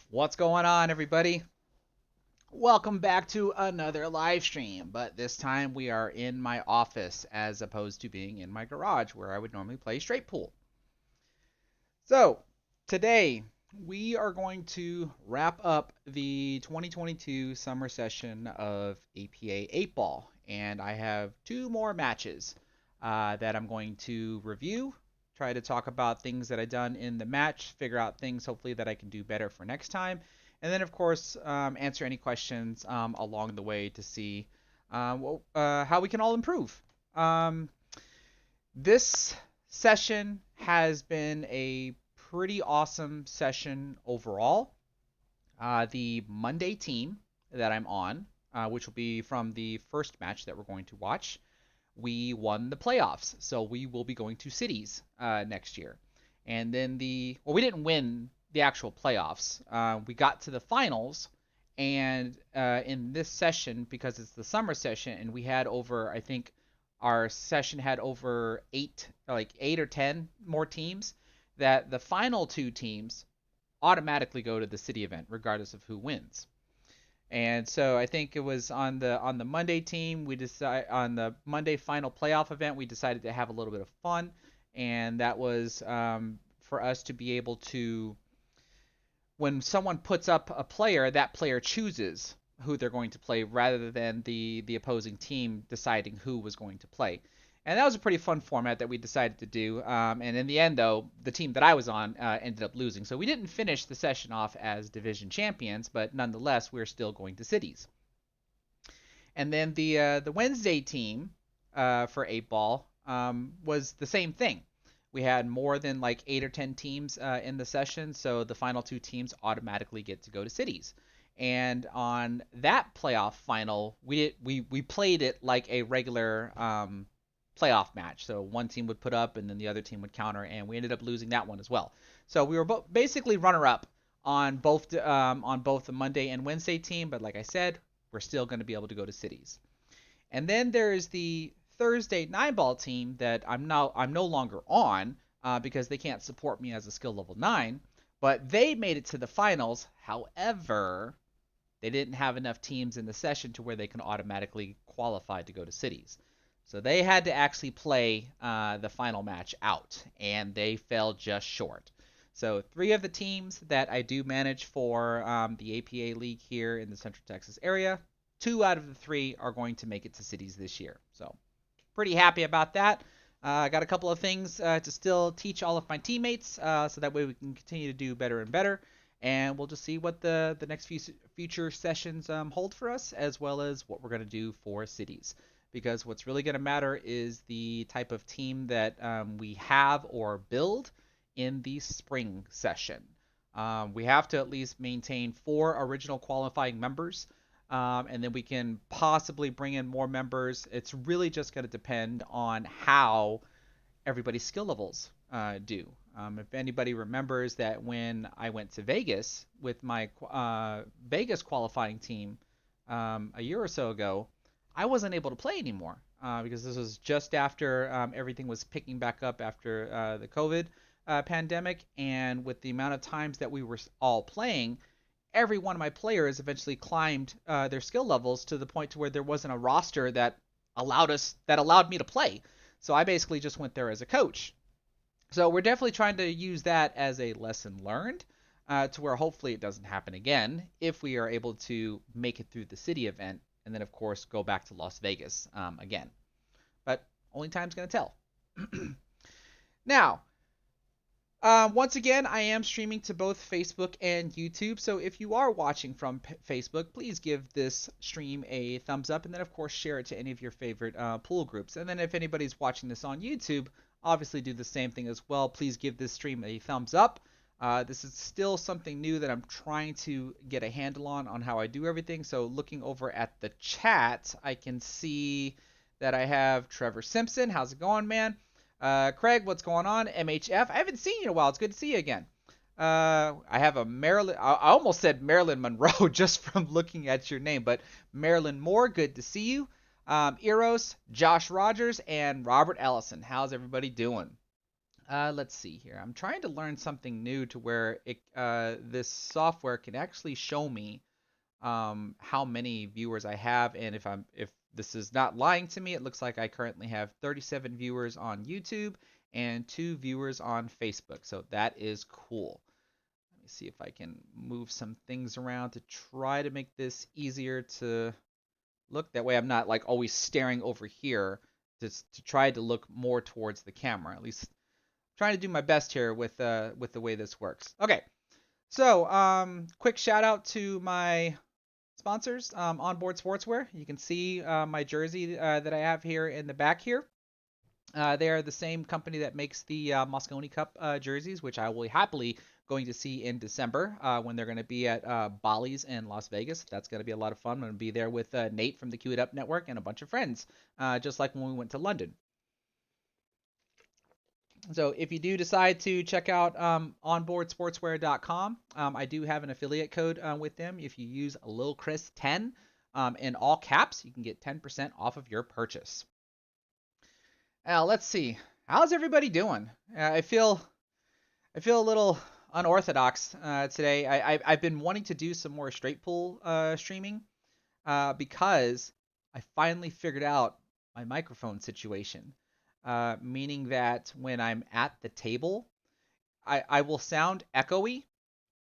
What's going on, everybody? Welcome back to another live stream, but this time we are in my office as opposed to being in my garage where I would normally play straight pool. So, today we are going to wrap up the 2022 summer session of APA 8 Ball, and I have two more matches that I'm going to review, try to talk about things that I've done in the match, figure out things hopefully that I can do better for next time, and then, of course, answer any questions along the way to see how we can all improve. Um, this session has been a pretty awesome session overall. The Monday team that I'm on, which will be from the first match that we're going to watch, we won the playoffs. So we will be going to cities next year. And then we didn't win the actual playoffs. We got to the finals. And in this session, because it's the summer session, and we had over, I think, our session had over eight or 10 more teams, that the final two teams automatically go to the city event, regardless of who wins. And so I think it was on the Monday team we decide on the Monday final playoff event we decided to have a little bit of fun, and that was for us to be able to, when someone puts up a player, that player chooses who they're going to play rather than the opposing team deciding who was going to play. And that was a pretty fun format that we decided to do. And in the end, though, the team that I was on ended up losing. So we didn't finish the session off as division champions, but nonetheless, we're still going to cities. And then the Wednesday team for 8 Ball was the same thing. We had more than like 8 or 10 teams in the session, so the final two teams automatically get to go to cities. And on that playoff final, we played it like a regular playoff match. So one team would put up, and then the other team would counter, and we ended up losing that one as well. So we were basically runner-up on both the Monday and Wednesday team, but like I said, we're still going to be able to go to cities. And then there's the Thursday 9 Ball team that I'm no longer on because they can't support me as a skill level 9, but they made it to the finals. However, they didn't have enough teams in the session to where they can automatically qualify to go to cities. So they had to actually play the final match out, and they fell just short. So 3 of the teams that I do manage for the APA League here in the Central Texas area, 2 out of the 3 are going to make it to cities this year. So pretty happy about that. I got a couple of things to still teach all of my teammates, so that way we can continue to do better and better. And we'll just see what the next few future sessions hold for us, as well as what we're going to do for cities. Because what's really going to matter is the type of team that we have or build in the spring session. We have to at least maintain 4 original qualifying members, and then we can possibly bring in more members. It's really just going to depend on how everybody's skill levels do. If anybody remembers that when I went to Vegas with my Vegas qualifying team a year or so ago, I wasn't able to play anymore because this was just after everything was picking back up after the COVID pandemic, and with the amount of times that we were all playing, every one of my players eventually climbed their skill levels to the point to where there wasn't a roster that allowed me to play. So I basically just went there as a coach. So we're definitely trying to use that as a lesson learned to where hopefully it doesn't happen again if we are able to make it through the city event, and then of course go back to Las Vegas again. But only time's going to tell. Now, once again, I am streaming to both Facebook and YouTube, so if you are watching from Facebook, please give this stream a thumbs up, and then of course share it to any of your favorite pool groups. And then if anybody's watching this on YouTube, obviously do the same thing as well. Please give this stream a thumbs up. This is still something new that I'm trying to get a handle on how I do everything. So looking over at the chat, I can see that I have Trevor Simpson. How's it going, man? Craig, what's going on? MHF, I haven't seen you in a while. It's good to see you again. I have a Marilyn. I almost said Marilyn Monroe just from looking at your name, but Marilyn Moore, good to see you. Eros, Josh Rogers, and Robert Ellison. How's everybody doing? Let's see here. I'm trying to learn something new to where this software can actually show me how many viewers I have, and if this is not lying to me, it looks like I currently have 37 viewers on YouTube and 2 viewers on Facebook. So that is cool. Let me see if I can move some things around to try to make this easier to look. That way I'm not like always staring over here to try to look more towards the camera. At least trying to do my best here with the way this works. Okay. So, quick shout out to my sponsors, Onboard Sportswear. You can see my jersey that I have here in the back here. They are the same company that makes the Mosconi Cup jerseys, which I will happily going to see in December when they're going to be at Bally's in Las Vegas. That's going to be a lot of fun. I'm going to be there with Nate from the Queued Up Network and a bunch of friends, just like when we went to London. So if you do decide to check out onboardsportswear.com, I do have an affiliate code with them. If you use Lil Chris 10 in all caps, you can get 10% off of your purchase. Now let's see, how's everybody doing? I feel a little unorthodox today. I've been wanting to do some more straight pool streaming because I finally figured out my microphone situation. Meaning that when I'm at the table, I will sound echoey,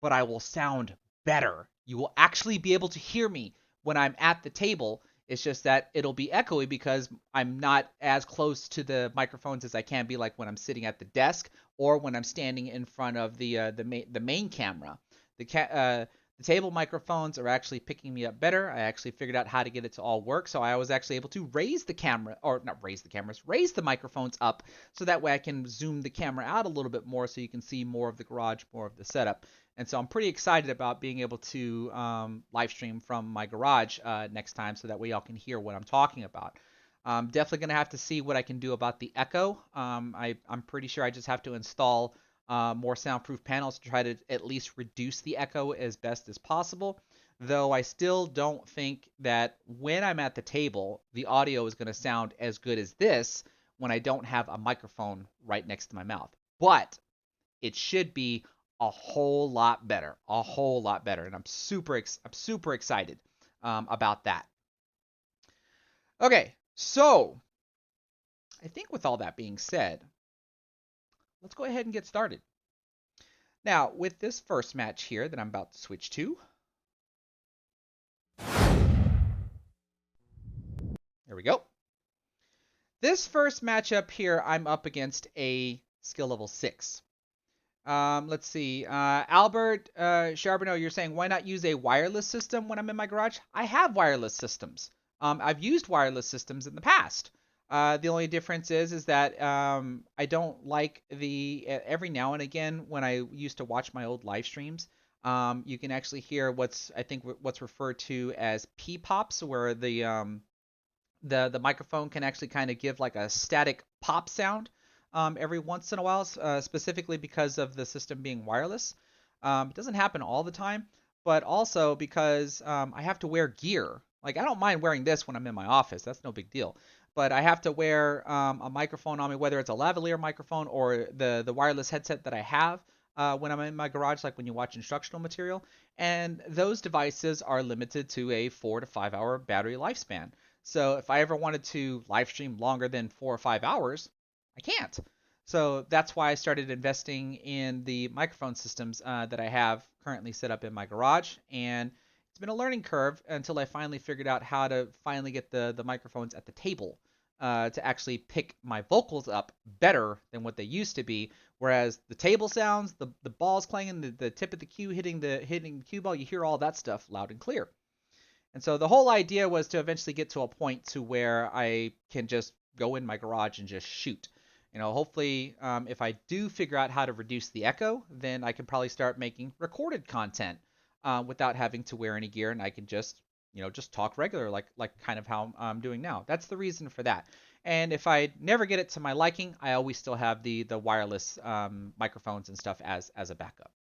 but I will sound better. You will actually be able to hear me when I'm at the table. It's just that it'll be echoey because I'm not as close to the microphones as I can be, like when I'm sitting at the desk or when I'm standing in front of the main camera. The table microphones are actually picking me up better. I actually figured out how to get it to all work, so I was actually able to raise the microphones up, so that way I can zoom the camera out a little bit more so you can see more of the garage, more of the setup. And so I'm pretty excited about being able to live stream from my garage next time, so that way y'all can hear what I'm talking about. I'm definitely going to have to see what I can do about the echo. I'm pretty sure I just have to install more soundproof panels to try to at least reduce the echo as best as possible. Though I still don't think that when I'm at the table, the audio is going to sound as good as this when I don't have a microphone right next to my mouth. But it should be a whole lot better, and I'm super excited about that. Okay, so I think with all that being said, let's go ahead and get started. Now, with this first match here that I'm about to switch to, there we go. This first matchup here, I'm up against a skill level 6. Let's see. Albert Charbonneau, you're saying, why not use a wireless system when I'm in my garage? I have wireless systems. I've used wireless systems in the past. The only difference is that I don't like every now and again when I used to watch my old live streams, you can actually hear what's referred to as P-pops, where the microphone can actually kind of give like a static pop sound every once in a while, specifically because of the system being wireless. It doesn't happen all the time, but also because I have to wear gear. Like, I don't mind wearing this when I'm in my office. That's no big deal. But I have to wear a microphone on me, whether it's a lavalier microphone or the wireless headset that I have when I'm in my garage, like when you watch instructional material. And those devices are limited to a 4 to 5 hour battery lifespan. So if I ever wanted to live stream longer than 4 or 5 hours, I can't. So that's why I started investing in the microphone systems that I have currently set up in my garage. And it's been a learning curve until I finally figured out how to finally get the microphones at the table to actually pick my vocals up better than what they used to be. Whereas the table sounds, the balls clanging, the tip of the cue hitting the cue ball, you hear all that stuff loud and clear. And so the whole idea was to eventually get to a point to where I can just go in my garage and just shoot. You know, hopefully, if I do figure out how to reduce the echo, then I can probably start making recorded content without having to wear any gear, and I can just talk regular, like kind of how I'm doing now. That's the reason for that. And if I never get it to my liking, I always still have the wireless microphones and stuff as a backup.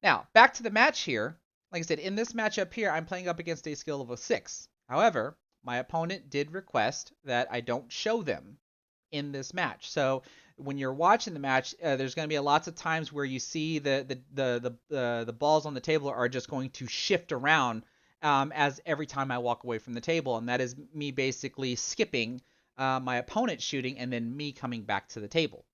Now, back to the match here. Like I said, in this matchup here, I'm playing up against a skill level 6. However, my opponent did request that I don't show them in this match. So when you're watching the match, there's going to be lots of times where you see the balls on the table are just going to shift around as every time I walk away from the table, and that is me basically skipping my opponent shooting and then me coming back to the table.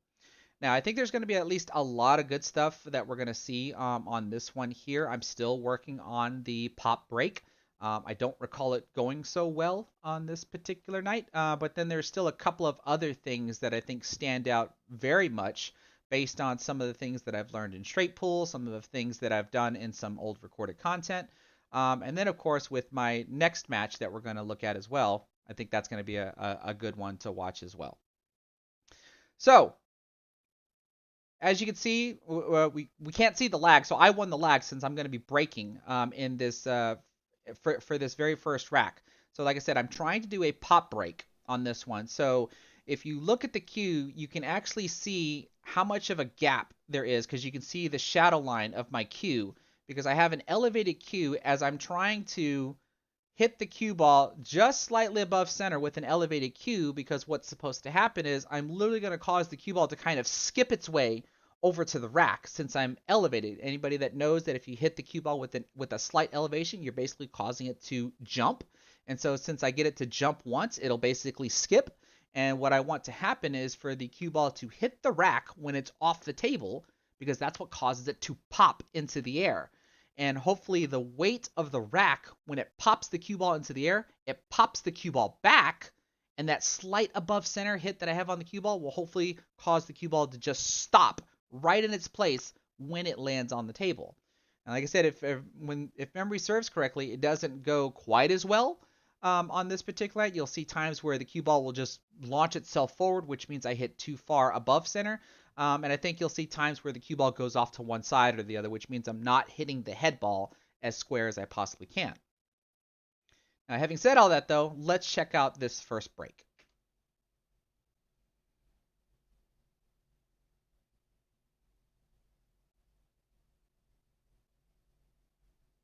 Now, I think there's going to be at least a lot of good stuff that we're going to see on this one here. I'm still working on the pop break. I don't recall it going so well on this particular night, but then there's still a couple of other things that I think stand out very much based on some of the things that I've learned in straight pool, some of the things that I've done in some old recorded content. And then, of course, with my next match that we're going to look at as well, I think that's going to be a good one to watch as well. So, as you can see, we can't see the lag, so I won the lag since I'm going to be breaking in this for this very first rack. So like I said, I'm trying to do a pop break on this one. So if you look at the cue, you can actually see how much of a gap there is because you can see the shadow line of my cue because I have an elevated cue as I'm trying to hit the cue ball just slightly above center with an elevated cue because what's supposed to happen is I'm literally going to cause the cue ball to kind of skip its way over to the rack since I'm elevated. Anybody that knows that if you hit the cue ball with a slight elevation, you're basically causing it to jump. And so since I get it to jump once, it'll basically skip. And what I want to happen is for the cue ball to hit the rack when it's off the table because that's what causes it to pop into the air. And hopefully the weight of the rack, when it pops the cue ball into the air, it pops the cue ball back, and that slight above center hit that I have on the cue ball will hopefully cause the cue ball to just stop right in its place when it lands on the table. And like I said, if memory serves correctly, it doesn't go quite as well on this particular night. You'll see times where the cue ball will just launch itself forward, which means I hit too far above center. And I think you'll see times where the cue ball goes off to one side or the other, which means I'm not hitting the head ball as square as I possibly can. Now, having said all that, though, let's check out this first break.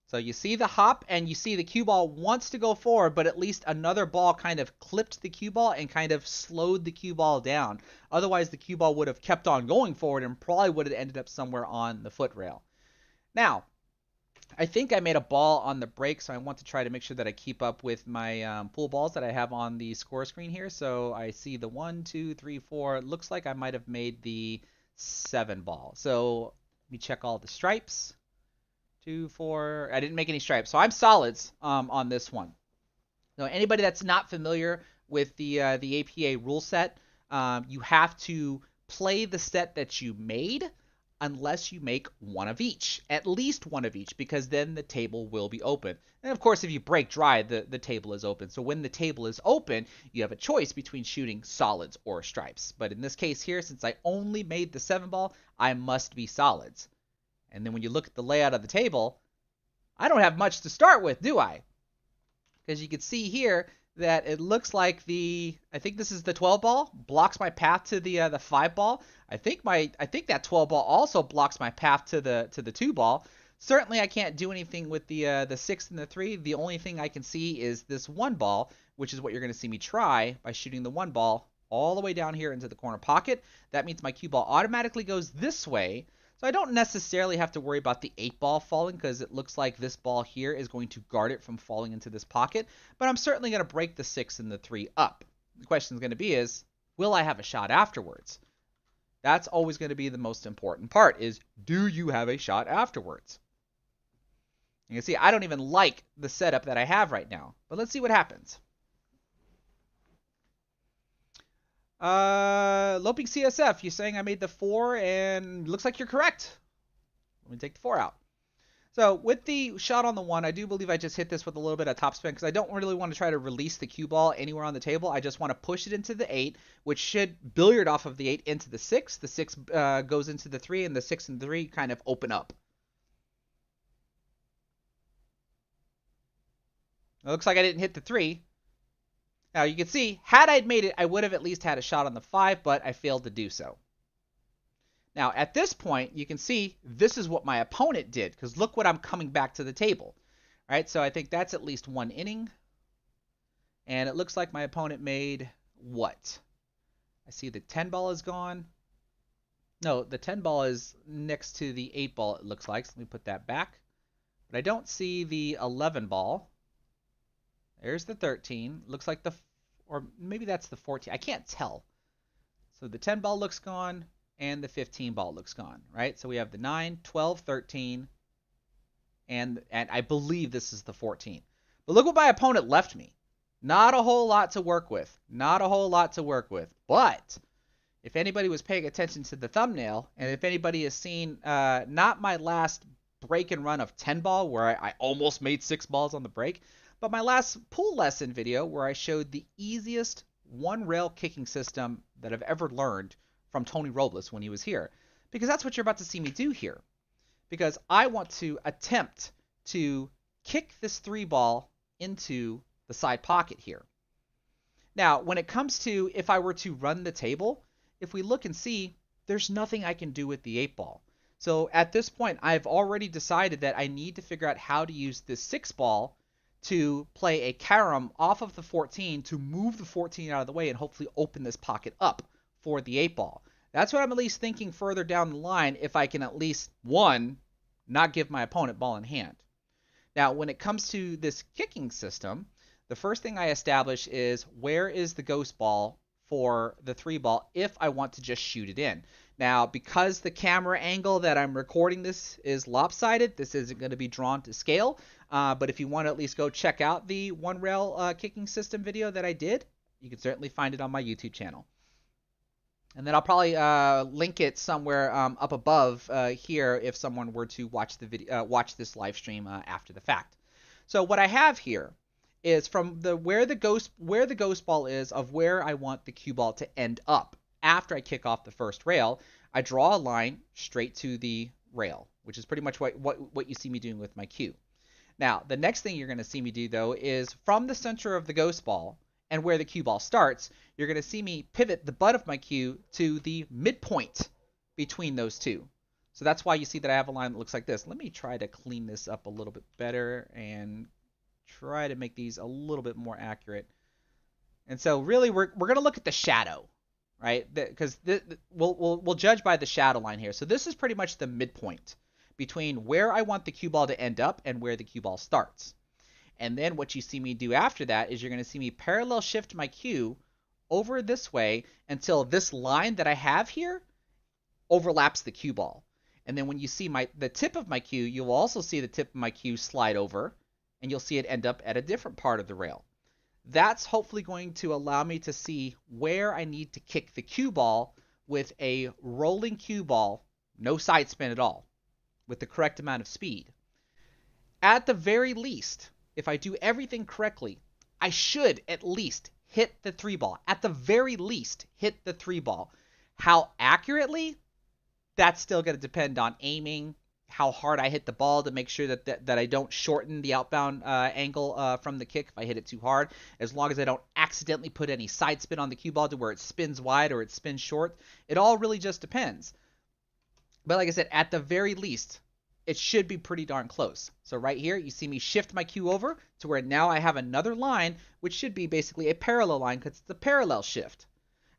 So you see the hop and you see the cue ball wants to go forward, but at least another ball kind of clipped the cue ball and kind of slowed the cue ball down. Otherwise, the cue ball would have kept on going forward and probably would have ended up somewhere on the foot rail. Now, I think I made a ball on the break, so I want to try to make sure that I keep up with my pool balls that I have on the score screen here. So I see the 1, 2, 3, 4. It looks like I might have made the 7 ball. So let me check all the stripes. 2, 4. I didn't make any stripes, so I'm solids on this one. Now, anybody that's not familiar with the APA rule set, you have to play the set that you made unless you make one of each, at least one of each, because then the table will be open. And of course, if you break dry, the table is open. So when the table is open, you have a choice between shooting solids or stripes. But in this case here, since I only made the 7 ball, I must be solids. And then when you look at the layout of the table, I don't have much to start with, do I? Because you can see here that it looks like I think this is the 12 ball, blocks my path to the 5 ball. I think that 12 ball also blocks my path to the 2 ball. Certainly I can't do anything with the 6 and the 3. The only thing I can see is this 1 ball, which is what you're going to see me try by shooting the 1 ball all the way down here into the corner pocket. That means my cue ball automatically goes this way. So I don't necessarily have to worry about the 8 ball falling because it looks like this ball here is going to guard it from falling into this pocket. But I'm certainly going to break the 6 and the 3 up. The question is going to be is, will I have a shot afterwards? That's always going to be the most important part is, do you have a shot afterwards? You can see I don't even like the setup that I have right now. But let's see what happens. Loping CSF, you're saying I made the 4 and looks like you're correct. Let me take the 4 out. So with the shot on the 1, I do believe I just hit this with a little bit of topspin because I don't really want to try to release the cue ball anywhere on the table. I just want to push it into the 8, which should billiard off of the 8 into the 6. The 6 goes into the 3, and the 6 and the 3 kind of open up. It looks like I didn't hit the 3. Now you can see, had I made it, I would have at least had a shot on the 5, but I failed to do so. Now at this point, you can see this is what my opponent did, because look what I'm coming back to the table. All right, so I think that's at least 1 inning. And it looks like my opponent made what? I see the 10 ball is gone. No, the 10 ball is next to the 8 ball, it looks like. So let me put that back. But I don't see the 11 ball. There's the 13. Looks like or maybe that's the 14. I can't tell. So the 10 ball looks gone and the 15 ball looks gone, right? So we have the 9, 12, 13, and I believe this is the 14. But look what my opponent left me. Not a whole lot to work with. Not a whole lot to work with. But if anybody was paying attention to the thumbnail, and if anybody has seen not my last break and run of 10 ball where I almost made 6 balls on the break, but my last pool lesson video where I showed the easiest one rail kicking system that I've ever learned from Tony Robles when he was here. Because that's what you're about to see me do here. Because I want to attempt to kick this 3 ball into the side pocket here. Now, when it comes to if I were to run the table, if we look and see, there's nothing I can do with the 8 ball. So at this point, I've already decided that I need to figure out how to use this 6 ball to play a carom off of the 14 to move the 14 out of the way and hopefully open this pocket up for the 8 ball. That's what I'm at least thinking further down the line, if I can at least, one, not give my opponent ball in hand. Now, when it comes to this kicking system, the first thing I establish is where is the ghost ball for the 3 ball if I want to just shoot it in. Now, because the camera angle that I'm recording this is lopsided, this isn't going to be drawn to scale. But if you want to at least go check out the one rail kicking system video that I did, you can certainly find it on my YouTube channel. And then I'll probably link it somewhere up above here if someone were to watch the video, watch this live stream after the fact. So what I have here is from where the ghost ball is of where I want the cue ball to end up. After I kick off the first rail, I draw a line straight to the rail, which is pretty much what you see me doing with my cue. Now, the next thing you're going to see me do, though, is from the center of the ghost ball and where the cue ball starts, you're going to see me pivot the butt of my cue to the midpoint between those two. So that's why you see that I have a line that looks like this. Let me try to clean this up a little bit better and try to make these a little bit more accurate. And so really we're going to look at the shadow, right? Because we'll judge by the shadow line here. So this is pretty much the midpoint between where I want the cue ball to end up and where the cue ball starts. And then what you see me do after that is you're going to see me parallel shift my cue over this way until this line that I have here overlaps the cue ball. And then when you see the tip of my cue, you'll also see the tip of my cue slide over, and you'll see it end up at a different part of the rail. That's hopefully going to allow me to see where I need to kick the cue ball with a rolling cue ball, no side spin at all, with the correct amount of speed. At the very least, if I do everything correctly, I should at least hit the 3 ball. At the very least, hit the 3 ball. How accurately? That's still going to depend on aiming, how hard I hit the ball to make sure that I don't shorten the outbound angle from the kick if I hit it too hard. As long as I don't accidentally put any side spin on the cue ball to where it spins wide or it spins short. It all really just depends. But like I said, at the very least, it should be pretty darn close. So right here, you see me shift my cue over to where now I have another line, which should be basically a parallel line because it's the parallel shift.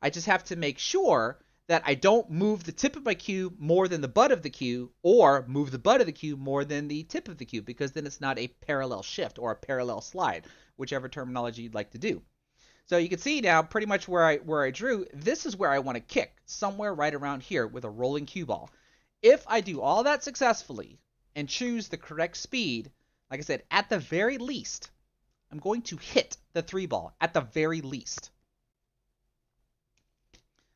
I just have to make sure that I don't move the tip of my cue more than the butt of the cue, or move the butt of the cue more than the tip of the cue, because then it's not a parallel shift or a parallel slide, whichever terminology you'd like to do. So you can see now pretty much where I drew, this is where I want to kick, somewhere right around here with a rolling cue ball. If I do all that successfully and choose the correct speed, like I said, at the very least, I'm going to hit the 3 ball, at the very least.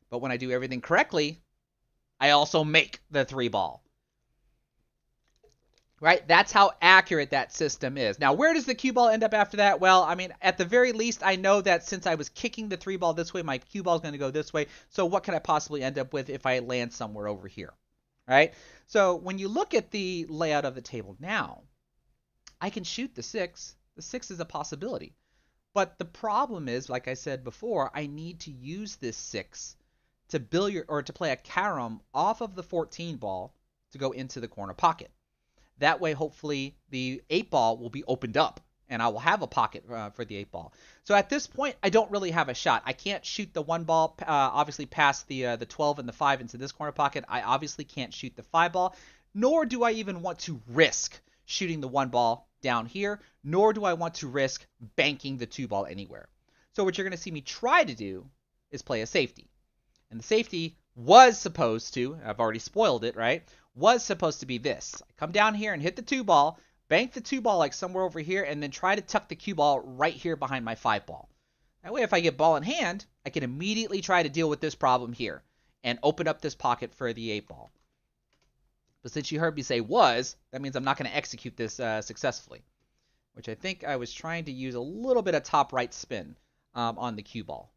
But when I do everything correctly, I also make the 3 ball. Right? That's how accurate that system is. Now, where does the cue ball end up after that? Well, I mean, at the very least, I know that since I was kicking the 3 ball this way, my cue ball is going to go this way. So what can I possibly end up with if I land somewhere over here? Right? So when you look at the layout of the table now, I can shoot the 6. The 6 is a possibility. But the problem is, like I said before, I need to use this 6 to billiard or to play a carom off of the 14 ball to go into the corner pocket. That way, hopefully, the 8 ball will be opened up and I will have a pocket for the 8-ball. So at this point, I don't really have a shot. I can't shoot the 1-ball, obviously past the 12 and the 5 into this corner pocket. I obviously can't shoot the 5-ball, nor do I even want to risk shooting the 1-ball down here, nor do I want to risk banking the 2-ball anywhere. So what you're going to see me try to do is play a safety. And the safety was supposed to, I've already spoiled it, right? Was supposed to be this. I come down here and hit the 2-ball, bank the 2-ball like somewhere over here, and then try to tuck the cue ball right here behind my 5-ball. That way, if I get ball in hand, I can immediately try to deal with this problem here and open up this pocket for the 8-ball. But since you heard me say was, that means I'm not going to execute this successfully, which I think I was trying to use a little bit of top right spin on the cue ball.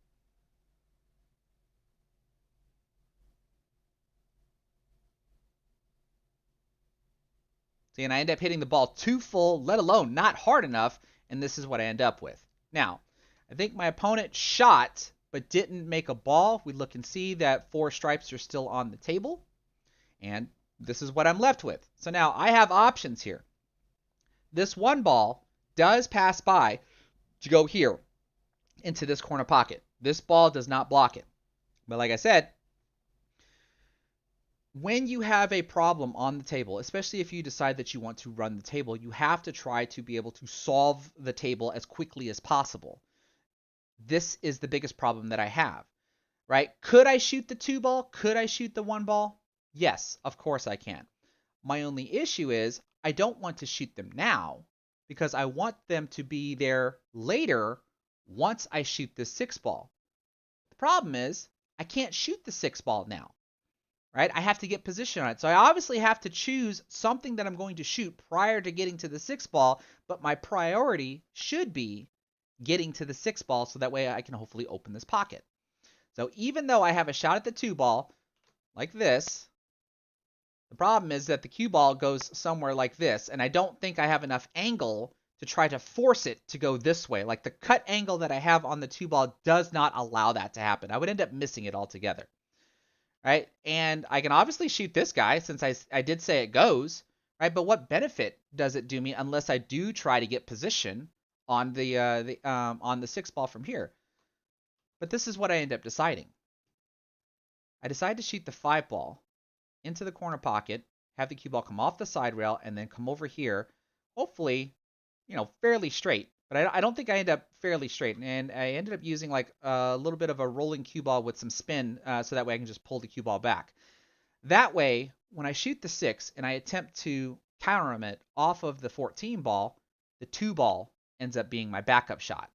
See, and I end up hitting the ball too full, let alone not hard enough, and this is what I end up with. Now, I think my opponent shot but didn't make a ball. We look and see that 4 stripes are still on the table, and this is what I'm left with. So now I have options here. This 1-ball does pass by to go here into this corner pocket. This ball does not block it. But like I said, when you have a problem on the table, especially if you decide that you want to run the table, you have to try to be able to solve the table as quickly as possible. This is the biggest problem that I have, right? Could I shoot the 2-ball? Could I shoot the 1-ball? Yes, of course I can. My only issue is I don't want to shoot them now because I want them to be there later once I shoot the 6-ball. The problem is I can't shoot the 6-ball now. Right? I have to get position on it. So I obviously have to choose something that I'm going to shoot prior to getting to the 6-ball, but my priority should be getting to the 6-ball so that way I can hopefully open this pocket. So even though I have a shot at the 2-ball like this, the problem is that the cue ball goes somewhere like this, and I don't think I have enough angle to try to force it to go this way. Like the cut angle that I have on the 2-ball does not allow that to happen. I would end up missing it altogether. Right? And I can obviously shoot this guy since I did say it goes, right? But what benefit does it do me unless I do try to get position on the 6-ball from here? But this is what I end up deciding. I decide to shoot the 5-ball into the corner pocket, have the cue ball come off the side rail, and then come over here, hopefully, fairly straight. But I don't think I end up fairly straight, and I ended up using like a little bit of a rolling cue ball with some spin, so that way I can just pull the cue ball back. That way, when I shoot the 6 and I attempt to counter him it off of the 14 ball, the 2-ball ends up being my backup shot.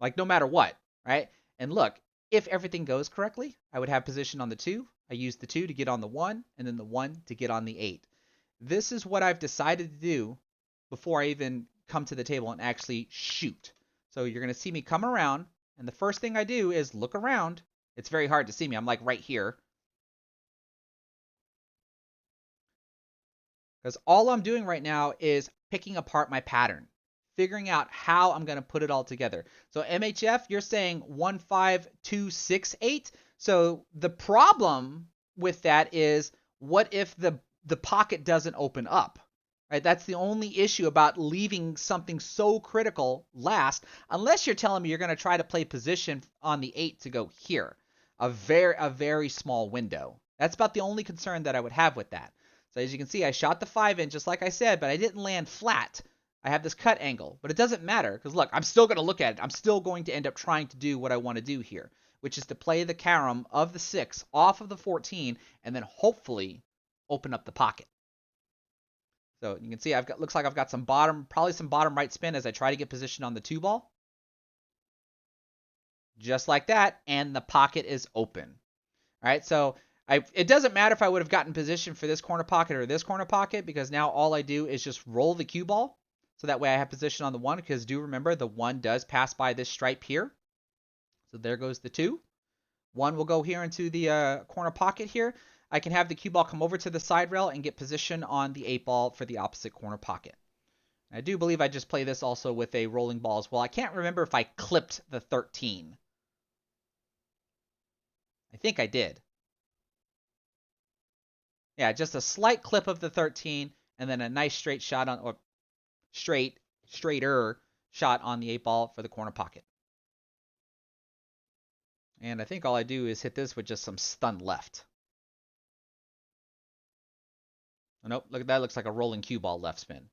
Like no matter what, right? And look, if everything goes correctly, I would have position on the 2. I use the 2 to get on the 1, and then the 1 to get on the 8. This is what I've decided to do before I even come to the table and actually shoot. So you're going to see me come around, and the first thing I do is look around. It's very hard to see me. I'm like right here. Because all I'm doing right now is picking apart my pattern, figuring out how I'm going to put it all together. So MHF, you're saying 15268. So the problem with that is, what if the pocket doesn't open up? Right? That's the only issue about leaving something so critical last, unless you're telling me you're going to try to play position on the 8 to go here. A very small window. That's about the only concern that I would have with that. So as you can see, I shot the 5 in just like I said, but I didn't land flat. I have this cut angle, but it doesn't matter because look, I'm still going to look at it. I'm still going to end up trying to do what I want to do here, which is to play the carom of the 6 off of the 14 and then hopefully open up the pocket. So you can see looks like I've got probably some bottom right spin as I try to get position on the 2-ball. Just like that, and the pocket is open. All right, so it doesn't matter if I would have gotten position for this corner pocket or this corner pocket, because now all I do is just roll the cue ball. So that way I have position on the 1, because do remember the 1 does pass by this stripe here. So there goes the 2. 1 will go here into the corner pocket here. I can have the cue ball come over to the side rail and get position on the 8-ball for the opposite corner pocket. I do believe I just play this also with a rolling ball as well. I can't remember if I clipped the 13. I think I did. Yeah, just a slight clip of the 13 and then a nice straight shot on, or straighter shot on the 8-ball for the corner pocket. And I think all I do is hit this with just some stun left. Oh, nope, look at that. Looks like a rolling cue ball left spin. And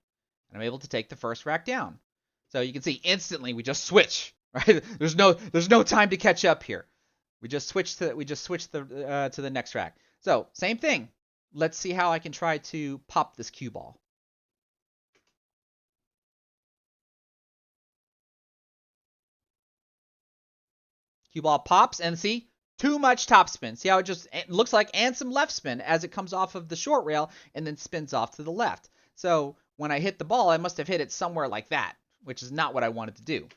I'm able to take the first rack down. So you can see instantly we just switch. Right? There's no time to catch up here. We just switch to the next rack. So same thing. Let's see how I can try to pop this cue ball. Cue ball pops and see, too much top spin. See how it looks like and some left spin as it comes off of the short rail and then spins off to the left. So when I hit the ball, I must have hit it somewhere like that, which is not what I wanted to do.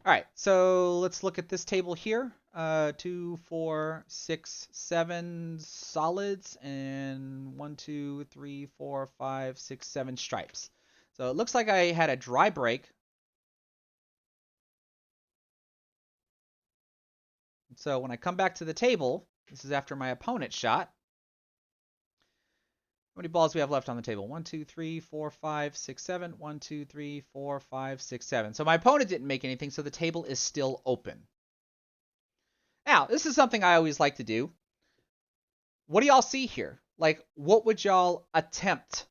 All right, so let's look at this table here. 2, 4, 6, 7 solids and 1, 2, 3, 4, 5, 6, 7 stripes. So it looks like I had a dry break. So when I come back to the table, this is after my opponent shot. How many balls do we have left on the table? 1, 2, 3, 4, 5, 6, 7. 1, 2, 3, 4, 5, 6, 7. So my opponent didn't make anything, so the table is still open. Now, this is something I always like to do. What do y'all see here? Like, what would y'all attempt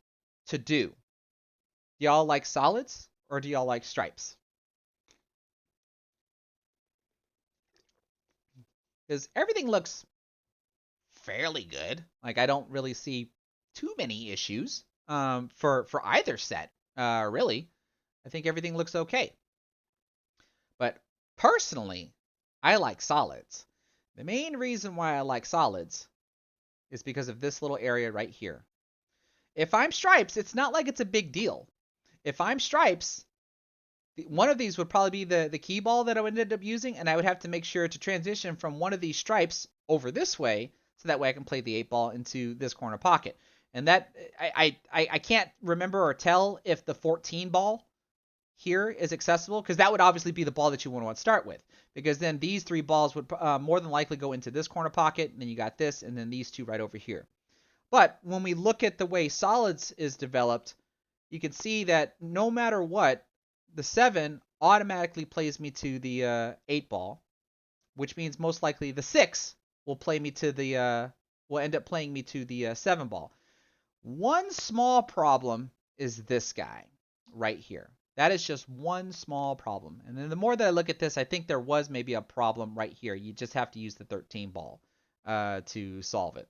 to do? Do y'all like solids or do y'all like stripes? Because everything looks fairly good. Like, I don't really see too many issues for either set, really. I think everything looks okay. But personally, I like solids. The main reason why I like solids is because of this little area right here. If I'm stripes, it's not like it's a big deal. If I'm stripes, one of these would probably be the key ball that I would end up using, and I would have to make sure to transition from one of these stripes over this way, so that way I can play the 8-ball into this corner pocket. And that I can't remember or tell if the 14 ball here is accessible, because that would obviously be the ball that you want to start with, because then these 3 balls would more than likely go into this corner pocket, and then you got this, and then these 2 right over here. But when we look at the way solids is developed, you can see that no matter what, the 7 automatically plays me to the 8-ball, which means most likely the 6 will play me to the will end up playing me to the 7-ball. One small problem is this guy right here. That is just one small problem. And then the more that I look at this, I think there was maybe a problem right here. You just have to use the 13 ball to solve it.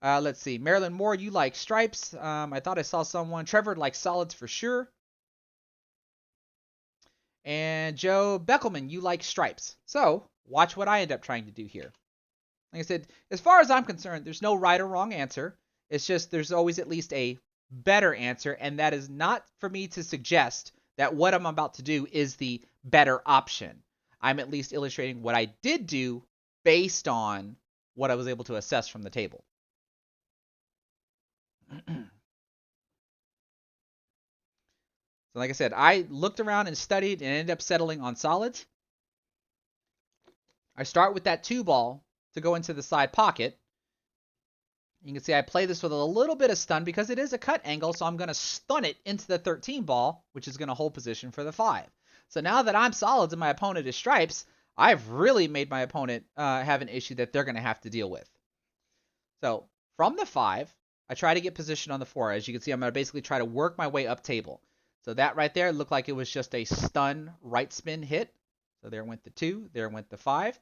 Let's see. Marilyn Moore, you like stripes. I thought I saw someone. Trevor likes solids for sure. And Joe Beckelman, you like stripes. So watch what I end up trying to do here. Like I said, as far as I'm concerned, there's no right or wrong answer. It's just there's always at least a better answer, and that is not for me to suggest that what I'm about to do is the better option. I'm at least illustrating what I did do based on what I was able to assess from the table. So like I said, I looked around and studied and ended up settling on solids. I start with that 2-ball to go into the side pocket. You can see I play this with a little bit of stun because it is a cut angle, so I'm going to stun it into the 13 ball, which is going to hold position for the 5. So now that I'm solids and my opponent is stripes, I've really made my opponent have an issue that they're going to have to deal with. So from the 5, I try to get position on the 4. As you can see, I'm going to basically try to work my way up table. So that right there looked like it was just a stun right spin hit. So there went the 2, there went the 5.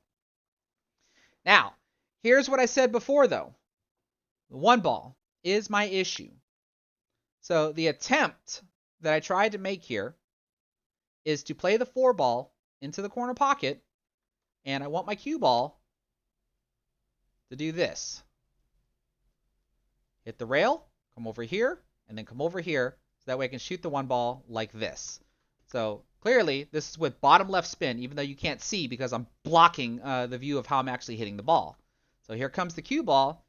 Now, here's what I said before, though. The 1-ball is my issue. So the attempt that I tried to make here is to play the 4-ball into the corner pocket, and I want my cue ball to do this. Hit the rail, come over here, and then come over here, so that way I can shoot the 1-ball like this. So clearly, this is with bottom left spin, even though you can't see because I'm blocking the view of how I'm actually hitting the ball. So here comes the cue ball.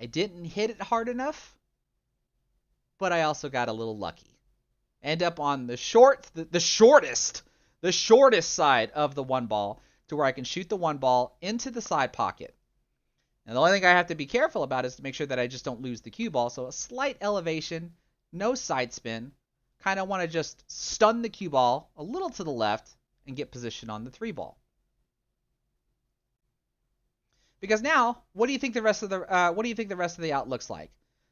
I didn't hit it hard enough, but I also got a little lucky. End up on the shortest side of the 1-ball to where I can shoot the 1-ball into the side pocket. And the only thing I have to be careful about is to make sure that I just don't lose the cue ball. So a slight elevation, no side spin, kind of want to just stun the cue ball a little to the left and get position on the 3 ball. Because now, what do you think the rest of the out looks like?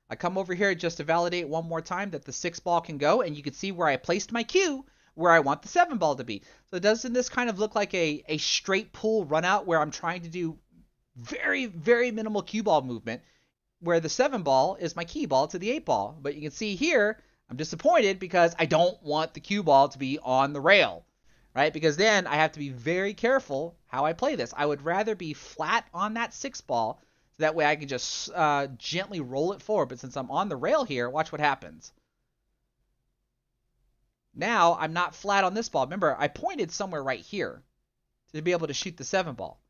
I come over here just to validate one more time that the 6 ball can go, and you can see where I placed my cue, where I want the 7 ball to be. So doesn't this kind of look like a straight pull run out where I'm trying to do very, very minimal cue ball movement, where the 7 ball is my key ball to the 8 ball. But you can see here, I'm disappointed because I don't want the cue ball to be on the rail, right? Because then I have to be very careful how I play this. I would rather be flat on that 6 ball, so that way I can just gently roll it forward. But since I'm on the rail here, watch what happens. Now I'm not flat on this ball. Remember, I pointed somewhere right here to be able to shoot the 7 ball.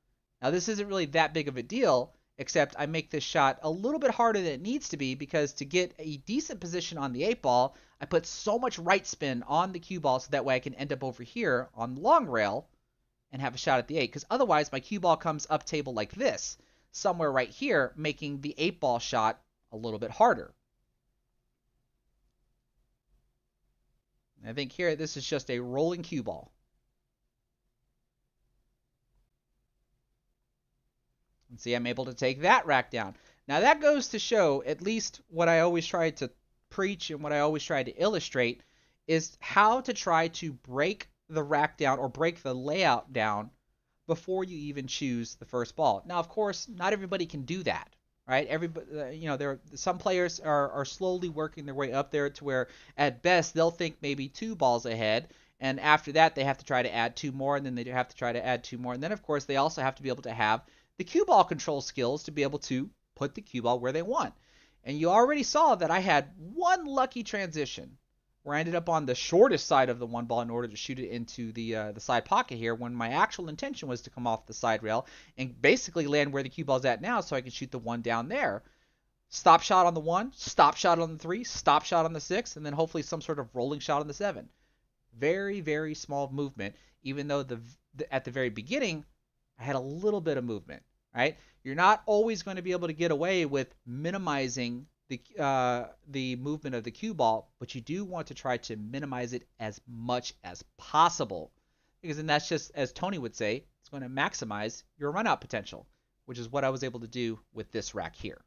Now this isn't really that big of a deal, except I make this shot a little bit harder than it needs to be, because to get a decent position on the 8 ball, I put so much right spin on the cue ball so that way I can end up over here on the long rail and have a shot at the 8. Because otherwise my cue ball comes up table like this, somewhere right here, making the 8 ball shot a little bit harder. I think here this is just a rolling cue ball. And see, I'm able to take that rack down. Now that goes to show, at least what I always try to preach and what I always try to illustrate, is how to try to break the rack down or break the layout down before you even choose the first ball. Now, of course, not everybody can do that. Right? Everybody, some players are slowly working their way up there to where at best they'll think maybe 2 balls ahead, and after that they have to try to add 2 more, and then they have to try to add 2 more, and then of course they also have to be able to have the cue ball control skills to be able to put the cue ball where they want. And you already saw that I had one lucky transition where I ended up on the shortest side of the 1 ball in order to shoot it into the side pocket here, when my actual intention was to come off the side rail and basically land where the cue ball's at now so I can shoot the 1 down there. Stop shot on the 1, stop shot on the 3, stop shot on the 6, and then hopefully some sort of rolling shot on the 7. Very, very small movement, even though at the very beginning I had a little bit of movement, right? You're not always going to be able to get away with minimizing the movement of the cue ball, but you do want to try to minimize it as much as possible, because then that's just, as Tony would say, it's going to maximize your run out potential, which is what I was able to do with this rack here.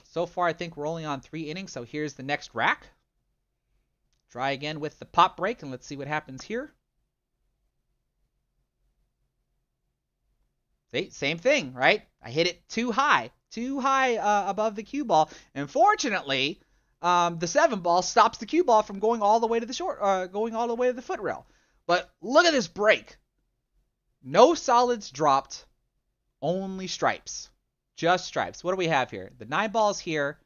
So far I think we're only on 3 innings, so here's the next rack. Try again with the pop break, and let's see what happens here. See, same thing, right? I hit it too high above the cue ball. And fortunately, the 7 ball stops the cue ball from going all the way to the foot rail. But look at this break. No solids dropped, only stripes. Just stripes. What do we have here? The 9 ball's here.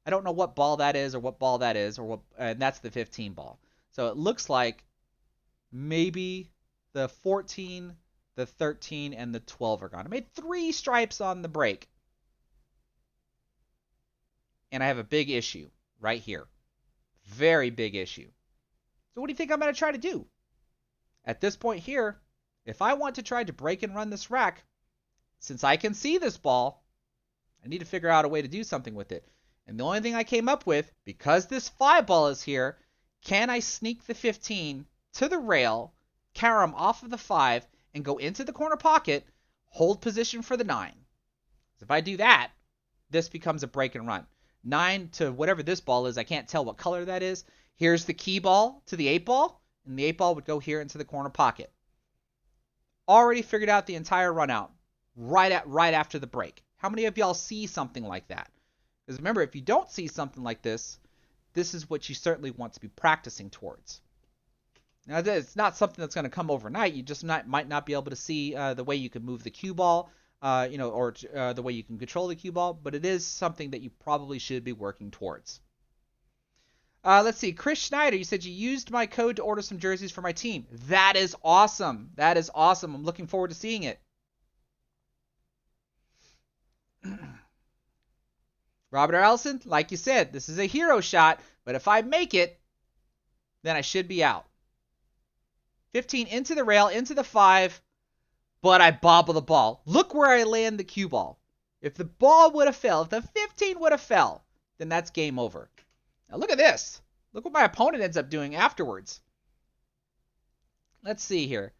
I don't know what ball that is or what ball that is, and that's the 15 ball. So it looks like maybe the 14, the 13, and the 12 are gone. I made 3 stripes on the break. And I have a big issue right here. Very big issue. So what do you think I'm going to try to do? At this point here, if I want to try to break and run this rack, since I can see this ball, I need to figure out a way to do something with it. And the only thing I came up with, because this 5 ball is here, can I sneak the 15 to the rail, carom off of the 5, and go into the corner pocket, hold position for the 9. So if I do that, this becomes a break and run. 9 to whatever this ball is, I can't tell what color that is. Here's the key ball to the 8 ball, and the 8 ball would go here into the corner pocket. Already figured out the entire run out right after the break. How many of y'all see something like that? Because remember, if you don't see something like this, this is what you certainly want to be practicing towards. Now, it's not something that's going to come overnight. You just might not be able to see the way you can move the cue ball, or the way you can control the cue ball, but it is something that you probably should be working towards. Let's see. Chris Schneider, you said you used my code to order some jerseys for my team. That is awesome. That is awesome. I'm looking forward to seeing it. Robert Allison, like you said, this is a hero shot, but if I make it, then I should be out. 15 into the rail, into the 5, but I bobble the ball. Look where I land the cue ball. If the ball would have fell, if the 15 would have fell, then that's game over. Now look at this. Look what my opponent ends up doing afterwards. Let's see here.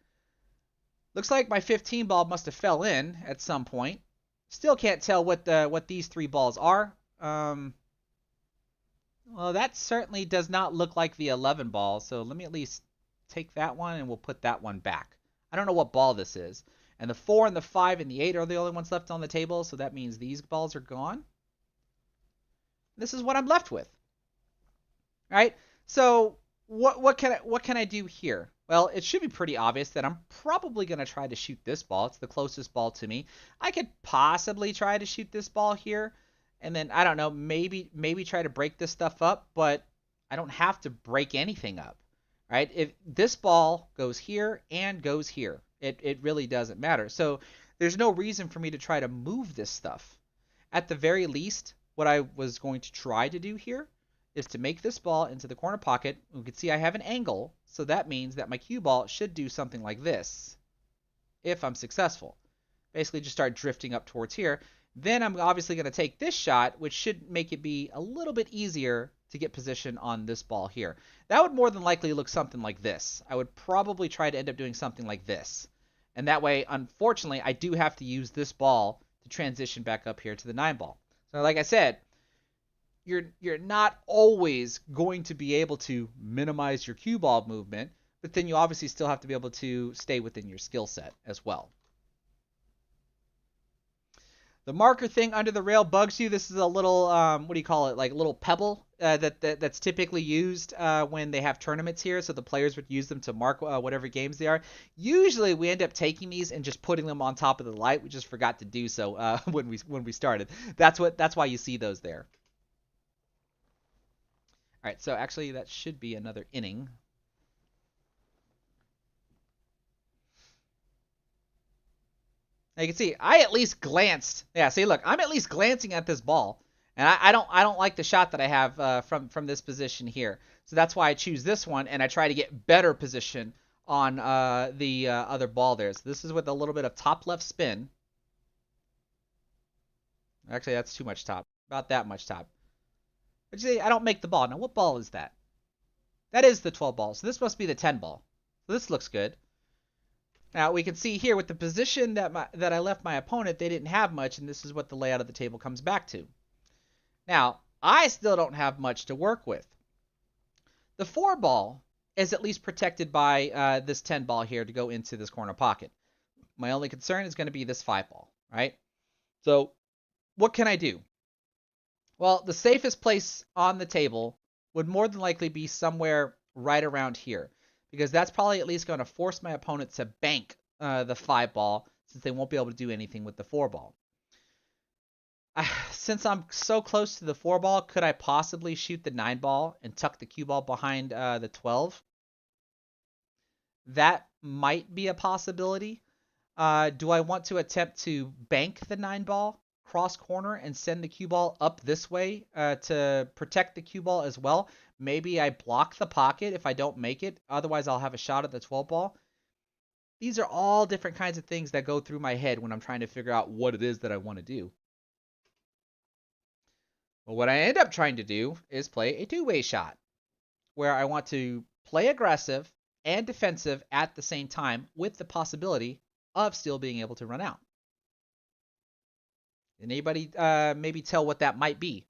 Looks like my 15 ball must have fell in at some point. Still can't tell what these 3 balls are. Well, that certainly does not look like the 11 ball, so let me at least take that one and we'll put that one back. I don't know what ball this is. And the 4 and the 5 and the 8 are the only ones left on the table, so that means these balls are gone. This is what I'm left with. All right? So what can I do here? Well, it should be pretty obvious that I'm probably going to try to shoot this ball. It's the closest ball to me. I could possibly try to shoot this ball here, and then, I don't know, maybe try to break this stuff up, but I don't have to break anything up, right? If this ball goes here and goes here, it really doesn't matter. So there's no reason for me to try to move this stuff. At the very least, what I was going to try to do here is to make this ball into the corner pocket. You can see I have an angle, so that means that my cue ball should do something like this if I'm successful. Basically just start drifting up towards here. Then I'm obviously going to take this shot, which should make it be a little bit easier to get position on this ball here. That would more than likely look something like this. I would probably try to end up doing something like this. And that way, unfortunately, I do have to use this ball to transition back up here to the 9 ball. So like I said, you're not always going to be able to minimize your cue ball movement, but then you obviously still have to be able to stay within your skill set as well. The marker thing under the rail bugs you. This is a little, what do you call it, like a little pebble that's typically used when they have tournaments here, so the players would use them to mark whatever games they are. Usually we end up taking these and just putting them on top of the light. We just forgot to do so when we started. That's why you see those there. All right, so actually that should be another inning. Now you can see I at least glanced. Yeah, see, look, I'm at least glancing at this ball, and I don't like the shot that I have from this position here. So that's why I choose this one, and I try to get better position on the other ball there. So this is with a little bit of top left spin. Actually, that's too much top. About that much top. But you see, I don't make the ball. Now, what ball is that? That is the 12 ball. So this must be the 10 ball. So this looks good. Now, we can see here with the position that I left my opponent, they didn't have much, and this is what the layout of the table comes back to. Now, I still don't have much to work with. The 4 ball is at least protected by this 10 ball here to go into this corner pocket. My only concern is going to be this 5 ball, right? So, what can I do? Well, the safest place on the table would more than likely be somewhere right around here, because that's probably at least going to force my opponent to bank the 5 ball, since they won't be able to do anything with the 4 ball. Since I'm so close to the 4 ball, could I possibly shoot the 9 ball and tuck the cue ball behind the 12? That might be a possibility. Do I want to attempt to bank the 9 ball, cross corner, and send the cue ball up this way to protect the cue ball as well? Maybe I block the pocket if I don't make it. Otherwise, I'll have a shot at the 12 ball. These are all different kinds of things that go through my head when I'm trying to figure out what it is that I want to do. But what I end up trying to do is play a two-way shot, where I want to play aggressive and defensive at the same time, with the possibility of still being able to run out. Can anybody maybe tell what that might be?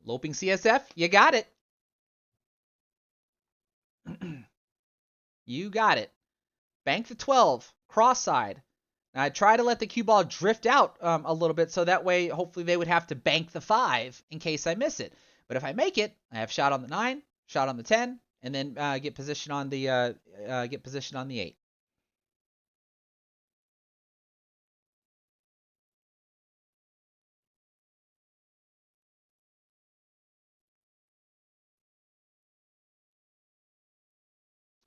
Loping CSF, you got it. You got it. Bank the 12, cross side. Now I try to let the cue ball drift out a little bit, so that way hopefully they would have to bank the 5 in case I miss it. But if I make it, I have shot on the 9, shot on the 10, and then get position on the 8.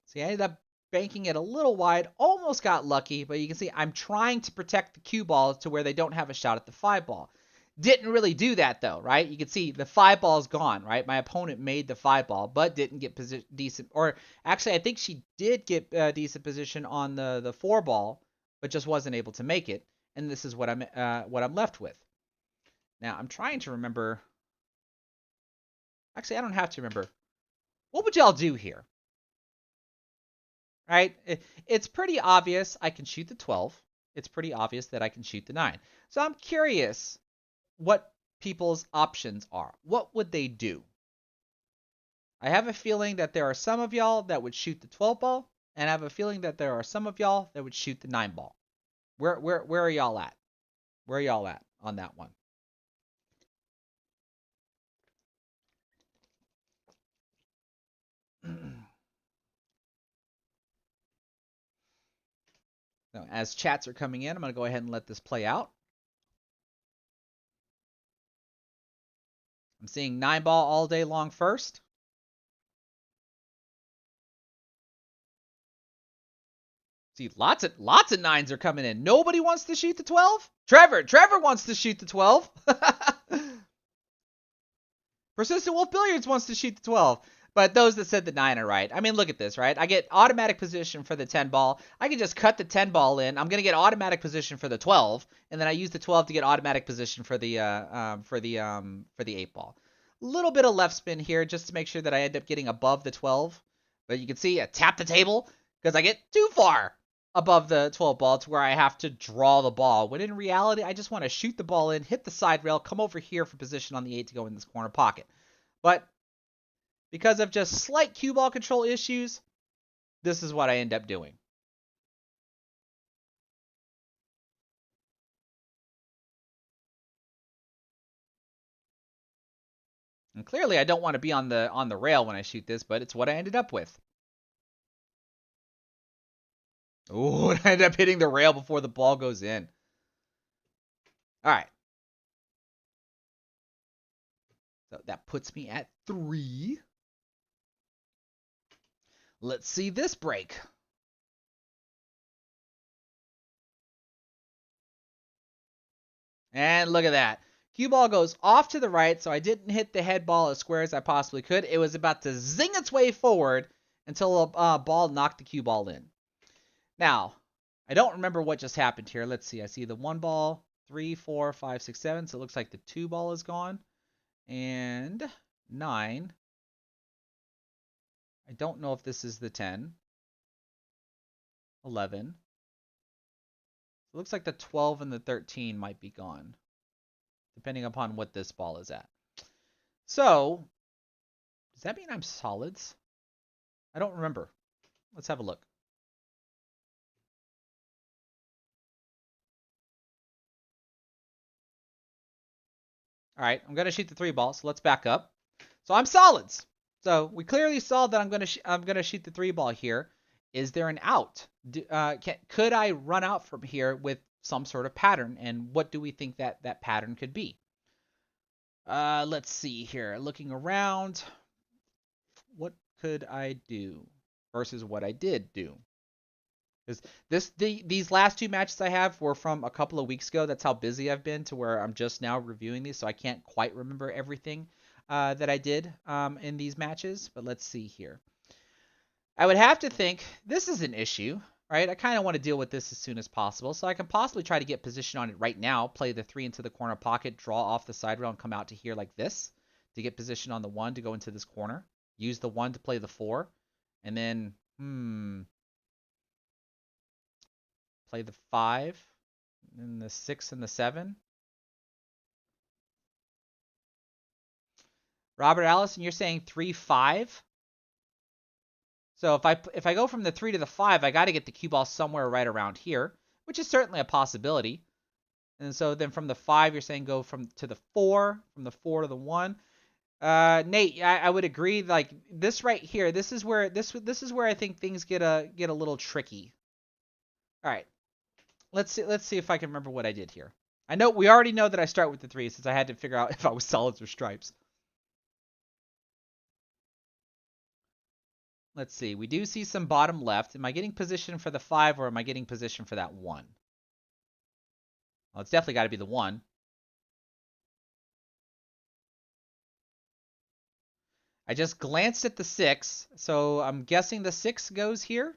See, I ended up banking it a little wide, almost got lucky, but you can see I'm trying to protect the cue ball to where they don't have a shot at the 5 ball. Didn't really do that though, right? You can see the 5 ball is gone, right? My opponent made the 5 ball, but didn't get decent, or actually I think she did get decent position on the 4 ball, but just wasn't able to make it. And this is what I'm left with. Now, I'm trying to remember. Actually, I don't have to remember. What would y'all do here? Right? It's pretty obvious I can shoot the 12. It's pretty obvious that I can shoot the 9. So I'm curious what people's options are. What would they do? I have a feeling that there are some of y'all that would shoot the 12 ball, and I have a feeling that there are some of y'all that would shoot the 9 ball. Where are y'all at? Where are y'all at on that one? Now, as chats are coming in, I'm going to go ahead and let this play out. I'm seeing 9 ball all day long first. See, lots of 9s are coming in. Nobody wants to shoot the 12? Trevor wants to shoot the 12. Persistent Wolf Billiards wants to shoot the 12. But those that said the 9 are right. I mean, look at this, right? I get automatic position for the 10 ball. I can just cut the 10 ball in. I'm going to get automatic position for the 12, and then I use the 12 to get automatic position for the 8 ball. A little bit of left spin here just to make sure that I end up getting above the 12. But you can see I tap the table because I get too far above the 12 ball to where I have to draw the ball. When in reality, I just want to shoot the ball in, hit the side rail, come over here for position on the 8 to go in this corner pocket. But because of just slight cue ball control issues, this is what I end up doing. And clearly I don't want to be on the rail when I shoot this, but it's what I ended up with. Ooh, and I ended up hitting the rail before the ball goes in. All right. So that puts me at 3. Let's see this break. And look at that. Cue ball goes off to the right, so I didn't hit the head ball as square as I possibly could. It was about to zing its way forward until a ball knocked the cue ball in. Now, I don't remember what just happened here. Let's see. I see the 1 ball, 3, 4, 5, 6, 7. So it looks like the 2 ball is gone. And 9. I don't know if this is the 10. 11. It looks like the 12 and the 13 might be gone, depending upon what this ball is at. So, does that mean I'm solids? I don't remember. Let's have a look. All right, I'm going to shoot the 3 ball, so let's back up. So I'm solids. So we clearly saw that I'm going to shoot the 3 ball here. Is there an out? Could I run out from here with some sort of pattern? And what do we think that pattern could be? Let's see here. Looking around, what could I do versus what I did do? Because these last 2 matches I have were from a couple of weeks ago. That's how busy I've been to where I'm just now reviewing these, so I can't quite remember everything that I did in these matches. But let's see here. I would have to think this is an issue, right? I kind of want to deal with this as soon as possible, so I can possibly try to get position on it right now, play the 3 into the corner pocket, draw off the side rail, and come out to here like this to get position on the 1 to go into this corner. Use the 1 to play the 4, and then play the 5, and the 6 and the 7. Robert Allison, you're saying 3-5? So if I go from the 3 to the 5, I got to get the cue ball somewhere right around here, which is certainly a possibility. And so then from the 5, you're saying go to the 4, from the 4 to the 1. Nate, I would agree. Like this right here, this is where I think things get a little tricky. All right, let's see if I can remember what I did here. I know we already know that I start with the 3 since I had to figure out if I was solids or stripes. Let's see. We do see some bottom left. Am I getting position for the 5 or am I getting position for that 1? Well, it's definitely got to be the 1. I just glanced at the 6, so I'm guessing the 6 goes here.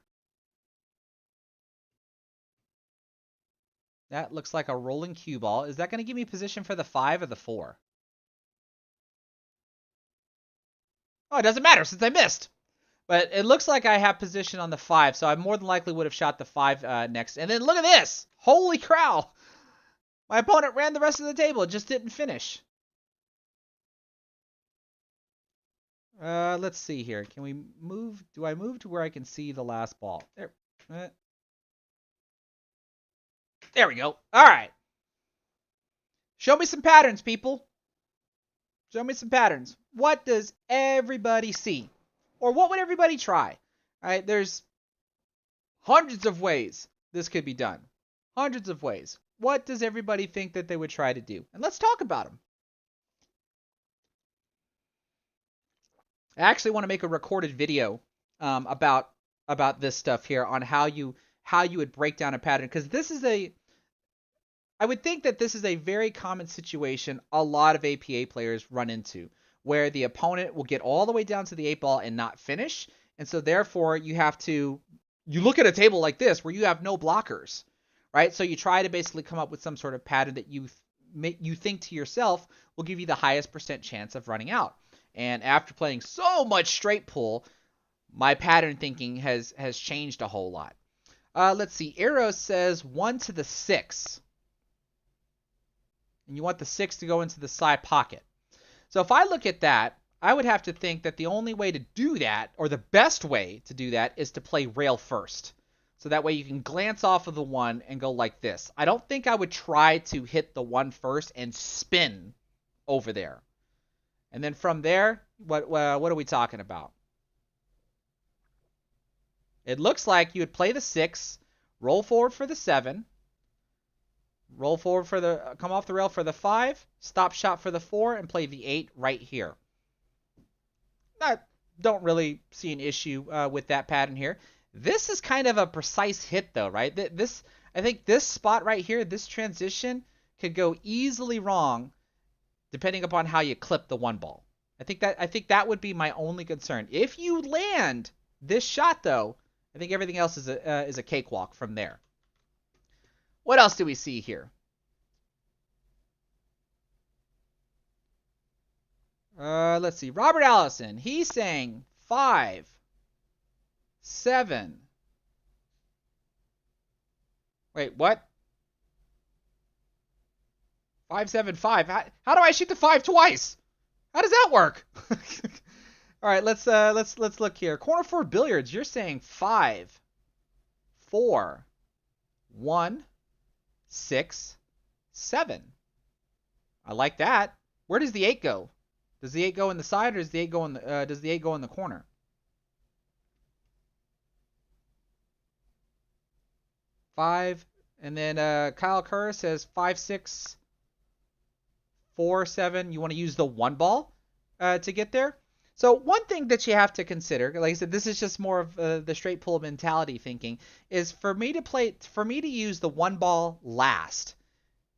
That looks like a rolling cue ball. Is that going to give me position for the 5 or the 4? Oh, it doesn't matter since I missed. But it looks like I have position on the 5, so I more than likely would have shot the 5 next. And then look at this! Holy cow! My opponent ran the rest of the table. It just didn't finish. Let's see here. Can we move? Do I move to where I can see the last ball? There. There we go. All right. Show me some patterns, people. Show me some patterns. What does everybody see? Or what would everybody try? All right, there's hundreds of ways this could be done. Hundreds of ways. What does everybody think that they would try to do? And let's talk about them. I actually want to make a recorded video about this stuff here on how you would break down a pattern, because this is I would think that this is a very common situation a lot of APA players run into, where the opponent will get all the way down to the 8 ball and not finish, and so therefore you look at a table like this where you have no blockers, right? So you try to basically come up with some sort of pattern that you think to yourself will give you the highest % chance of running out. And after playing so much straight pull, my pattern thinking has changed a whole lot. Let's see. Arrow says 1 to the 6. And you want the 6 to go into the side pocket. So if I look at that, I would have to think that the only way to do that, or the best way to do that, is to play rail first. So that way you can glance off of the 1 and go like this. I don't think I would try to hit the 1 first and spin over there. And then from there, what are we talking about? It looks like you would play the 6, roll forward for the 7, roll forward for the, come off the rail for the 5, stop shot for the 4, and play the 8 right here. I don't really see an issue with that pattern here. This is kind of a precise hit though, right? I think this spot right here, this transition, could go easily wrong depending upon how you clip the 1 ball. I think that would be my only concern. If you land this shot though, I think everything else is a cakewalk from there. What else do we see here? Let's see. Robert Allison, he's saying 5, 7. Wait, what? 5, 7, 5. How do I shoot the 5 twice? How does that work? All right, let's look here. Corner 4 billiards. You're saying 5, 4, 1, 6, 7. I like that. Where does the 8 go? Does the 8 go in the side, or does the 8 go in the corner? Five, and then Kyle Kerr says 5, 6, 4, 7. You want to use the 1 ball to get there. So one thing that you have to consider, like I said, this is just more of the straight pull mentality thinking, is for me to use the 1 ball last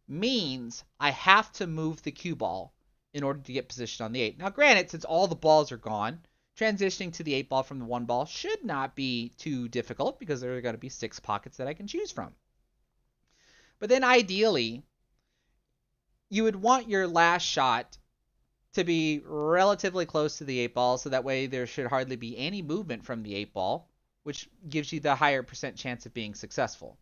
means I have to move the cue ball in order to get position on the 8. Now granted, since all the balls are gone, transitioning to the 8 ball from the 1 ball should not be too difficult, because there are going to be 6 pockets that I can choose from. But then ideally, you would want your last shot to be relatively close to the 8 ball, so that way there should hardly be any movement from the 8 ball, which gives you the higher % chance of being successful.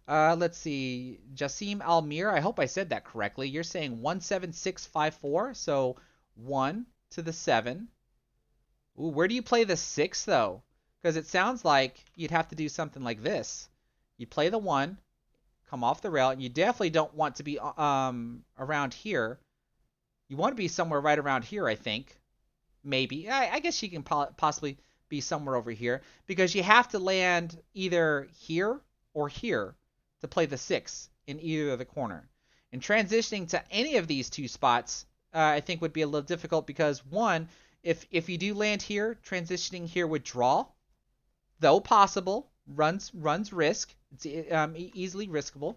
Let's see. Jassim Almir, I hope I said that correctly. You're saying 1, 7, 6, 5, 4. So 1 to the 7. Ooh, where do you play the 6 though? Because it sounds like you'd have to do something like this. You play the 1, come off the rail, and you definitely don't want to be around here. You want to be somewhere right around here, I think. Maybe. I guess you can possibly be somewhere over here, because you have to land either here or here to play the 6 in either of the corner. And transitioning to any of these 2 spots, I think would be a little difficult, because one, if you do land here, transitioning here would draw, though possible, runs risk. It's easily riskable.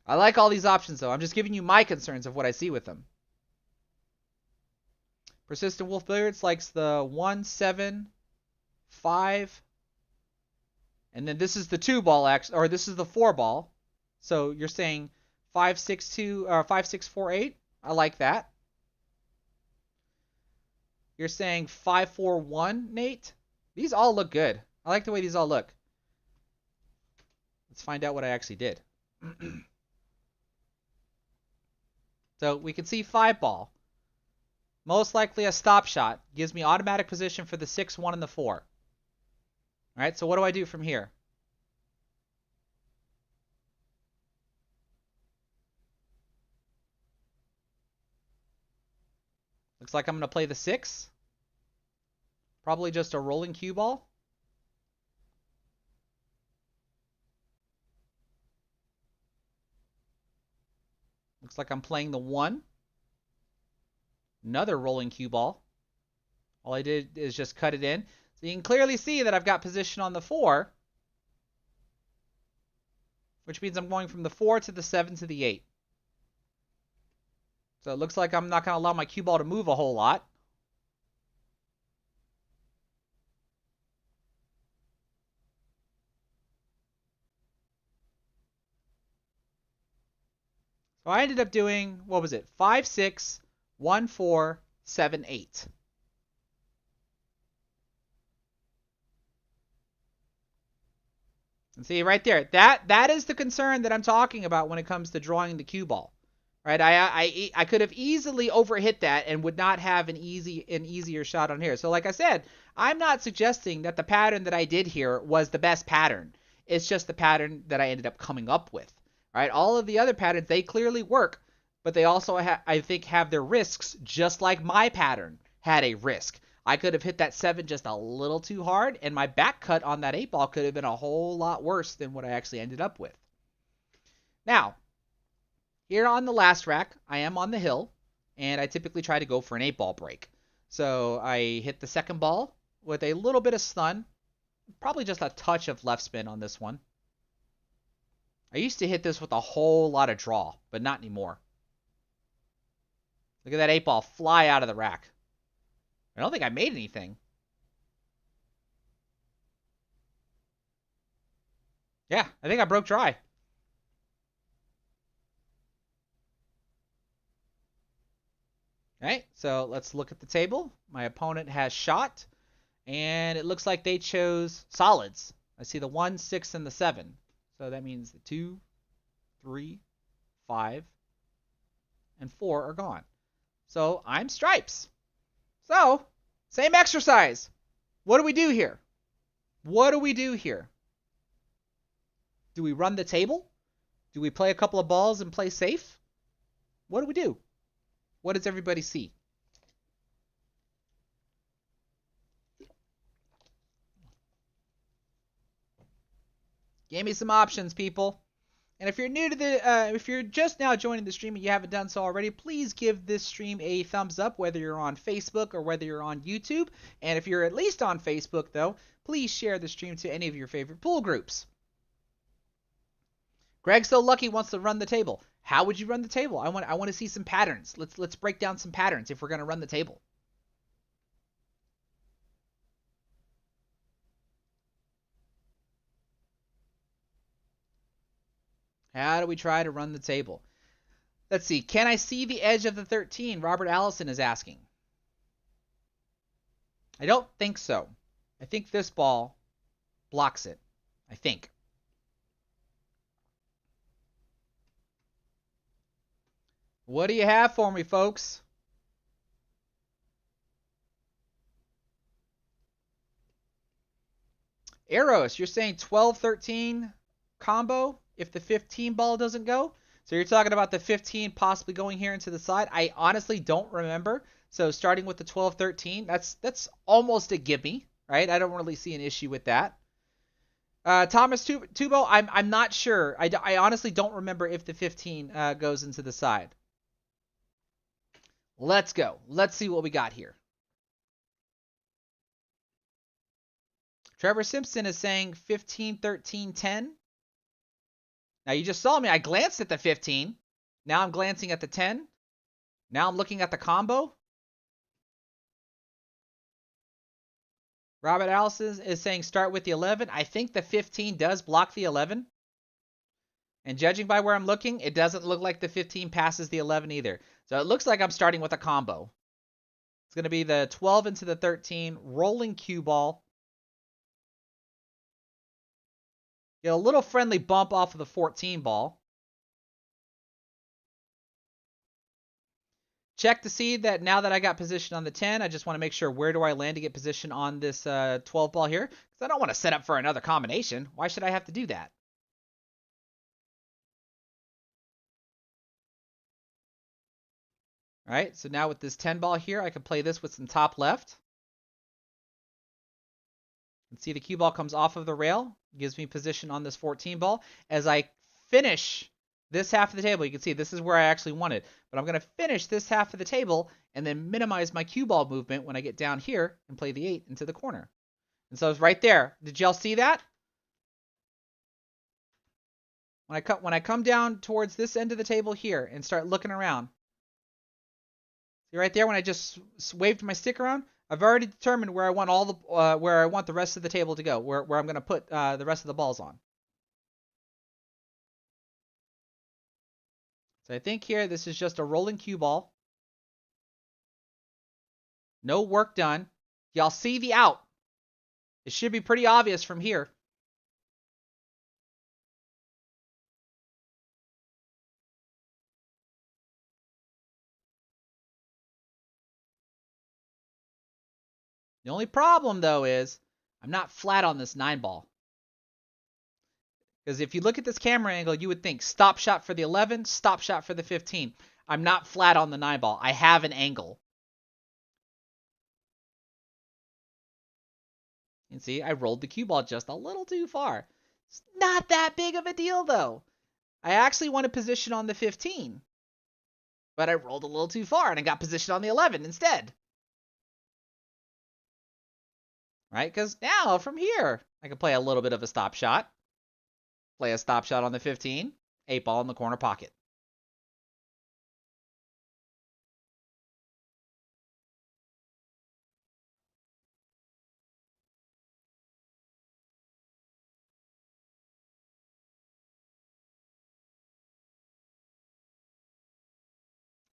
I like all these options though. I'm just giving you my concerns of what I see with them. Persistent Wolf Billiards likes the 1, 7, 5. And then this is the 2 ball, or this is the 4 ball. So you're saying 562 or 5648. I like that. You're saying 541, Nate. These all look good. I like the way these all look. Let's find out what I actually did. So we can see 5 ball. Most likely a stop shot. Gives me automatic position for the 6, 1, and the 4. All right, so what do I do from here? Looks like I'm going to play the 6. Probably just a rolling cue ball. Looks like I'm playing the 1. Another rolling cue ball. All I did is just cut it in. So you can clearly see that I've got position on the 4, which means I'm going from the 4 to the 7 to the 8. So it looks like I'm not going to allow my cue ball to move a whole lot. So I ended up doing, what was it? 5, 6, 1, 4, 7, 8. And see right there, that is the concern that I'm talking about when it comes to drawing the cue ball. Right? I could have easily overhit that and would not have an easier shot on here. So like I said, I'm not suggesting that the pattern that I did here was the best pattern. It's just the pattern that I ended up coming up with. Right? All of the other patterns, they clearly work, but they also I think have their risks, just like my pattern had a risk. I could have hit that 7 just a little too hard, and my back cut on that 8 ball could have been a whole lot worse than what I actually ended up with. Now, here on the last rack, I am on the hill, and I typically try to go for an 8 ball break. So I hit the second ball with a little bit of stun, probably just a touch of left spin on this one. I used to hit this with a whole lot of draw, but not anymore. Look at that 8 ball fly out of the rack. I don't think I made anything. Yeah, I think I broke dry. Alright, so let's look at the table. My opponent has shot, and it looks like they chose solids. I see the 1, 6, and the 7. So that means the 2, 3, 5, and 4 are gone. So I'm stripes. So, same exercise. What do we do here? What do we do here? Do we run the table? Do we play a couple of balls and play safe? What do we do? What does everybody see? Give me some options, people. And if you're new to if you're just now joining the stream and you haven't done so already, please give this stream a thumbs up, whether you're on Facebook or whether you're on YouTube. And if you're at least on Facebook, though, please share the stream to any of your favorite pool groups. Greg So Lucky wants to run the table. How would you run the table? I want to see some patterns. Let's break down some patterns if we're going to run the table. How do we try to run the table? Let's see. Can I see the edge of the 13? Robert Allison is asking. I don't think so. I think this ball blocks it. I think. What do you have for me, folks? Eros, you're saying 12-13 combo if the 15 ball doesn't go? So you're talking about the 15 possibly going here into the side? I honestly don't remember. So starting with the 12-13, that's almost a gimme, right? I don't really see an issue with that. Thomas Tubo, I'm not sure. I honestly don't remember if the 15 goes into the side. Let's go. Let's see what we got here. Trevor Simpson is saying 15, 13, 10. Now you just saw me. I glanced at the 15. Now I'm glancing at the 10. Now I'm looking at the combo. Robert Allison is saying start with the 11. I think the 15 does block the 11. And judging by where I'm looking, it doesn't look like the 15 passes the 11 either. So it looks like I'm starting with a combo. It's going to be the 12 into the 13, rolling cue ball. Get a little friendly bump off of the 14 ball. Check to see that now that I got position on the 10, I just want to make sure where do I land to get position on this 12 ball here. Because I don't want to set up for another combination. Why should I have to do that? All right, so now with this 10 ball here, I can play this with some top left. And see the cue ball comes off of the rail, gives me position on this 14 ball. As I finish this half of the table, you can see this is where I actually want it. But I'm going to finish this half of the table and then minimize my cue ball movement when I get down here and play the 8 into the corner. And so it's right there. Did y'all see that? When I come down towards this end of the table here and start looking around, see right there when I just waved my stick around, I've already determined where I want all the where I want the rest of the table to go, where I'm going to put the rest of the balls on. So I think here this is just a rolling cue ball. No work done. Y'all see the out. It should be pretty obvious from here. The only problem, though, is I'm not flat on this 9 ball. Because if you look at this camera angle, you would think stop shot for the 11, stop shot for the 15. I'm not flat on the 9 ball. I have an angle. And see, I rolled the cue ball just a little too far. It's not that big of a deal, though. I actually wanted position on the 15. But I rolled a little too far and I got position on the 11 instead. Right? Because now from here, I can play a little bit of a stop shot. Play a stop shot on the 15. 8 ball in the corner pocket.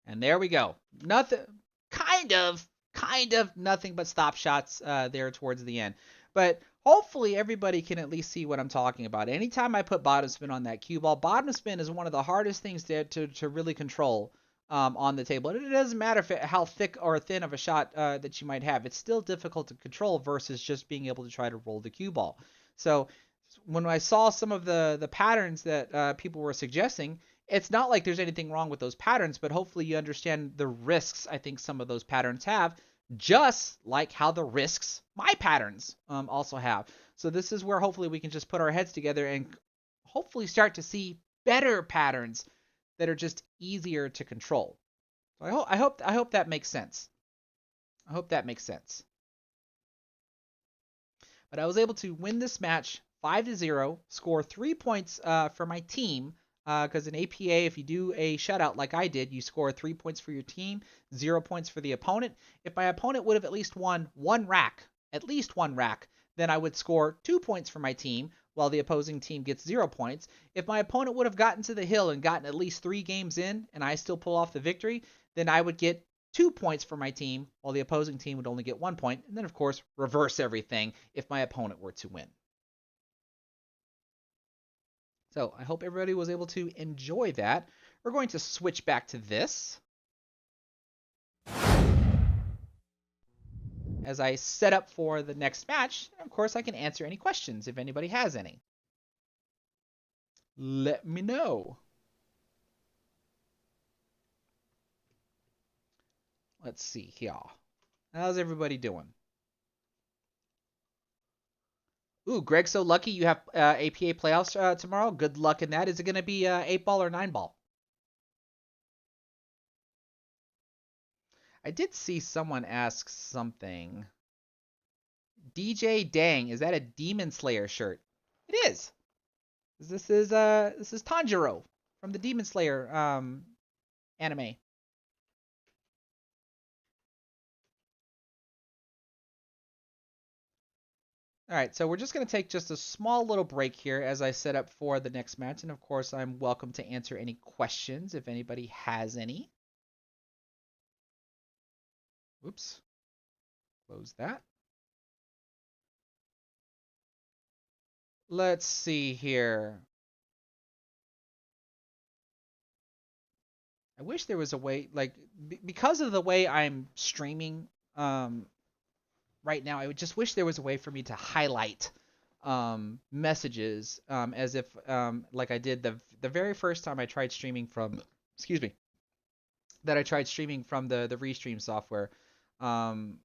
And there we go. Nothing, kind of nothing but stop shots there towards the end. But hopefully everybody can at least see what I'm talking about. Anytime I put bottom spin on that cue ball, bottom spin is one of the hardest things to really control on the table. And it doesn't matter how thick or thin of a shot that you might have. It's still difficult to control versus just being able to try to roll the cue ball. So when I saw some of the patterns that people were suggesting, it's not like there's anything wrong with those patterns, but hopefully you understand the risks I think some of those patterns have, just like how the risks my patterns also have. So this is where hopefully we can just put our heads together and hopefully start to see better patterns that are just easier to control. So I hope that makes sense. I hope that makes sense. But I was able to win this match 5-0, score 3 points for my team. Because in APA, if you do a shutout like I did, you score 3 points for your team, 0 points for the opponent. If my opponent would have at least won one rack, then I would score 2 points for my team, while the opposing team gets 0 points. If my opponent would have gotten to the hill and gotten at least 3 games in, and I still pull off the victory, then I would get 2 points for my team, while the opposing team would only get 1 point. And then, of course, reverse everything if my opponent were to win. So I hope everybody was able to enjoy that. We're going to switch back to this as I set up for the next match. And of course, I can answer any questions if anybody has any. Let me know. Let's see here. How's everybody doing? Ooh, Greg's so lucky you have APA playoffs tomorrow. Good luck in that. Is it going to be 8 ball or 9 ball? I did see someone ask something. DJ Dang, is that a Demon Slayer shirt? It is. This is Tanjiro from the Demon Slayer anime. All right, so we're just going to take just a small little break here as I set up for the next match. And of course, I'm welcome to answer any questions if anybody has any. Oops, close that. Let's see here. I wish there was a way, like, because of the way I'm streaming right now, I would just wish there was a way for me to highlight messages as if, like I did the very first time I tried streaming from, excuse me, that I tried streaming from the Restream software, um,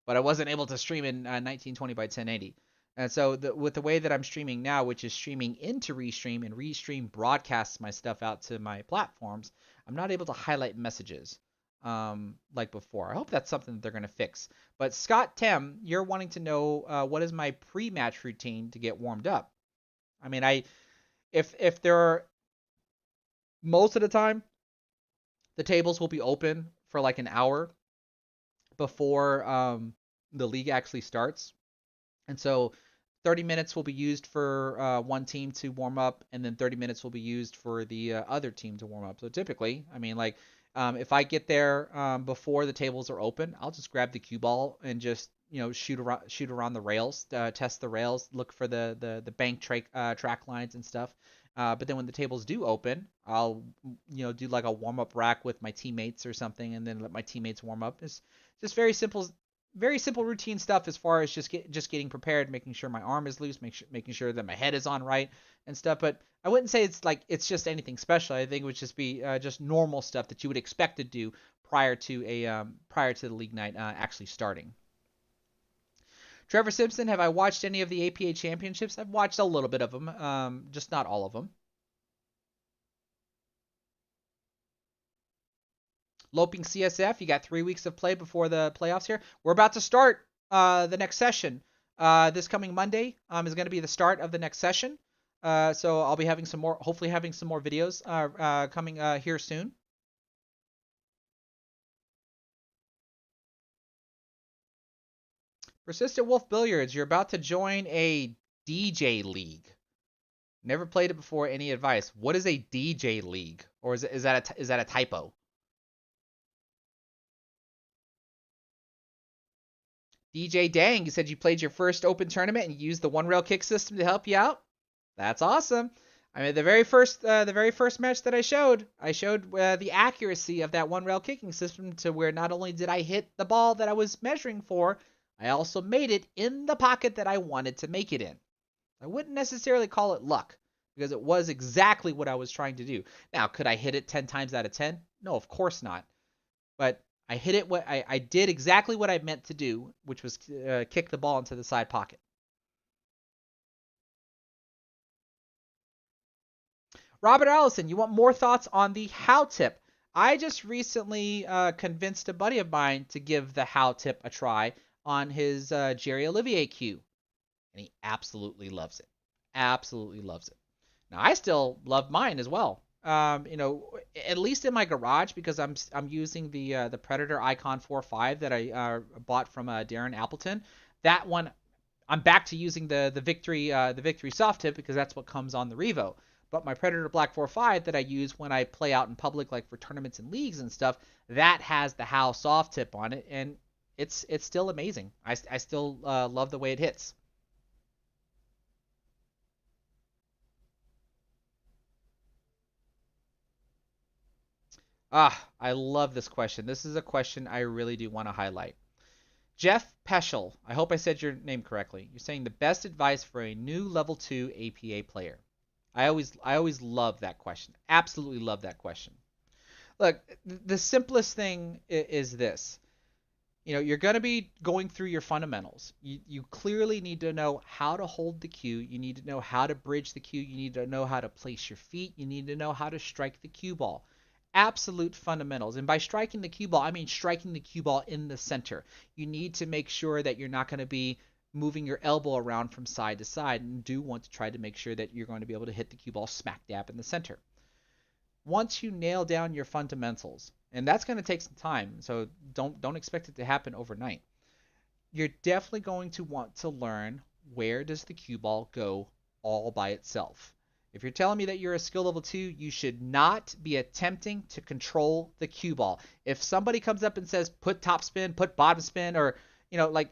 but I wasn't able to stream in 1920 by 1080. And so with the way that I'm streaming now, which is streaming into Restream, and Restream broadcasts my stuff out to my platforms, I'm not able to highlight messages like before. I hope that's something that they're going to fix. But Scott Tem, you're wanting to know what is my pre-match routine to get warmed up. I mean, if there are, most of the time, the tables will be open for like an hour before the league actually starts. And so 30 minutes will be used for one team to warm up, and then 30 minutes will be used for the other team to warm up. So typically, I mean, like, if I get there before the tables are open, I'll just grab the cue ball and just, shoot around the rails, test the rails, look for the bank track lines and stuff. But then when the tables do open, I'll do like a warm up rack with my teammates or something, and then let my teammates warm up. It's just very simple routine stuff as far as just getting prepared, making sure my arm is loose, making sure that my head is on right and stuff. But I wouldn't say it's just anything special. I think it would just be just normal stuff that you would expect to do prior to the league night actually starting. Trevor Simpson, have I watched any of the APA championships? I've watched a little bit of them, just not all of them. Loping CSF, you got 3 weeks of play before the playoffs here. We're about to start the next session. This coming Monday is going to be the start of the next session. So I'll be having hopefully having some more videos coming here soon. Persistent Wolf Billiards, you're about to join a DJ league. Never played it before. Any advice? What is a DJ league, or is that a typo? DJ Dang, you said you played your first open tournament and you used the one rail kick system to help you out. That's awesome. I mean, the very first match that I showed the accuracy of that one rail kicking system to where not only did I hit the ball that I was measuring for, I also made it in the pocket that I wanted to make it in. I wouldn't necessarily call it luck because it was exactly what I was trying to do. Now, could I hit it 10 times out of 10? No, of course not. But I hit it. I did exactly what I meant to do, which was kick the ball into the side pocket. Robert Allison, you want more thoughts on the how tip? I just recently convinced a buddy of mine to give the how tip a try on his Jerry Olivier cue, and he absolutely loves it. Absolutely loves it. Now I still love mine as well. At least in my garage because I'm using the Predator Icon 4.5 that I bought from Darren Appleton. That one, I'm back to using the Victory soft tip because that's what comes on the Revo. But my Predator Black 4.5 that I use when I play out in public, like for tournaments and leagues and stuff, that has the How soft tip on it, and it's still amazing. I still love the way it hits. I love this question. This is a question I really do want to highlight. Jeff Peschel, I hope I said your name correctly. You're saying the best advice for a new level 2 APA player. I always love that question. Absolutely love that question. Look, the simplest thing is this. You're going to be going through your fundamentals. You clearly need to know how to hold the cue. You need to know how to bridge the cue. You need to know how to place your feet. You need to know how to strike the cue ball. Absolute fundamentals. And by striking the cue ball, I mean striking the cue ball in the center. You need to make sure that you're not going to be moving your elbow around from side to side, and do want to try to make sure that you're going to be able to hit the cue ball smack dab in the center. Once you nail down your fundamentals, and that's going to take some time, so don't expect it to happen overnight. You're definitely going to want to learn where does the cue ball go all by itself? If you're telling me that you're a skill level 2, you should not be attempting to control the cue ball. If somebody comes up and says, put top spin, put bottom spin, or, like,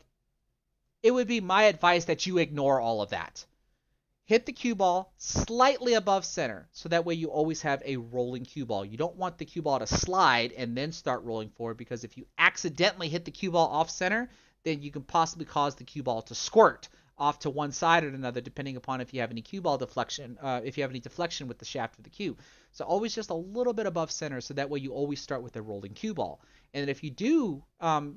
it would be my advice that you ignore all of that. Hit the cue ball slightly above center, so that way you always have a rolling cue ball. You don't want the cue ball to slide and then start rolling forward, because if you accidentally hit the cue ball off center, then you can possibly cause the cue ball to squirt off to one side or another, depending upon if you have any cue ball deflection, if you have any deflection with the shaft of the cue. So always just a little bit above center, so that way you always start with a rolling cue ball. And if you do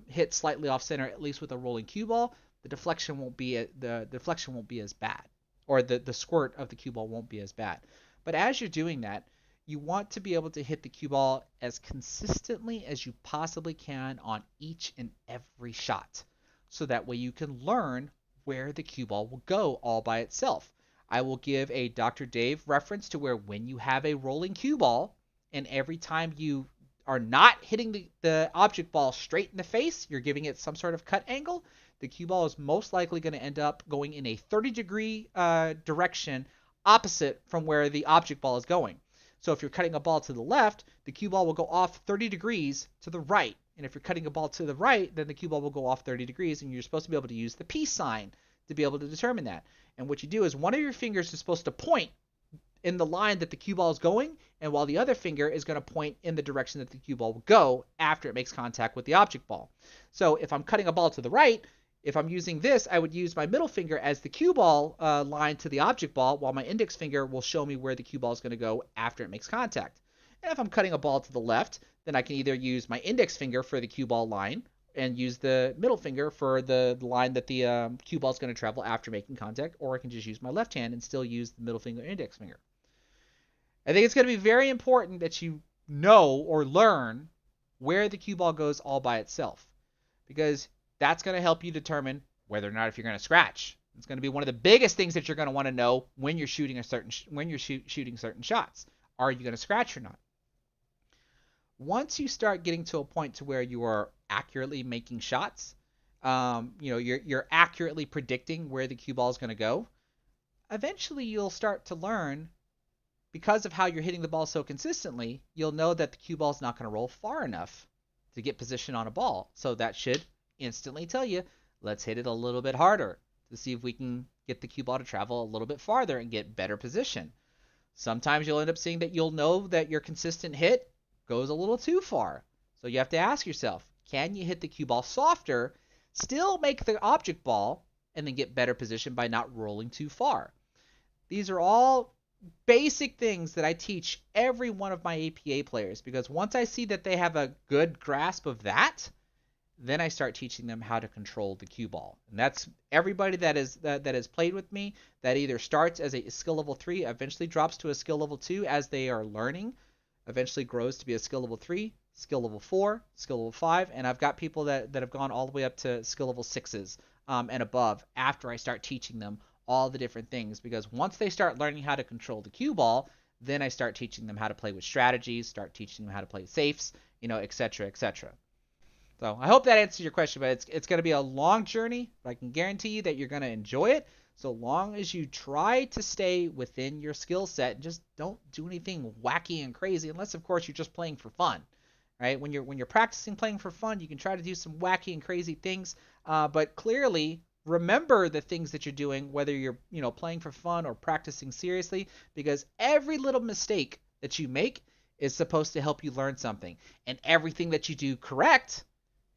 hit slightly off center, at least with a rolling cue ball, the deflection won't be as bad, or the squirt of the cue ball won't be as bad. But as you're doing that, you want to be able to hit the cue ball as consistently as you possibly can on each and every shot, so that way you can learn where the cue ball will go all by itself. I will give a Dr. Dave reference to where when you have a rolling cue ball, and every time you are not hitting the object ball straight in the face, you're giving it some sort of cut angle, the cue ball is most likely going to end up going in a 30-degree direction opposite from where the object ball is going. So if you're cutting a ball to the left, the cue ball will go off 30 degrees to the right. And if you're cutting a ball to the right, then the cue ball will go off 30 degrees, and you're supposed to be able to use the peace sign to be able to determine that. And what you do is one of your fingers is supposed to point in the line that the cue ball is going, and while the other finger is going to point in the direction that the cue ball will go after it makes contact with the object ball. So if I'm cutting a ball to the right, if I'm using this, I would use my middle finger as the cue ball line to the object ball, while my index finger will show me where the cue ball is going to go after it makes contact. And if I'm cutting a ball to the left, then I can either use my index finger for the cue ball line and use the middle finger for the line that the cue ball is going to travel after making contact, or I can just use my left hand and still use the middle finger and index finger. I think it's going to be very important that you know or learn where the cue ball goes all by itself, because that's going to help you determine whether or not if you're going to scratch. It's going to be one of the biggest things that you're going to want to know when you're shooting shooting certain shots. Are you going to scratch or not? Once you start getting to a point to where you are accurately making shots, you're accurately predicting where the cue ball is going to go, eventually you'll start to learn, because of how you're hitting the ball so consistently, you'll know that the cue ball is not going to roll far enough to get position on a ball. So that should instantly tell you, let's hit it a little bit harder to see if we can get the cue ball to travel a little bit farther and get better position. Sometimes you'll end up seeing that you'll know that your consistent hit goes a little too far. So you have to ask yourself, can you hit the cue ball softer, still make the object ball, and then get better position by not rolling too far? These are all basic things that I teach every one of my APA players, because once I see that they have a good grasp of that, then I start teaching them how to control the cue ball. And that's everybody that has played with me, that either starts as a skill level 3, eventually drops to a skill level 2 as they are learning, eventually grows to be a skill level 3, skill level 4, skill level 5, and I've got people that have gone all the way up to skill level 6s and above after I start teaching them all the different things, because once they start learning how to control the cue ball, then I start teaching them how to play with strategies, start teaching them how to play safes, etc., etc. So I hope that answers your question, but it's going to be a long journey, but I can guarantee you that you're going to enjoy it, so long as you try to stay within your skill set and just don't do anything wacky and crazy, unless of course you're just playing for fun. Right? When you're practicing playing for fun, you can try to do some wacky and crazy things, but clearly remember the things that you're doing, whether you're playing for fun or practicing seriously, because every little mistake that you make is supposed to help you learn something, and everything that you do correct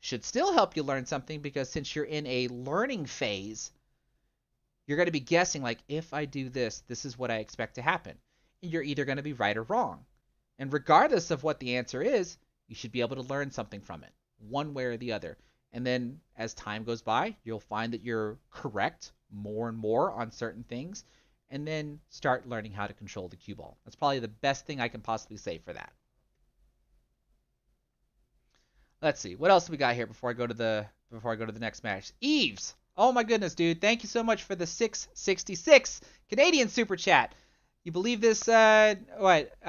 should still help you learn something, because since you're in a learning phase, you're going to be guessing, like, if I do this, this is what I expect to happen, and you're either going to be right or wrong. And regardless of what the answer is, you should be able to learn something from it, one way or the other. And then as time goes by, you'll find that you're correct more and more on certain things, and then start learning how to control the cue ball. That's probably the best thing I can possibly say for that. Let's see, what else do we got here before I go to the next match? Eves, oh my goodness, dude, thank you so much for the 666 Canadian super chat. You believe this? I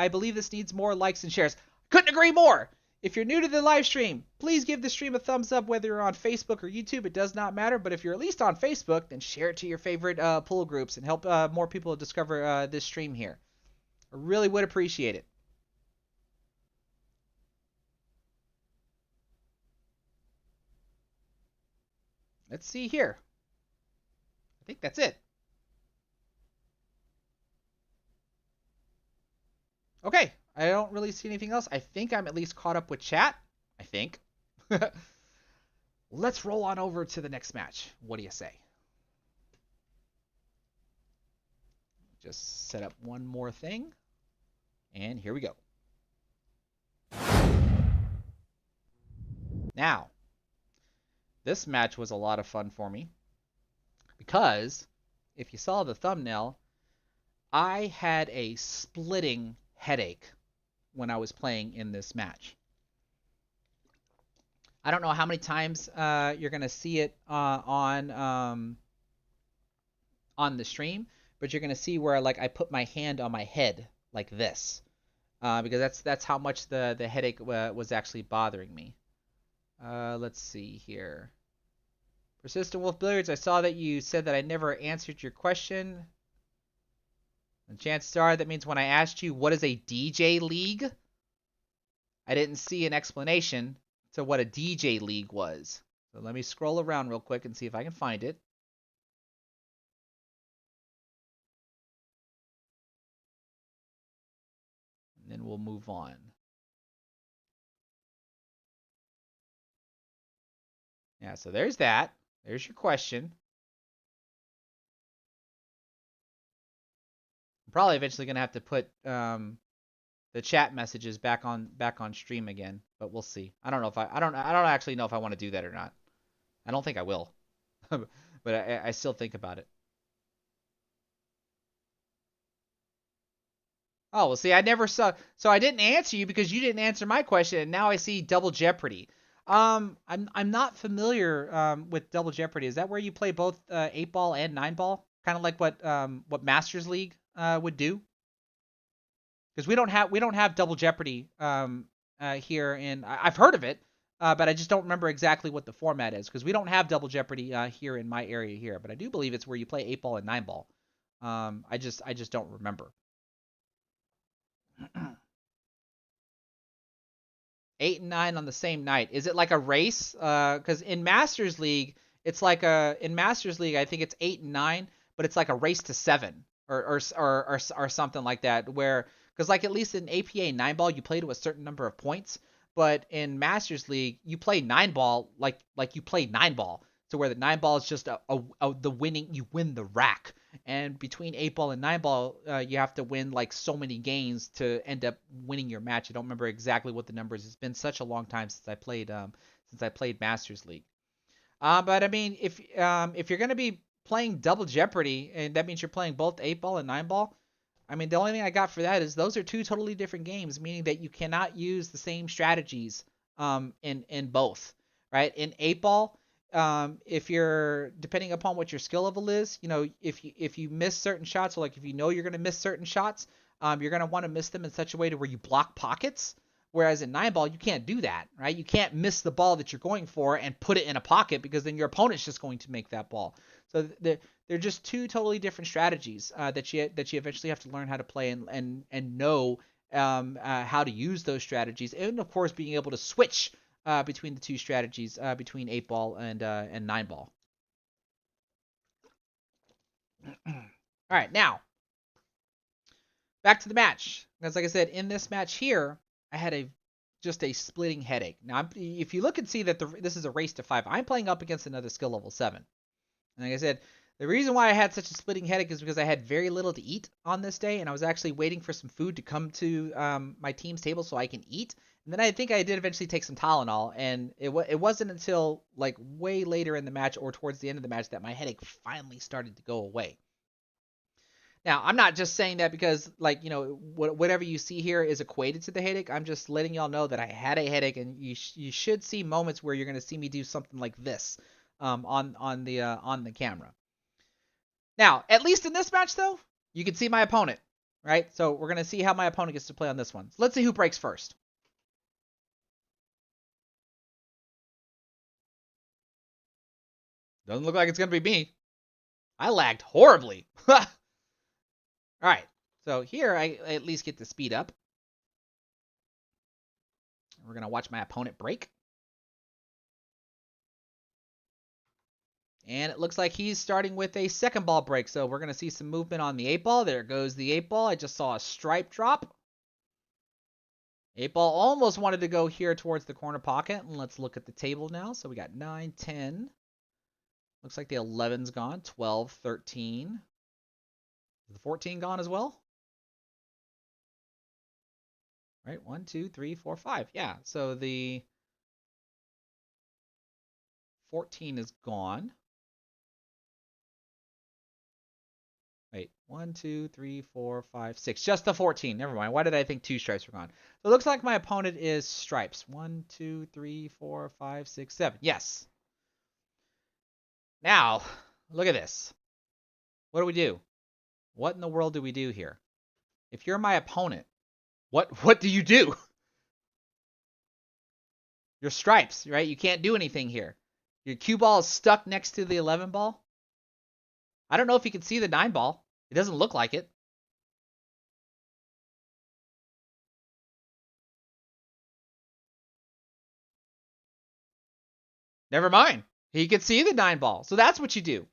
believe this needs more likes and shares. Couldn't agree more. If you're new to the live stream, please give the stream a thumbs up, whether you're on Facebook or YouTube. It does not matter. But if you're at least on Facebook, then share it to your favorite pool groups and help more people discover this stream here. I really would appreciate it. Let's see here. I think that's it. Okay, I don't really see anything else. I think I'm at least caught up with chat. I think. Let's roll on over to the next match. What do you say? Just set up one more thing. And here we go. Now, this match was a lot of fun for me because if you saw the thumbnail, I had a splitting headache when I was playing in this match. I don't know how many times you're going to see it on the stream, but you're going to see where like I put my hand on my head like this because that's how much the headache was actually bothering me. Let's see here. Persistent Wolf Billiards, I saw that you said that I never answered your question. And chances are that means when I asked you what is a DJ league, I didn't see an explanation to what a DJ league was. So let me scroll around real quick and see if I can find it. And then we'll move on. Yeah, so there's that. There's your question. I'm probably eventually going to have to put the chat messages back on stream again, but we'll see. I don't know if I don't actually know if I want to do that or not. I don't think I will. But I still think about it. Oh, well, see, I never saw. So I didn't answer you because you didn't answer my question, and now I see Double Jeopardy. I'm not familiar with Double Jeopardy. Is that where you play both 8-ball and 9-ball? Kind of like what Masters League would do? Because we don't have Double Jeopardy here in. I've heard of it, but I just don't remember exactly what the format is. Because we don't have Double Jeopardy here in my area here, but I do believe it's where you play 8-ball and 9-ball. I just don't remember. 8 and 9 on the same night. Is it like a race? Because in Masters League, it's like in Masters League, I think it's 8 and 9, but it's like a race to 7 or something like that. Where because like at least in APA 9-ball, you play to a certain number of points, but in Masters League, you play 9-ball like you play 9-ball. So where the 9-ball is just the winning, you win the rack. And between 8-ball and 9-ball, you have to win like so many games to end up winning your match. I don't remember exactly what the numbers. It's been such a long time since I played Masters League. But I mean, if you're gonna be playing Double Jeopardy, and that means you're playing both 8-ball and 9-ball, I mean, the only thing I got for that is those are two totally different games, meaning that you cannot use the same strategies in both, right? In 8-ball, if you're depending upon what your skill level is, you know, if you miss certain shots, or like if you know you're going to miss certain shots, you're going to want to miss them in such a way to where you block pockets. Whereas in 9-ball, you can't do that, right? You can't miss the ball that you're going for and put it in a pocket because then your opponent's just going to make that ball. So they're just two totally different strategies that you eventually have to learn how to play and know how to use those strategies, and of course being able to switch between the two strategies between 8-ball and 9-ball. All right, now back to the match. Because like I said, in this match here, I had just a splitting headache. Now, if you look and see that this is a race to 5, I'm playing up against another skill level 7. And like I said, the reason why I had such a splitting headache is because I had very little to eat on this day, and I was actually waiting for some food to come to my team's table so I can eat. And then I think I did eventually take some Tylenol, and it wasn't until like way later in the match or towards the end of the match that my headache finally started to go away. Now, I'm not just saying that because, like, you know, whatever you see here is equated to the headache. I'm just letting y'all know that I had a headache, and you should see moments where you're going to see me do something like this on the camera. Now, at least in this match, though, you can see my opponent, right? So we're going to see how my opponent gets to play on this one. So let's see who breaks first. Doesn't look like it's going to be me. I lagged horribly. All right. So here I at least get to speed up. We're going to watch my opponent break. And it looks like he's starting with a second ball break. So we're going to see some movement on the 8-ball. There goes the 8-ball. I just saw a stripe drop. 8-ball almost wanted to go here towards the corner pocket. And let's look at the table now. So we got 9, 10. Looks like the 11's gone. 12, 13. Is the 14 gone as well? Right, 1, 2, 3, 4, 5. Yeah, so the 14 is gone. Wait, 1, 2, 3, 4, 5, 6. Just the 14. Never mind. Why did I think 2 stripes were gone? So it looks like my opponent is stripes. 1, 2, 3, 4, 5, 6, 7. Yes. Now, look at this. What do? What in the world do we do here? If you're my opponent, what do you do? Your stripes, right? You can't do anything here. Your cue ball is stuck next to the 11 ball. I don't know if you can see the 9 ball. It doesn't look like it. Never mind. He can see the 9 ball. So that's what you do.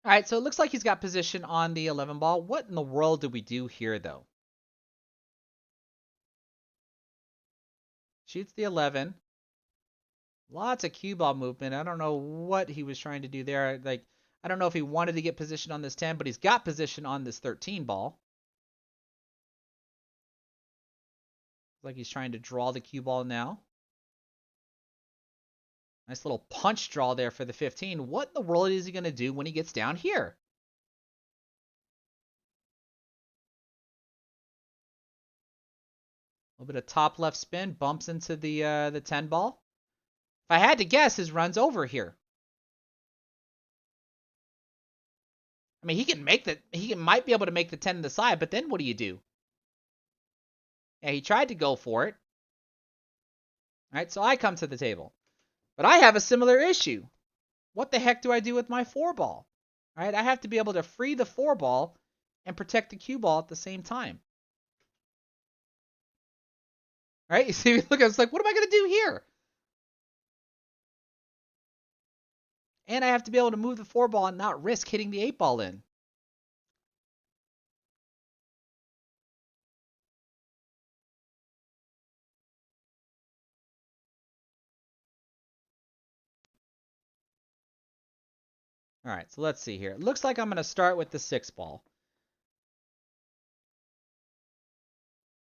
All right, so it looks like he's got position on the 11 ball. What in the world do we do here, though? Shoots the 11. Lots of cue ball movement. I don't know what he was trying to do there. Like, I don't know if he wanted to get position on this 10, but he's got position on this 13 ball. Like he's trying to draw the cue ball now. Nice little punch draw there for the 15. What in the world is he going to do when he gets down here? A little bit of top left spin, bumps into the 10 ball. If I had to guess, his run's over here. I mean, he might be able to make the 10 to the side, but then what do? Yeah, he tried to go for it. All right, so I come to the table. But I have a similar issue. What the heck do I do with my 4 ball? All right, I have to be able to free the 4 ball and protect the cue ball at the same time. All right, you see, look, I was like, what am I going to do here? And I have to be able to move the 4 ball and not risk hitting the 8 ball in. All right, so let's see here. It looks like I'm going to start with the 6 ball.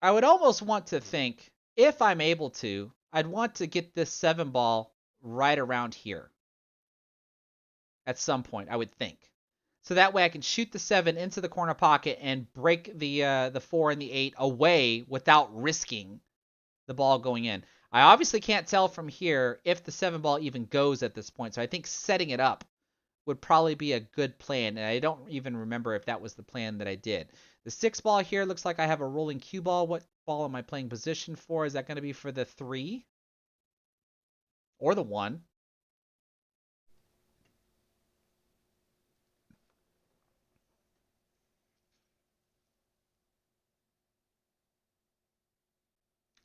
I would almost want to think, if I'm able to, I'd want to get this 7 ball right around here. At some point, I would think. So that way I can shoot the 7 into the corner pocket and break the 4 and the 8 away without risking the ball going in. I obviously can't tell from here if the 7 ball even goes at this point, so I think setting it up would probably be a good plan, and I don't even remember if that was the plan that I did. The 6 ball here looks like I have a rolling cue ball. What ball am I playing position for? Is that going to be for the 3? Or the 1?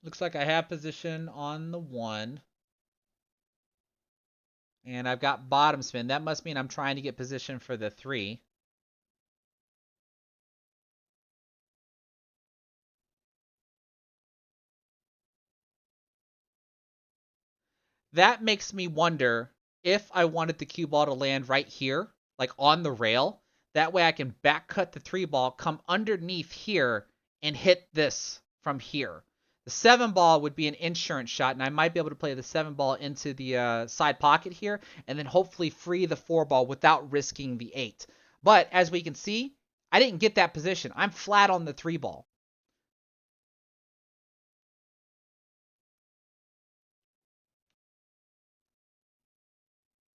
Looks like I have position on the 1. And I've got bottom spin. That must mean I'm trying to get position for the 3. That makes me wonder if I wanted the cue ball to land right here, like on the rail. That way I can back cut the 3 ball, come underneath here, and hit this from here. The 7 ball would be an insurance shot, and I might be able to play the 7 ball into the side pocket here, and then hopefully free the 4 ball without risking the 8. But as we can see, I didn't get that position. I'm flat on the 3 ball.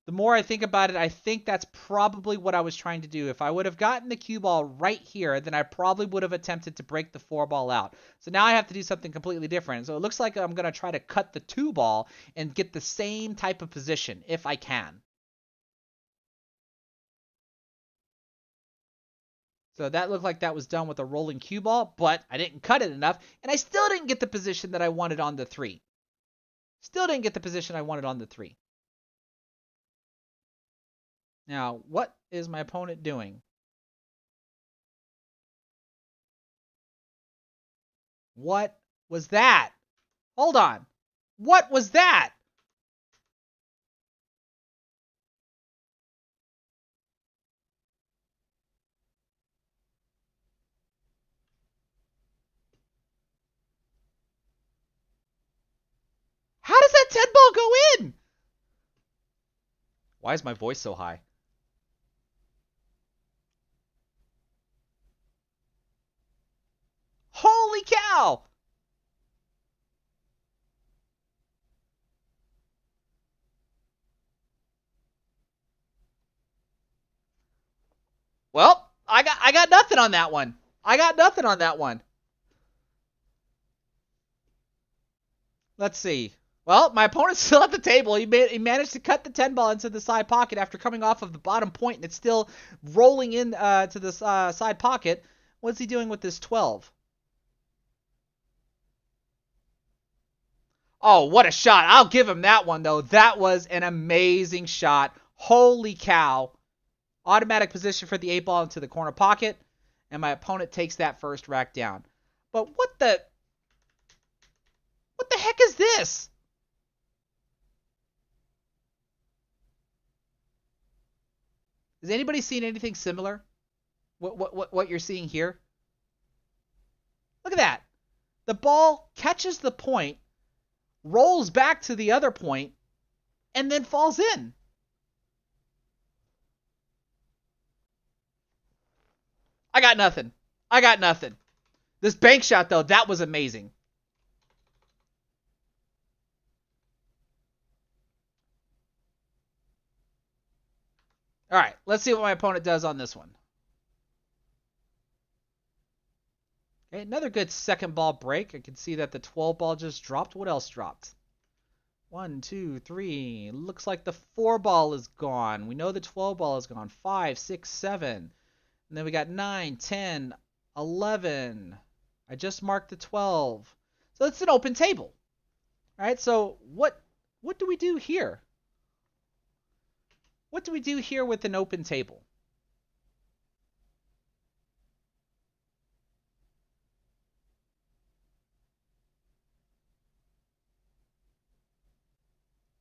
The more I think about it, I think that's probably what I was trying to do. If I would have gotten the cue ball right here, then I probably would have attempted to break the 4 ball out. So now I have to do something completely different. So it looks like I'm going to try to cut the 2 ball and get the same type of position if I can. So that looked like that was done with a rolling cue ball, but I didn't cut it enough, and I still didn't get the position that I wanted on the 3. Still didn't get the position I wanted on the 3. Now, what is my opponent doing? What was that? Hold on. What was that? How does that 10 ball go in? Why is my voice so high? Holy cow! Well, I got nothing on that one. I got nothing on that one. Let's see. Well, my opponent's still at the table. He managed to cut the 10 ball into the side pocket after coming off of the bottom point, and it's still rolling in to the side pocket. What's he doing with this 12? Oh, what a shot. I'll give him that one, though. That was an amazing shot. Holy cow. Automatic position for the 8 ball into the corner pocket, and my opponent takes that first rack down. But what the heck is this? Has anybody seen anything similar? What you're seeing here? Look at that. The ball catches the point, rolls back to the other point, and then falls in. I got nothing. I got nothing. This bank shot, though, that was amazing. All right, let's see what my opponent does on this one. Okay, another good second ball break. I can see that the 12 ball just dropped. What else dropped? 1, 2, 3. Looks like the 4 ball is gone. We know the 12 ball is gone. 5, 6, 7. And then we got 9, 10, 11. I just marked the 12. So it's an open table. All right, so what do we do here? What do we do here with an open table?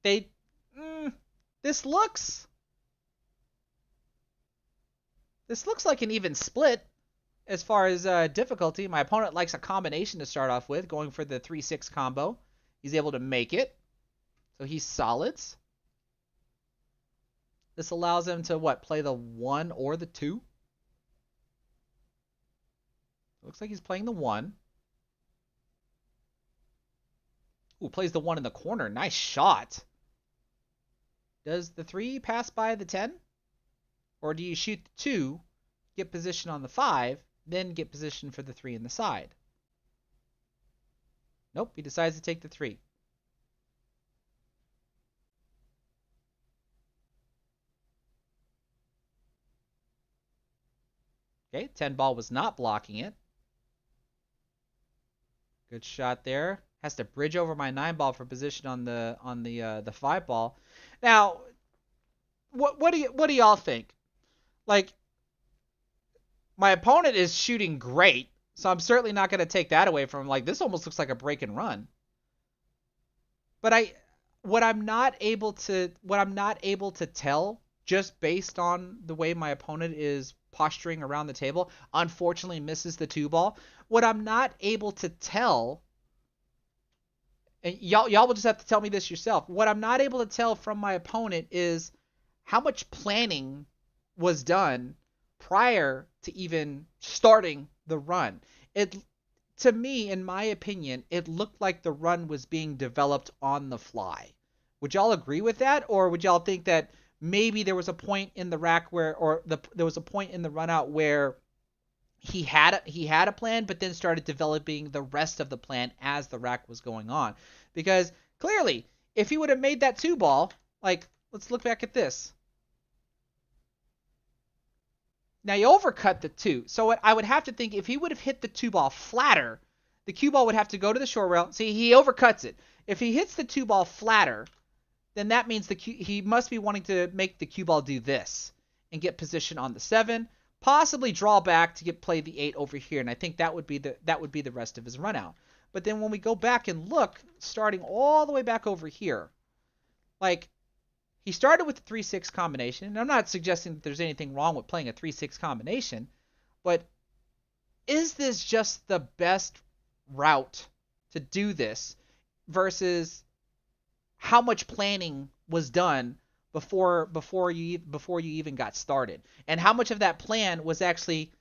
They, this looks like an even split as far as difficulty. My opponent likes a combination to start off with, going for the 3-6 combo. He's able to make it, so he's solids. This allows him to, what, play the 1 or the 2? Looks like he's playing the 1. Ooh, plays the 1 in the corner. Nice shot. Does the 3 pass by the 10? Or do you shoot the 2, get position on the 5, then get position for the 3 in the side? Nope, he decides to take the 3. Okay, 10 ball was not blocking it. Good shot there. Has to bridge over my 9 ball for position on the 5 ball. Now, what do y'all think? Like, my opponent is shooting great, so I'm certainly not going to take that away from him. Like, this almost looks like a break and run. But what I'm not able to tell just based on the way my opponent is posturing around the table, unfortunately misses the 2 ball. What I'm not able to tell, and y'all will just have to tell me this yourself. What I'm not able to tell from my opponent is how much planning was done prior to even starting the run. To me, in my opinion, it looked like the run was being developed on the fly. Would y'all agree with that, or would y'all think that maybe there was a point in the rack where, there was a point in the run out where he had a plan, but then started developing the rest of the plan as the rack was going on. Because clearly, if he would have made that 2-ball, like, let's look back at this. Now you overcut the 2. So what I would have to think, if he would have hit the 2-ball flatter, the cue ball would have to go to the short rail. See, he overcuts it. If he hits the 2-ball flatter, then that means he must be wanting to make the cue ball do this and get position on the 7, possibly draw back to play the 8 over here, and I think that would be the rest of his run out. But then when we go back and look, starting all the way back over here, like, he started with the 3-6 combination, and I'm not suggesting that there's anything wrong with playing a 3-6 combination, but is this just the best route to do this versus how much planning was done before you even got started, and how much of that plan was actually,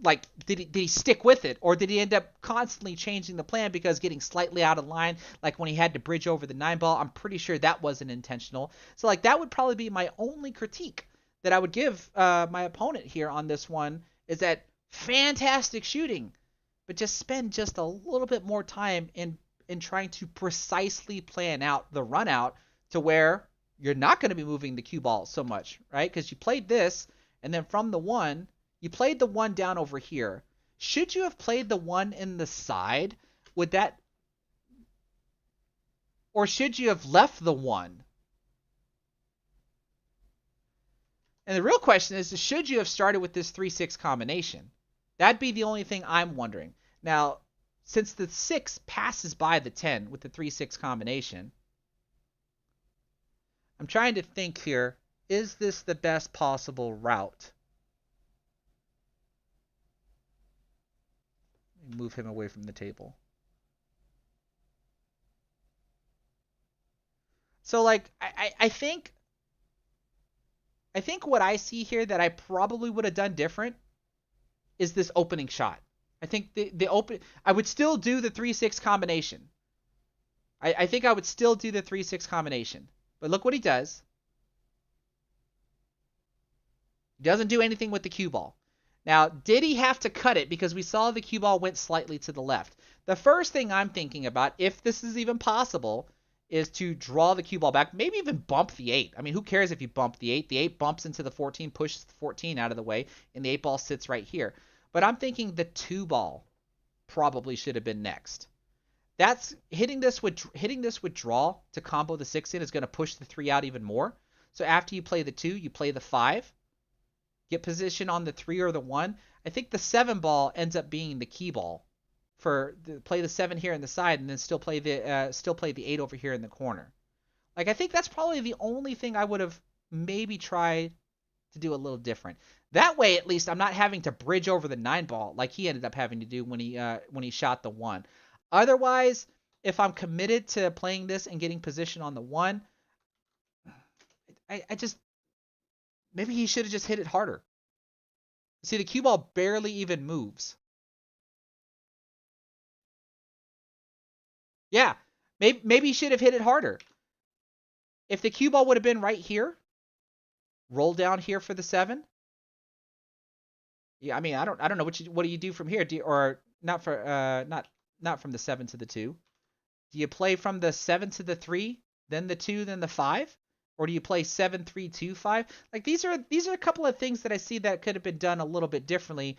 like, did he stick with it, or did he end up constantly changing the plan because getting slightly out of line, like when he had to bridge over the 9-ball? I'm pretty sure that wasn't intentional. So, like, that would probably be my only critique that I would give my opponent here on this one, is that fantastic shooting, but just spend just a little bit more time in trying to precisely plan out the run out to where you're not going to be moving the cue ball so much, right? Because you played this, and then from the 1, you played the 1 down over here. Should you have played the 1 in the side? Would that... Or should you have left the 1? And the real question is, should you have started with this 3-6 combination? That'd be the only thing I'm wondering. Now, since the 6 passes by the 10 with the 3-6 combination, I'm trying to think here, is this the best possible route? Move him away from the table. So, like, I think what I see here that I probably would have done different is this opening shot. I think I would still do the 3-6 combination. I think I would still do the 3-6 combination. But look what he does. He doesn't do anything with the cue ball. Now, did he have to cut it because we saw the cue ball went slightly to the left? The first thing I'm thinking about, if this is even possible, is to draw the cue ball back, maybe even bump the 8. I mean, who cares if you bump the 8? The 8 bumps into the 14, pushes the 14 out of the way, and the 8 ball sits right here. But I'm thinking the 2 ball probably should have been next. That's hitting this with draw to combo the 6 in is going to push the 3 out even more. So after you play the 2, you play the 5. Get position on the 3 or the 1. I think the 7 ball ends up being the key ball for play the 7 here in the side, and then still play the 8 over here in the corner. Like, I think that's probably the only thing I would have maybe tried to do a little different. That way, at least, I'm not having to bridge over the 9 ball like he ended up having to do when he shot the 1. Otherwise, if I'm committed to playing this and getting position on the 1, I just... Maybe he should have just hit it harder. See, the cue ball barely even moves. Yeah, maybe he should have hit it harder. If the cue ball would have been right here, roll down here for the 7. Yeah, I mean, I don't know what do you do from here? Or not from the 7 to the 2. Do you play from the 7 to the 3, then the 2, then the 5? Or do you play 7, 3, 2, 5? Like, these are a couple of things that I see that could have been done a little bit differently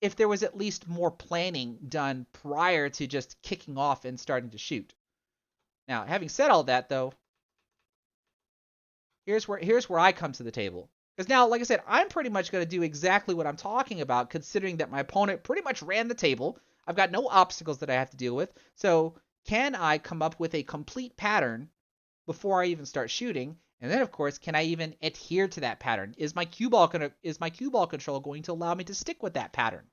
if there was at least more planning done prior to just kicking off and starting to shoot. Now, having said all that, though, here's where I come to the table. Because now, like I said, I'm pretty much going to do exactly what I'm talking about, considering that my opponent pretty much ran the table. I've got no obstacles that I have to deal with. So can I come up with a complete pattern before I even start shooting? And then, of course, can I even adhere to that pattern? Is my cue ball control going to allow me to stick with that pattern?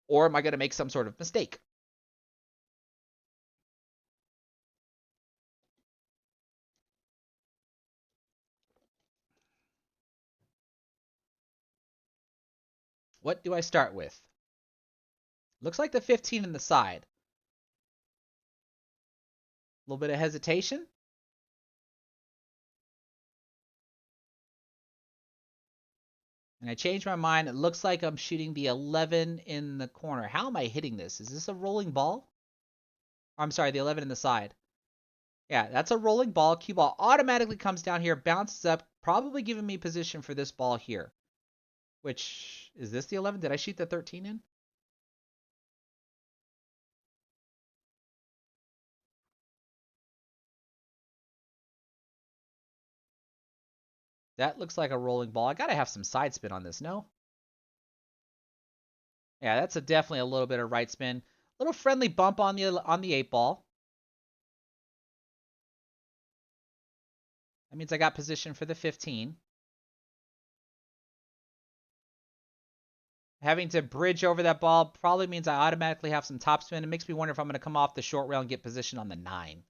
Or am I going to make some sort of mistake? What do I start with? Looks like the 15 in the side. A little bit of hesitation. And I changed my mind. It looks like I'm shooting the 11 in the corner. How am I hitting this? Is this a rolling ball? I'm sorry, the 11 in the side. Yeah, that's a rolling ball. Cue ball automatically comes down here, bounces up, probably giving me position for this ball here. Which, is this the 11? Did I shoot the 13 in? That looks like a rolling ball. I gotta have some side spin on this, no? Yeah, that's definitely a little bit of right spin. Little friendly bump on the 8 ball. That means I got position for the 15. Having to bridge over that ball probably means I automatically have some topspin. It makes me wonder if I'm going to come off the short rail and get position on the 9.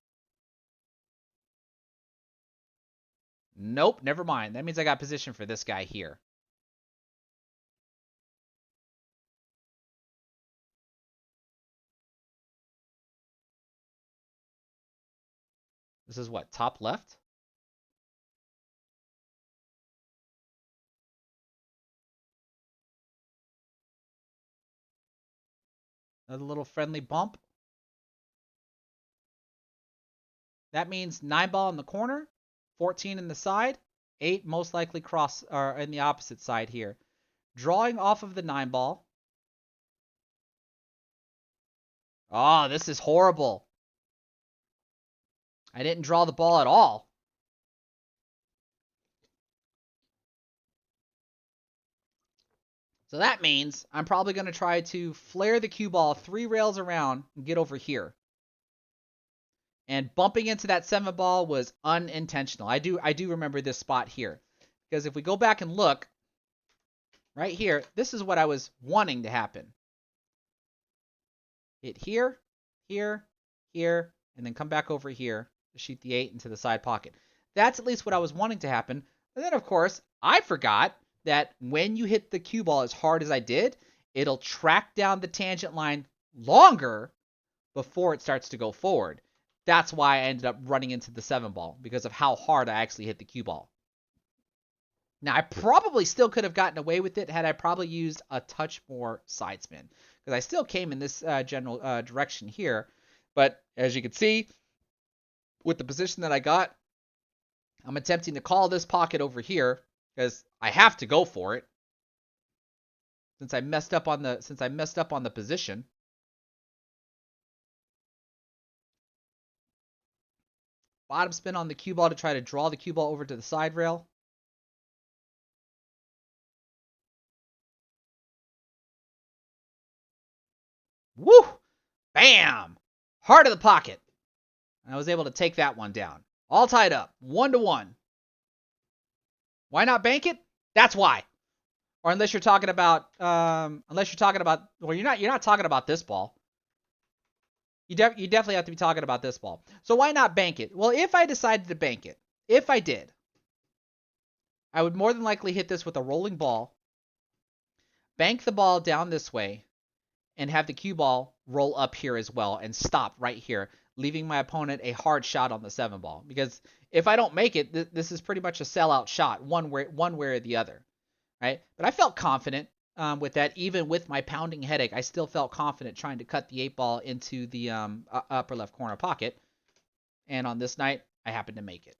Nope, never mind. That means I got position for this guy here. This is what, top left? Another little friendly bump. That means 9 ball in the corner, 14 in the side, 8 most likely cross or in the opposite side here. Drawing off of the 9 ball. Oh, this is horrible. I didn't draw the ball at all. So that means I'm probably going to try to flare the cue ball 3 rails around and get over here. And bumping into that 7 ball was unintentional. I do remember this spot here. Because if we go back and look, right here, this is what I was wanting to happen. Hit here, here, here, and then come back over here to shoot the 8 into the side pocket. That's at least what I was wanting to happen. And then, of course, I forgot that when you hit the cue ball as hard as I did, it'll track down the tangent line longer before it starts to go forward. That's why I ended up running into the 7 ball, because of how hard I actually hit the cue ball. Now, I probably still could have gotten away with it had I probably used a touch more side spin, because I still came in this general direction here. But as you can see, with the position that I got, I'm attempting to call this pocket over here because I have to go for it since I messed up on the position. Bottom spin on the cue ball to try to draw the cue ball over to the side rail. Woo! Bam! Heart of the pocket. I was able to take that one down. All tied up, 1-1. Why not bank it? That's why. Or unless you're talking about, well, you're not talking about this ball. You definitely have to be talking about this ball. So why not bank it? Well, if I decided to bank it, if I did, I would more than likely hit this with a rolling ball, bank the ball down this way, and have the cue ball roll up here as well and stop right here, leaving my opponent a hard shot on the 7 ball. Because if I don't make it, this is pretty much a sellout shot, one way or the other, right? But I felt confident with that. Even with my pounding headache, I still felt confident trying to cut the 8 ball into the upper left corner pocket. And on this night, I happened to make it.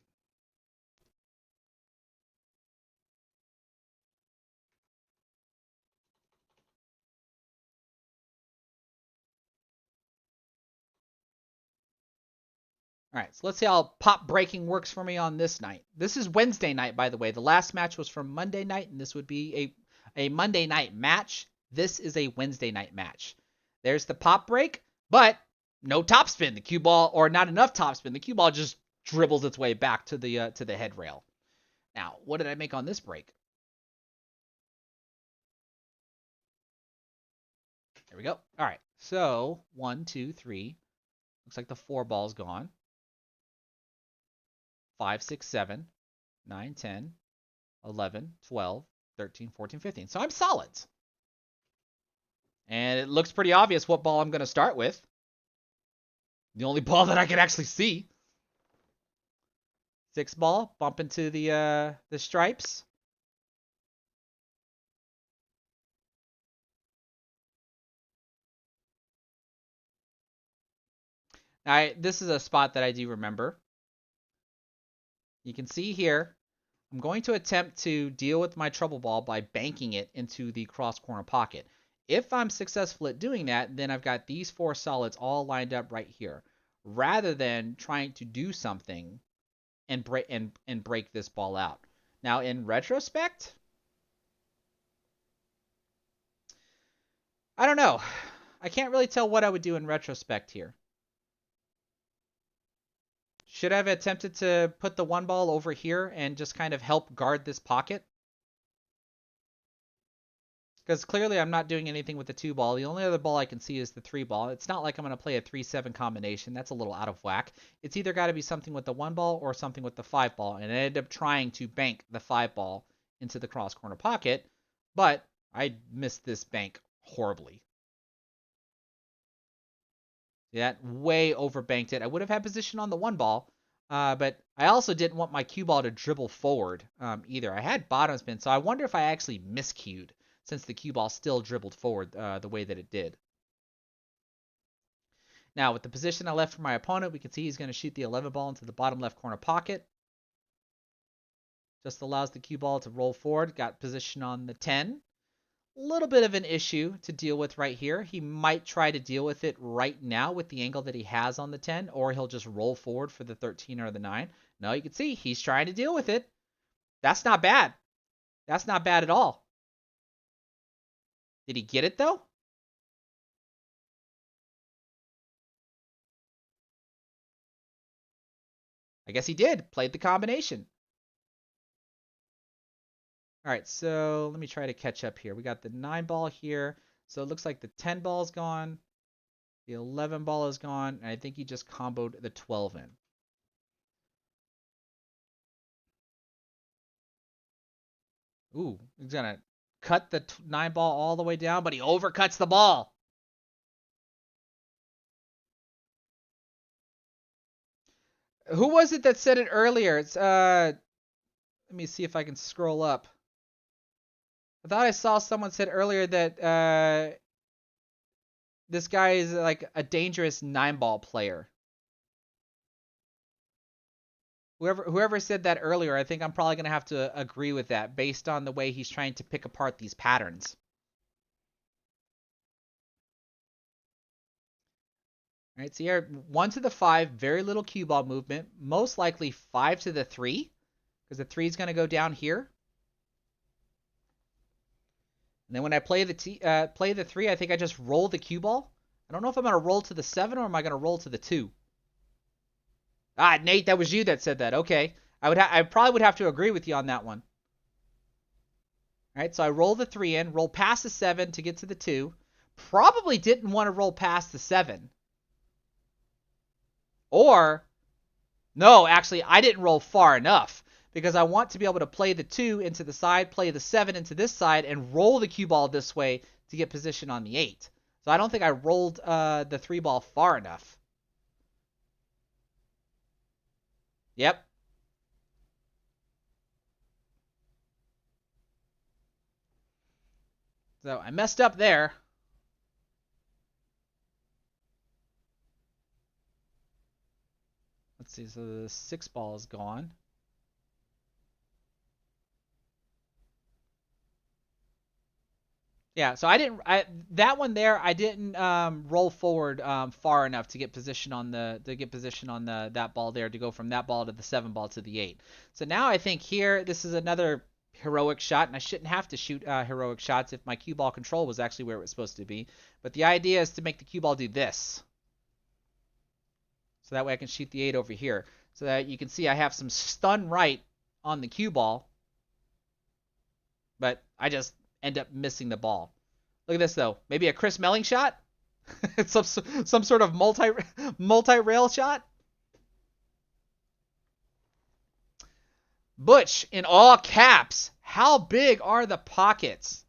All right, so let's see how pop breaking works for me on this night. This is Wednesday night, by the way. The last match was from Monday night, and this would be a Monday night match. This is a Wednesday night match. There's the pop break, but no topspin. The cue ball, or not enough topspin. The cue ball just dribbles its way back to the head rail. Now, what did I make on this break? There we go. All right, so 1, 2, 3. Looks like the 4 ball's gone. 5, 6, 7, 9, 10, 11, 12, 13, 14, 15. So I'm solid. And it looks pretty obvious what ball I'm going to start with. The only ball that I can actually see. 6 ball, bump into the stripes. This is a spot that I do remember. You can see here, I'm going to attempt to deal with my trouble ball by banking it into the cross corner pocket. If I'm successful at doing that, then I've got these 4 solids all lined up right here, rather than trying to do something and break this ball out. Now, in retrospect, I don't know. I can't really tell what I would do in retrospect here. Should I have attempted to put the 1 ball over here and just kind of help guard this pocket? Because clearly I'm not doing anything with the 2 ball. The only other ball I can see is the 3 ball. It's not like I'm going to play a 3-7 combination. That's a little out of whack. It's either got to be something with the 1 ball or something with the 5 ball. And I ended up trying to bank the 5 ball into the cross corner pocket, but I missed this bank horribly. That way overbanked it. I would have had position on the 1 ball, but I also didn't want my cue ball to dribble forward either. I had bottom spin, so I wonder if I actually miscued since the cue ball still dribbled forward the way that it did. Now, with the position I left for my opponent, we can see he's going to shoot the 11 ball into the bottom left corner pocket. Just allows the cue ball to roll forward. Got position on the 10. Little bit of an issue to deal with right here. He might try to deal with it right now with the angle that he has on the 10, or he'll just roll forward for the 13 or the 9. No, you can see he's trying to deal with it. That's not bad. That's not bad at all. Did he get it, though? I guess he did. Played the combination. All right, so let me try to catch up here. We got the 9 ball here. So it looks like the 10 ball is gone. The 11 ball is gone. And I think he just comboed the 12 in. Ooh, he's going to cut the 9 ball all the way down, but he overcuts the ball. Who was it that said it earlier? It's let me see if I can scroll up. I thought I saw someone said earlier that this guy is like a dangerous 9 ball player. Whoever said that earlier, I think I'm probably going to have to agree with that based on the way he's trying to pick apart these patterns. All right, so here 1 to the 5, very little cue ball movement. Most likely 5 to the 3, because the 3 is going to go down here. And then when I play the 3, I think I just roll the cue ball. I don't know if I'm going to roll to the 7 or am I going to roll to the 2. Ah, Nate, that was you that said that. Okay. I probably would have to agree with you on that one. All right, so I roll the 3 in, roll past the 7 to get to the 2. Probably didn't want to roll past the 7. Or, no, actually, I didn't roll far enough because I want to be able to play the 2 into the side, play the 7 into this side, and roll the cue ball this way to get position on the 8. So I don't think I rolled the 3 ball far enough. Yep. So I messed up there. Let's see, so the 6 ball is gone. Yeah, so that one there I didn't roll forward far enough to get position on that ball there to go from that ball to the 7 ball to the 8. So now I think here this is another heroic shot, and I shouldn't have to shoot heroic shots if my cue ball control was actually where it was supposed to be. But the idea is to make the cue ball do this. So that way I can shoot the 8 over here. So that you can see I have some stun right on the cue ball. But I just end up missing the ball. Look at this though. Maybe a Chris Melling shot? some sort of multi-rail shot? Butch in all caps. How big are the pockets?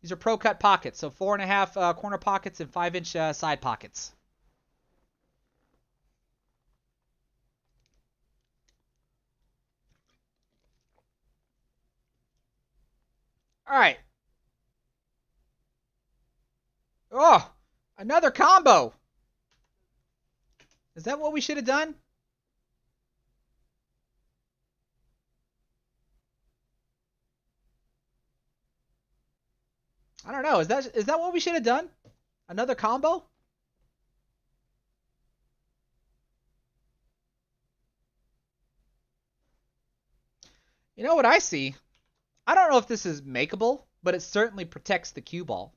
These are pro cut pockets, so 4.5 corner pockets and 5-inch side pockets. All right. Oh, another combo. Is that what we should have done? I don't know. Is that what we should have done? Another combo? You know what I see? I don't know if this is makeable, but it certainly protects the cue ball.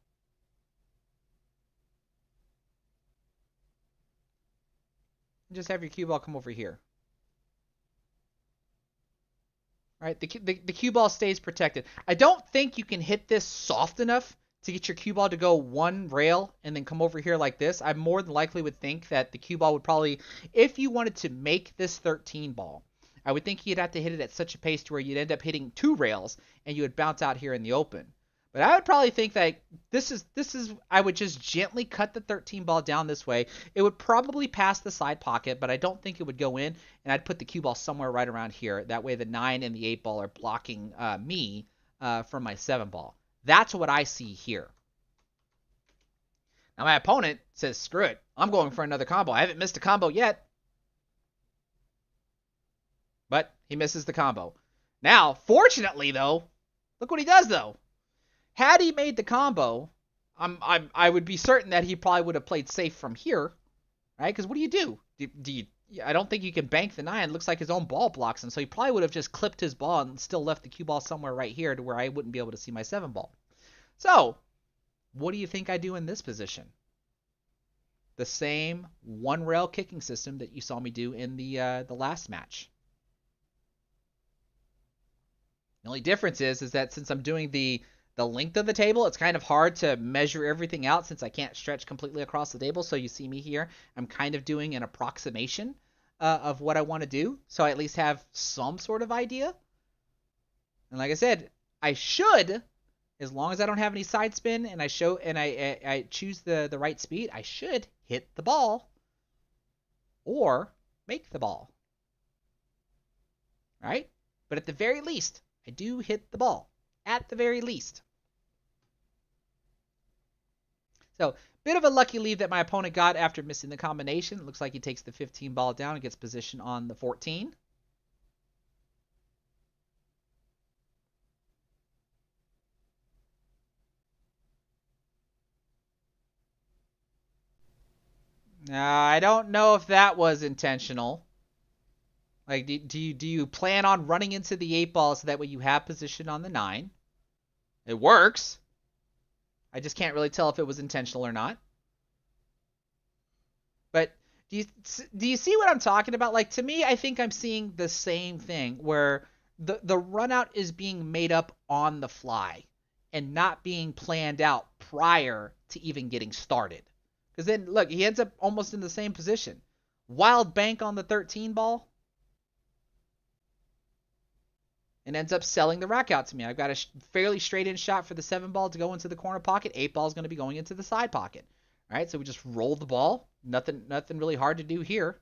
Just have your cue ball come over here. Right? The cue ball stays protected. I don't think you can hit this soft enough to get your cue ball to go one rail and then come over here like this. I more than likely would think that the cue ball would probably, if you wanted to make this 13 ball, I would think you'd have to hit it at such a pace to where you'd end up hitting two rails and you would bounce out here in the open. But I would probably think that this is I would just gently cut the 13 ball down this way. It would probably pass the side pocket, but I don't think it would go in, and I'd put the cue ball somewhere right around here. That way the 9 and the 8 ball are blocking me from my 7 ball. That's what I see here. Now my opponent says, screw it. I'm going for another combo. I haven't missed a combo yet. But he misses the combo. Now, fortunately, though, look what he does, though. Had he made the combo, I would be certain that he probably would have played safe from here, right? Because what do you do? I don't think you can bank the 9. It looks like his own ball blocks him, so he probably would have just clipped his ball and still left the cue ball somewhere right here to where I wouldn't be able to see my 7 ball. So, what do you think I do in this position? The same one rail kicking system that you saw me do in the last match. The only difference is that since I'm doing the length of the table, it's kind of hard to measure everything out since I can't stretch completely across the table. So you see me here, I'm kind of doing an approximation of what I want to do. So I at least have some sort of idea. And like I said, I should, as long as I don't have any side spin and I choose the right speed, I should hit the ball or make the ball. Right? But at the very least, I do hit the ball. At the very least. So, bit of a lucky lead that my opponent got after missing the combination. It looks like he takes the 15 ball down and gets position on the 14. I don't know if that was intentional. Like, do you plan on running into the 8 ball so that way you have position on the 9? It works. I just can't really tell if it was intentional or not. But do you see what I'm talking about? Like, to me, I think I'm seeing the same thing where the run out is being made up on the fly and not being planned out prior to even getting started. Because then, look, he ends up almost in the same position. Wild bank on the 13 ball. And ends up selling the rack out to me. I've got a fairly straight-in shot for the 7 ball to go into the corner pocket. 8 ball is going to be going into the side pocket. All right, so we just roll the ball. Nothing really hard to do here.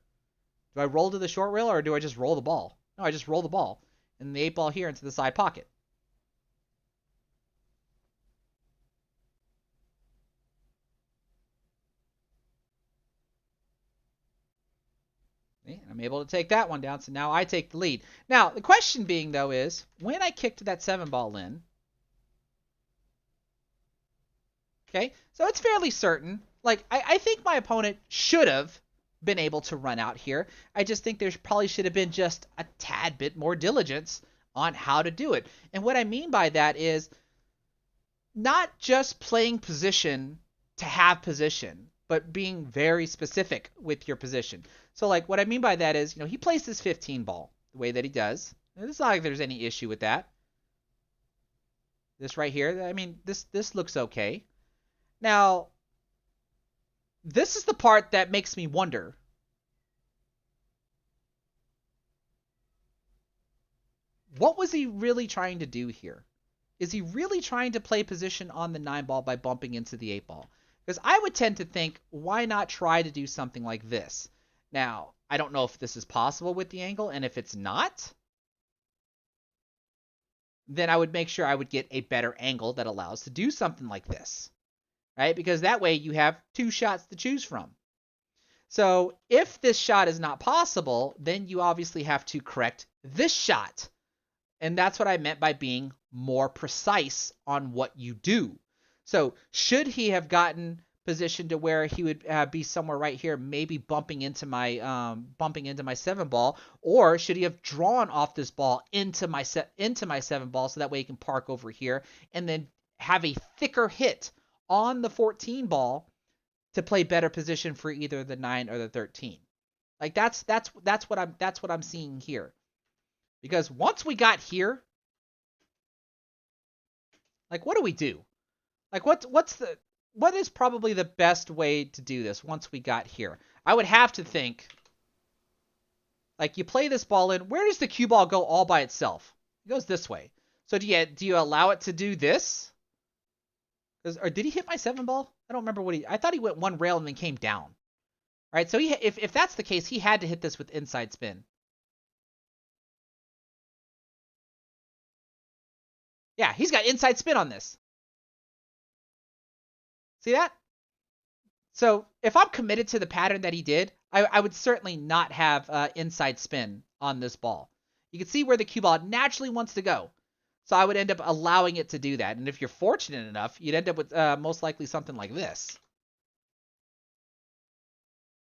Do I roll to the short rail or do I just roll the ball? No, I just roll the ball. And the 8 ball here into the side pocket. And I'm able to take that one down, so now I take the lead. Now, the question being, though, is when I kicked that 7 ball in, okay, so it's fairly certain. Like, I think my opponent should have been able to run out here. I just think there probably should have been just a tad bit more diligence on how to do it. And what I mean by that is not just playing position to have position, but being very specific with your position. So, like, what I mean by that is, he plays this 15 ball the way that he does. And it's not like there's any issue with that. This right here, I mean, this looks okay. Now, this is the part that makes me wonder. What was he really trying to do here? Is he really trying to play position on the 9 ball by bumping into the 8 ball? Because I would tend to think, why not try to do something like this? Now, I don't know if this is possible with the angle, and if it's not, then I would make sure I would get a better angle that allows to do something like this, right? Because that way you have 2 shots to choose from. So if this shot is not possible, then you obviously have to correct this shot. And that's what I meant by being more precise on what you do. So should he have gotten positioned to where he would be somewhere right here, maybe bumping into my 7 ball, or should he have drawn off this ball into my 7 ball so that way he can park over here and then have a thicker hit on the 14 ball to play better position for either the 9 or the 13. Like that's what I'm seeing here. Because once we got here, like what do we do? Like what is probably the best way to do this once we got here? I would have to think, like you play this ball in, where does the cue ball go all by itself? It goes this way. So do you allow it to do this? Or did he hit my 7 ball? I don't remember what I thought he went one rail and then came down. All right, so if that's the case, he had to hit this with inside spin. Yeah, he's got inside spin on this. See that? So if I'm committed to the pattern that he did, I would certainly not have inside spin on this ball. You can see where the cue ball naturally wants to go. So I would end up allowing it to do that. And if you're fortunate enough, you'd end up with most likely something like this.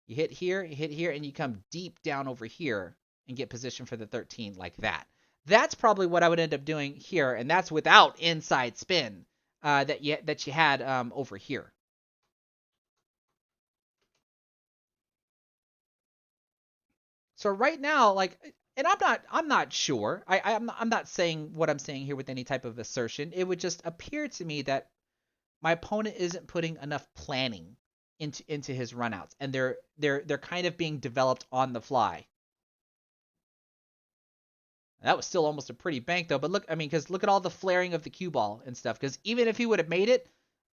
You hit here, and you come deep down over here and get position for the 13 like that. That's probably what I would end up doing here, and that's without inside spin that you had over here. So right now, like, and I'm not sure. I'm not saying what I'm saying here with any type of assertion. It would just appear to me that my opponent isn't putting enough planning into his runouts, and they're kind of being developed on the fly. That was still almost a pretty bank though. But look, I mean, because look at all the flaring of the cue ball and stuff. Because even if he would have made it,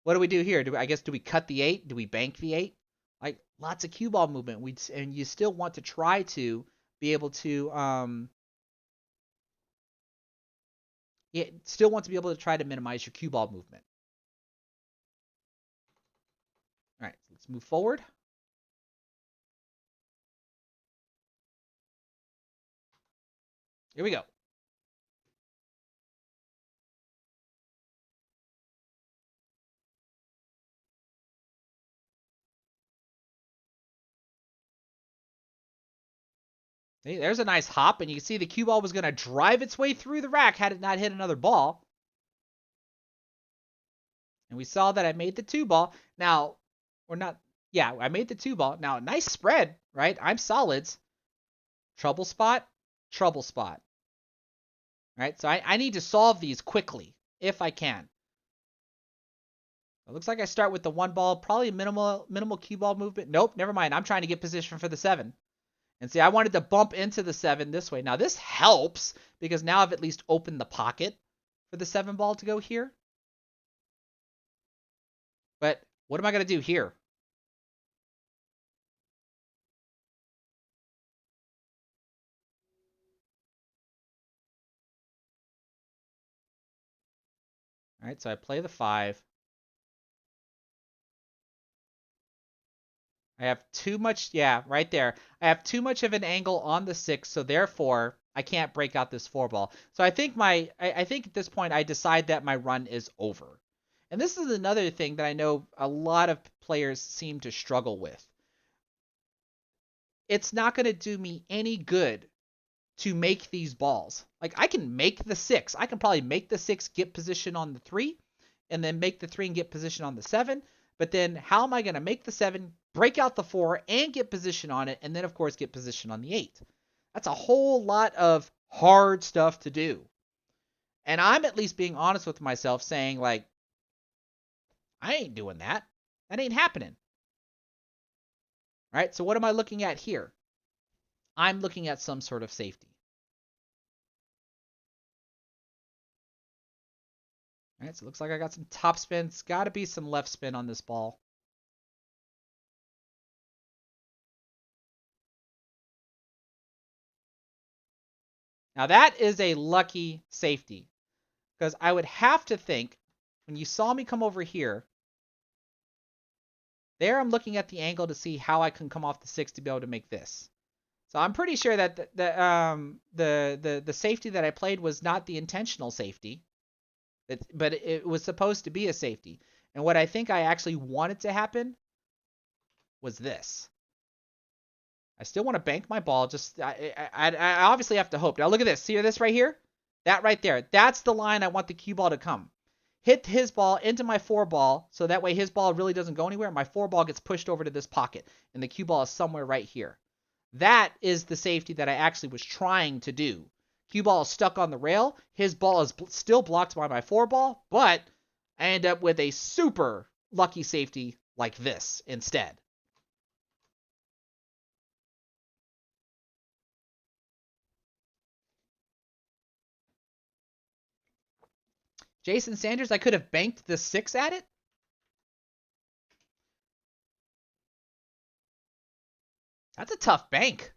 what do we do here? I guess do we cut the 8? Do we bank the 8? Like lots of cue ball movement. And you still want to try to be able to still want to be able to try to minimize your cue ball movement. All right, so let's move forward. Here we go. Hey, there's a nice hop, and you can see the cue ball was going to drive its way through the rack had it not hit another ball. And we saw that I made the 2 ball. Now, or not, yeah, I made the 2 ball. Now, nice spread, right? I'm solids. Trouble spot, trouble spot. Right? So I need to solve these quickly, if I can. It looks like I start with the 1 ball, probably minimal cue ball movement. Nope, never mind. I'm trying to get position for the 7. And see, I wanted to bump into the 7 this way. Now, this helps because now I've at least opened the pocket for the 7 ball to go here. But what am I going to do here? All right, so I play the 5. I have too much, yeah, right there. I have too much of an angle on the 6, so therefore I can't break out this 4 ball. So I think I think at this point I decide that my run is over. And this is another thing that I know a lot of players seem to struggle with. It's not going to do me any good to make these balls. Like I can make the 6. I can probably make the 6, get position on the 3, and then make the 3 and get position on the 7. But then how am I going to make the 7, break out the 4, and get position on it, and then, of course, get position on the 8? That's a whole lot of hard stuff to do. And I'm at least being honest with myself saying, like, I ain't doing that. That ain't happening. Right? So what am I looking at here? I'm looking at some sort of safety. All right, so it looks like I got some top spin. It's got to be some left spin on this ball. Now that is a lucky safety because I would have to think when you saw me come over here, There I'm looking at the angle to see how I can come off the 6 to be able to make this. So I'm pretty sure that the safety that I played was not the intentional safety, but it was supposed to be a safety. And what I think I actually wanted to happen was this. I still want to bank my ball. Just I obviously have to hope. Now look at this. See this right here? That right there. That's the line I want the cue ball to come. Hit his ball into my 4 ball, so that way his ball really doesn't go anywhere. My 4 ball gets pushed over to this pocket, and the cue ball is somewhere right here. That is the safety that I actually was trying to do. Cue ball is stuck on the rail. His ball is still blocked by my 4 ball, but I end up with a super lucky safety like this instead. Jason Sanders, I could have banked the 6 at it. That's a tough bank.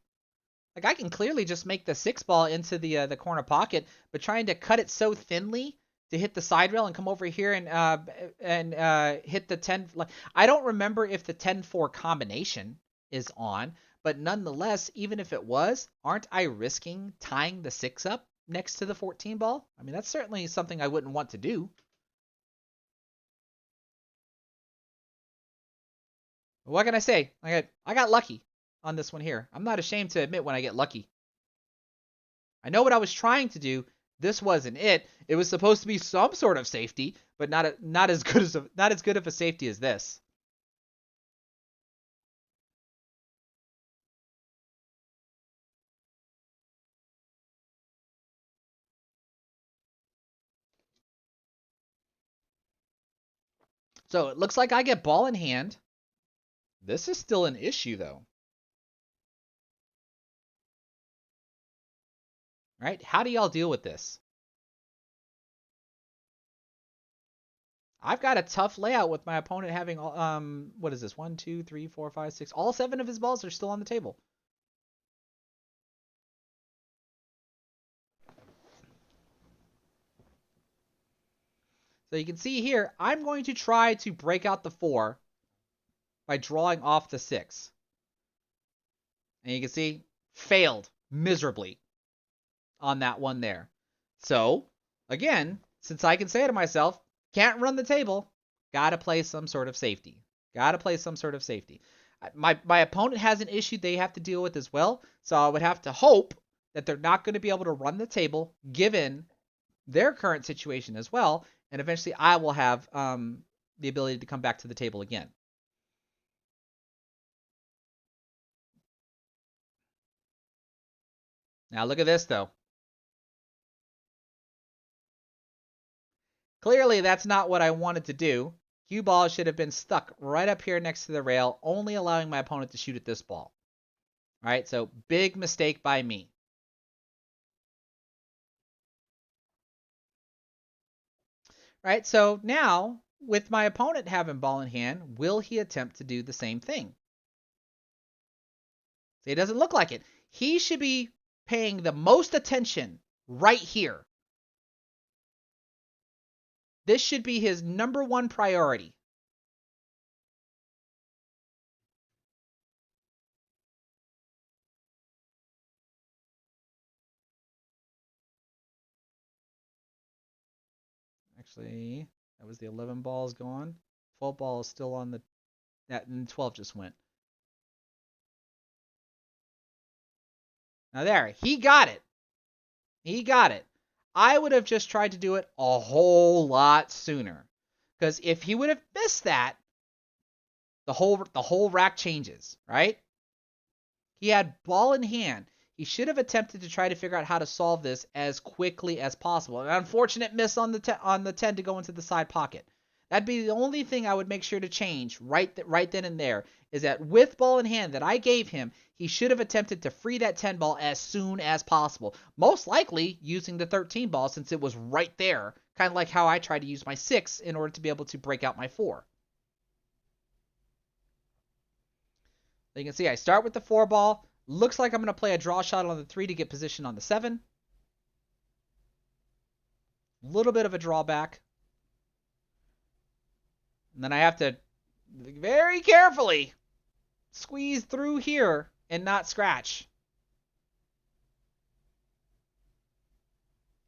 Like, I can clearly just make the 6 ball into the corner pocket, but trying to cut it so thinly to hit the side rail and come over here and hit the 10. Like, I don't remember if the 10-4 combination is on, but nonetheless, even if it was, aren't I risking tying the 6 up next to the 14 ball? I mean, that's certainly something I wouldn't want to do. What can I say? I got lucky on this one here. I'm not ashamed to admit when I get lucky. I know what I was trying to do. This wasn't it. It was supposed to be some sort of safety, but not as good of a safety as this. So it looks like I get ball in hand. This is still an issue though. Right? How do y'all deal with this? I've got a tough layout with my opponent having what is this? 1, 2, 3, 4, 5, 6. All 7 of his balls are still on the table. So you can see here, I'm going to try to break out the 4 by drawing off the 6. And you can see, failed miserably on that one there. So, again, since I can say to myself, can't run the table, gotta play some sort of safety. Gotta play some sort of safety. My opponent has an issue they have to deal with as well, so I would have to hope that they're not going to be able to run the table given their current situation as well, and eventually I will have the ability to come back to the table again. Now look at this though. Clearly that's not what I wanted to do. Cue ball should have been stuck right up here next to the rail, only allowing my opponent to shoot at this ball. All right, so big mistake by me. Right, so now with my opponent having ball in hand, will he attempt to do the same thing? See, it doesn't look like it. He should be paying the most attention right here. This should be his number 1 priority. Actually, that was the 11 balls gone. 12 ball is still on the... That, and 12 just went. Now there, he got it. He got it. I would have just tried to do it a whole lot sooner. Because if he would have missed that, the whole rack changes, right? He had ball in hand. He should have attempted to try to figure out how to solve this as quickly as possible. An unfortunate miss on the 10 to go into the side pocket. That'd be the only thing I would make sure to change right then and there, is that with ball in hand that I gave him, he should have attempted to free that 10 ball as soon as possible. Most likely using the 13 ball since it was right there, kind of like how I tried to use my 6 in order to be able to break out my 4. So you can see I start with the 4 ball. Looks like I'm going to play a draw shot on the 3 to get position on the 7. A little bit of a drawback. And then I have to Very carefully squeeze through here and not scratch.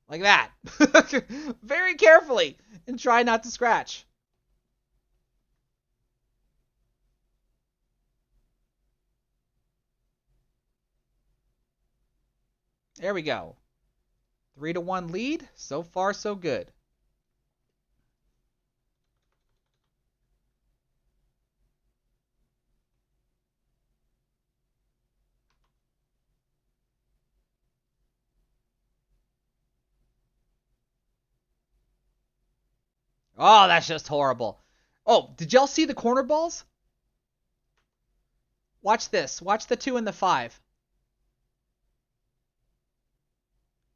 Like that. Very carefully and try not to scratch. There we go. 3-1 lead. So far, so good. Oh, that's just horrible. Oh, did y'all see the corner balls? Watch this. Watch the 2 and the 5.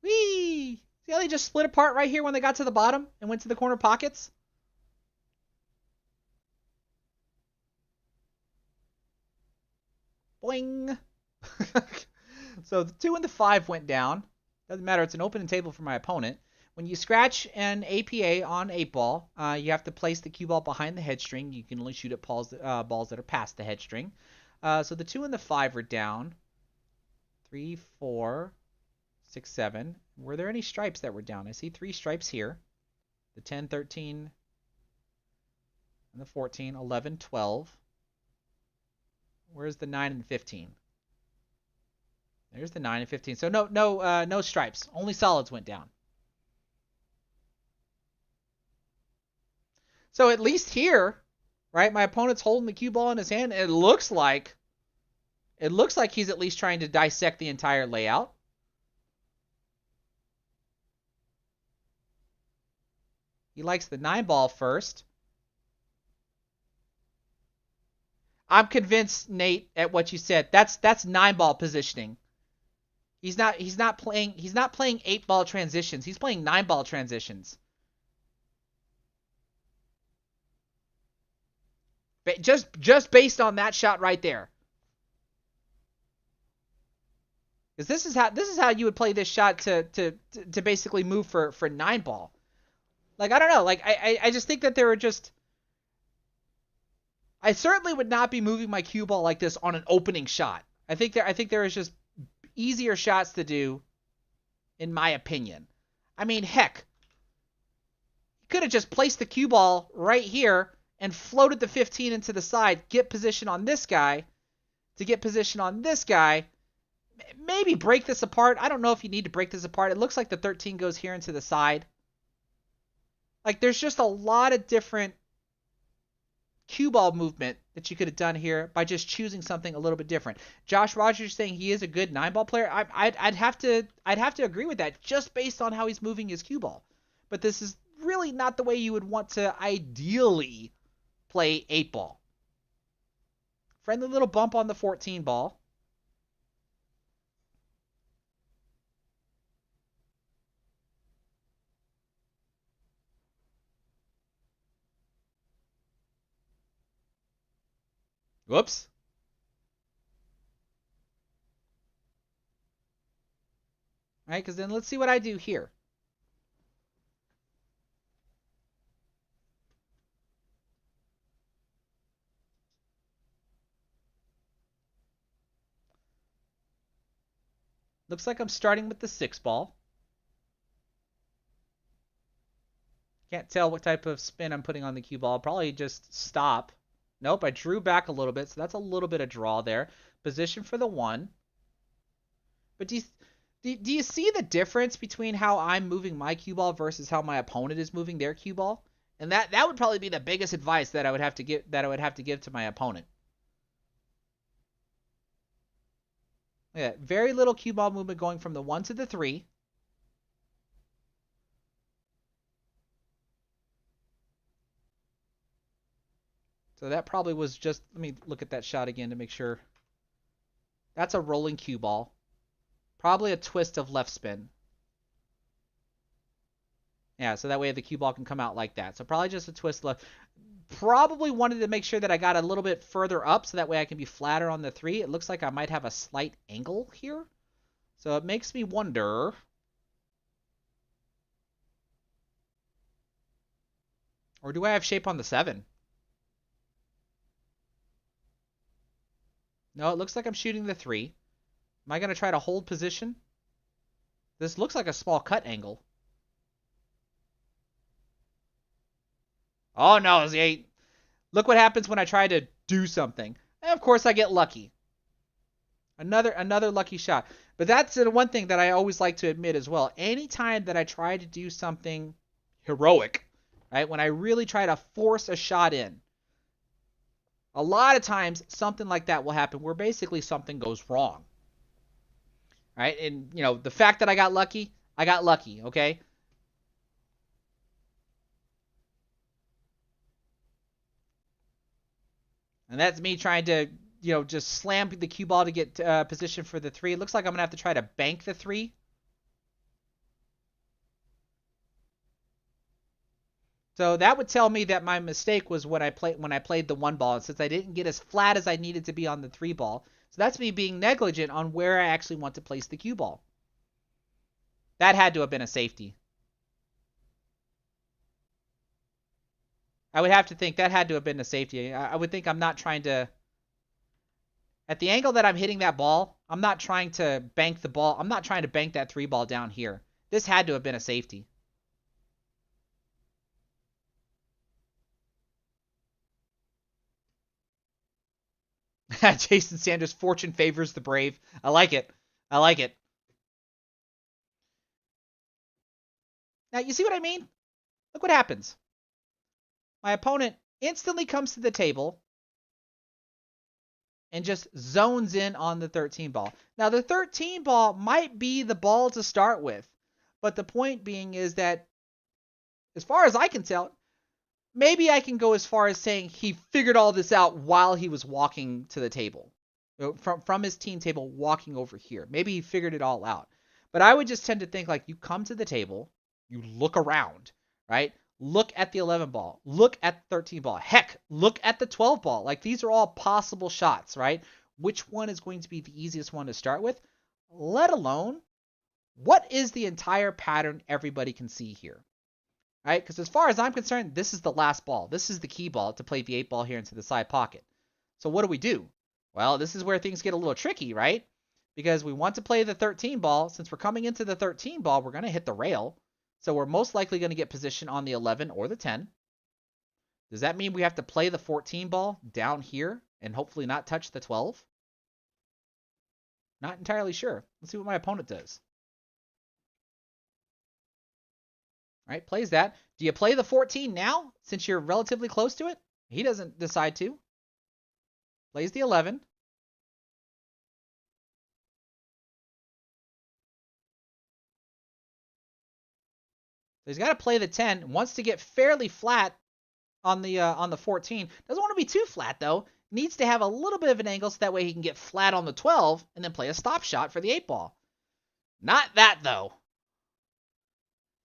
Whee! See how they just split apart right here when they got to the bottom and went to the corner pockets? Boing! So the 2 and the 5 went down. Doesn't matter. It's an open table for my opponent. When you scratch an APA on 8-ball, you have to place the cue ball behind the head string. You can only shoot at balls that are past the head string. So the 2 and the 5 are down. 3, 4, 6, 7. Were there any stripes that were down? I see 3 stripes here. The 10, 13, and the 14, 11, 12. Where's the 9 and 15? There's the 9 and 15. So no stripes. Only solids went down. So at least here, right, my opponent's holding the cue ball in his hand. It looks like he's at least trying to dissect the entire layout. He likes the 9-ball first. I'm convinced, Nate, at what you said. That's 9-ball positioning. He's not playing 8-ball transitions. He's playing 9-ball transitions. Just based on that shot right there. Because this is how you would play this shot to basically move for 9-ball. Like, I don't know. Like, I just think that there are just... I certainly would not be moving my cue ball like this on an opening shot. I think there is just easier shots to do, in my opinion. I mean, heck, you could have just placed the cue ball right here and floated the 15 into the side, get position on this guy, to get position on this guy, maybe break this apart. I don't know if you need to break this apart. It looks like the 13 goes here into the side. Like, there's just a lot of different cue ball movement that you could have done here by just choosing something a little bit different. Josh Rogers saying he is a good 9-ball player. I'd have to agree with that just based on how he's moving his cue ball. But this is really not the way you would want to ideally play 8-ball. Friendly little bump on the 14 ball. Whoops. All right, because then let's see what I do here. Looks like I'm starting with the 6-ball. Can't tell what type of spin I'm putting on the cue ball. Probably just stop. Nope, I drew back a little bit, so that's a little bit of draw there. Position for the 1. But do you see the difference between how I'm moving my cue ball versus how my opponent is moving their cue ball? And that would probably be the biggest advice that I would have to give to my opponent. Yeah, very little cue ball movement going from the 1 to the 3. So that probably was just, let me look at that shot again to make sure. That's a rolling cue ball. Probably a twist of left spin. Yeah, so that way the cue ball can come out like that. So probably just a twist left. Probably wanted to make sure that I got a little bit further up so that way I can be flatter on the 3. It looks like I might have a slight angle here. So it makes me wonder. Or do I have shape on the 7? No, it looks like I'm shooting the 3. Am I going to try to hold position? This looks like a small cut angle. Oh, no, it's the 8. Look what happens when I try to do something. And of course, I get lucky. Another lucky shot. But that's the one thing that I always like to admit as well. Anytime that I try to do something heroic, right? When I really try to force a shot in, a lot of times something like that will happen where basically something goes wrong. Right? And the fact that I got lucky, okay? And that's me trying to, just slam the cue ball to get position for the 3. It looks like I'm going to have to try to bank the 3. So that would tell me that my mistake was when I played the 1 ball, and since I didn't get as flat as I needed to be on the 3 ball. So that's me being negligent on where I actually want to place the cue ball. That had to have been a safety. I would have to think that had to have been a safety. I would think I'm not trying to... At the angle that I'm hitting that ball, I'm not trying to bank the ball. I'm not trying to bank that 3 ball down here. This had to have been a safety. Jason Sanders, fortune favors the brave. I like it. I like it. Now, you see what I mean? Look what happens. My opponent instantly comes to the table and just zones in on the 13 ball. Now, the 13 ball might be the ball to start with, but the point being is that, as far as I can tell, maybe I can go as far as saying he figured all this out while he was walking to the table. From his team table, walking over here. Maybe he figured it all out. But I would just tend to think like you come to the table, you look around, right? Look at the 11 ball. Look at the 13 ball. Heck, look at the 12 ball. Like, these are all possible shots, right? Which one is going to be the easiest one to start with? Let alone, what is the entire pattern everybody can see here? Right? Because as far as I'm concerned, this is the last ball. This is the key ball to play the 8 ball here into the side pocket. So what do? Well, this is where things get a little tricky, right? Because we want to play the 13 ball. Since we're coming into the 13 ball, we're going to hit the rail. So we're most likely going to get position on the 11 or the 10. Does that mean we have to play the 14 ball down here and hopefully not touch the 12? Not entirely sure. Let's see what my opponent does. All right, plays that. Do you play the 14 now since you're relatively close to it? He doesn't decide to. Plays the 11. So he's got to play the 10. Wants to get fairly flat on the 14. Doesn't want to be too flat though. Needs to have a little bit of an angle so that way he can get flat on the 12 and then play a stop shot for the 8 ball. Not that though.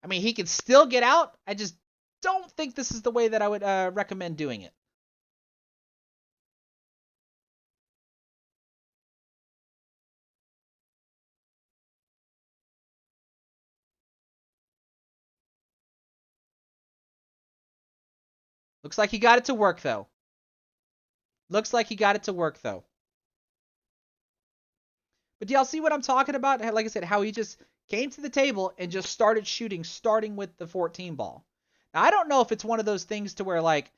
I mean, he can still get out. I just don't think this is the way that I would recommend doing it. Looks like he got it to work though. But do y'all see what I'm talking about? Like I said, how he just came to the table and just started shooting, starting with the 14 ball. Now, I don't know if it's one of those things to where, like,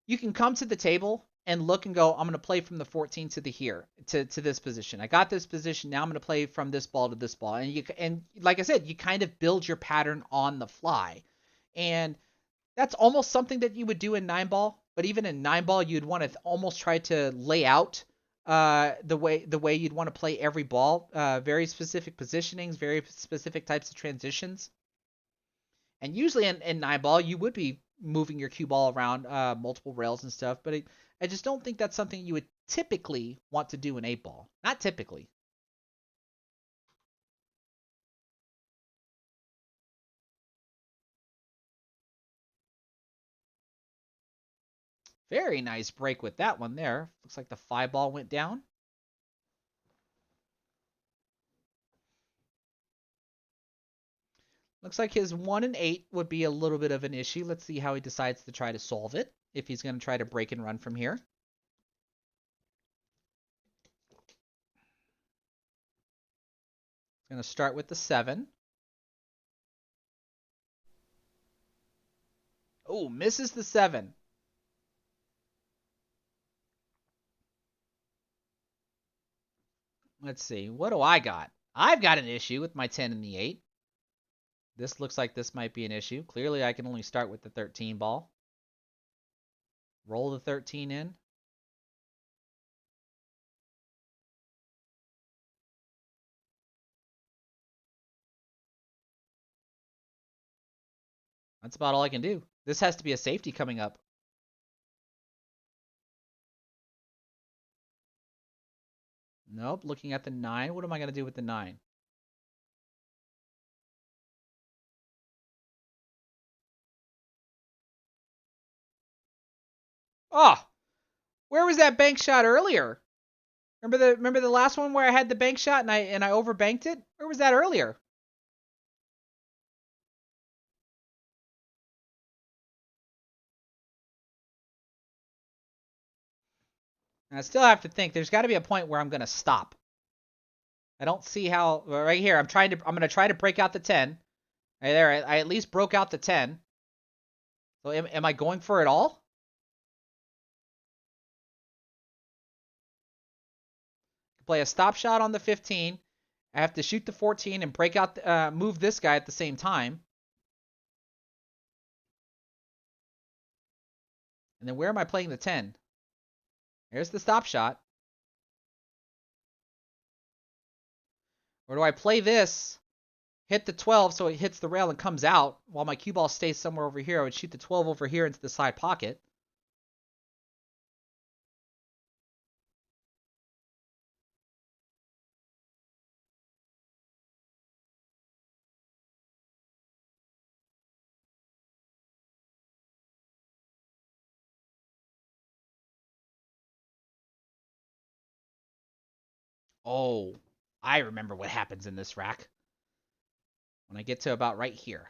you can come to the table and look and go, I'm going to play from the 14 to the here, to this position. I got this position. Now I'm going to play from this ball to this ball. And like I said, you kind of build your pattern on the fly. And that's almost something that you would do in 9 ball. But even in 9 ball, you'd want to almost try to lay out the way you'd want to play every ball. Very specific positionings, very specific types of transitions. And usually in 9 ball, you would be moving your cue ball around multiple rails and stuff. But I just don't think that's something you would typically want to do in 8 ball. Not typically. Very nice break with that one there. Looks like the 5 ball went down. Looks like his 1 and 8 would be a little bit of an issue. Let's see how he decides to try to solve it. If he's going to try to break and run from here. Going to start with the 7. Oh, misses the 7. Let's see. What do I got? I've got an issue with my 10 and the 8. This looks like this might be an issue. Clearly, I can only start with the 13 ball. Roll the 13 in. That's about all I can do. This has to be a safety coming up. Nope, looking at the 9. What am I going to do with the 9? Oh, where was that bank shot earlier? Remember the last one where I had the bank shot and I overbanked it? Where was that earlier? And I still have to think there's got to be a point where I'm going to stop. I don't see how. Right here, I'm going to try to break out the 10. Right there, I at least broke out the 10. So am I going for it all? Play a stop shot on the 15. I have to shoot the 14 and break out, move this guy at the same time. And then where am I playing the 10? There's the stop shot. Or do I play this, hit the 12 so it hits the rail and comes out, while my cue ball stays somewhere over here? I would shoot the 12 over here into the side pocket. Oh, I remember what happens in this rack. When I get to about right here.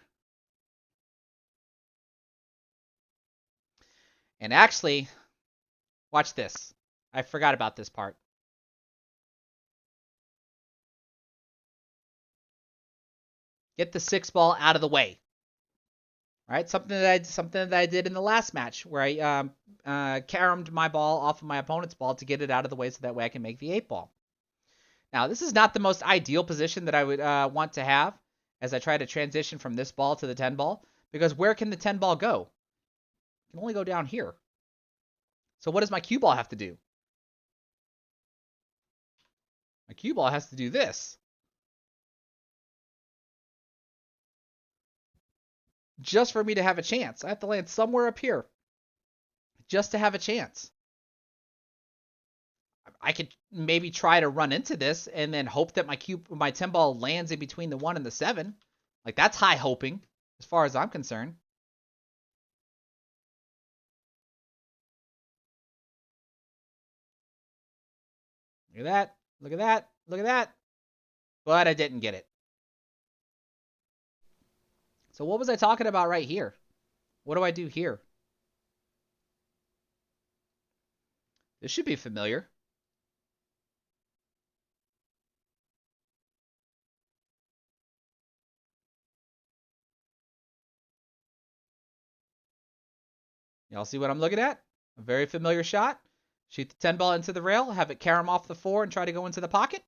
And actually, watch this. I forgot about this part. Get the 6 ball out of the way. All right, something that I did in the last match where I caromed my ball off of my opponent's ball to get it out of the way so that way I can make the 8 ball. Now, this is not the most ideal position that I would want to have as I try to transition from this ball to the 10 ball, because where can the 10 ball go? It can only go down here. So what does my cue ball have to do? My cue ball has to do this. Just for me to have a chance. I have to land somewhere up here just to have a chance. I could maybe try to run into this and then hope that my 10 ball lands in between the 1 and the 7. Like, that's high hoping as far as I'm concerned. Look at that. Look at that. Look at that. But I didn't get it. So what was I talking about right here? What do I do here? This should be familiar. Y'all see what I'm looking at? A very familiar shot. Shoot the 10 ball into the rail, have it carom off the 4 and try to go into the pocket.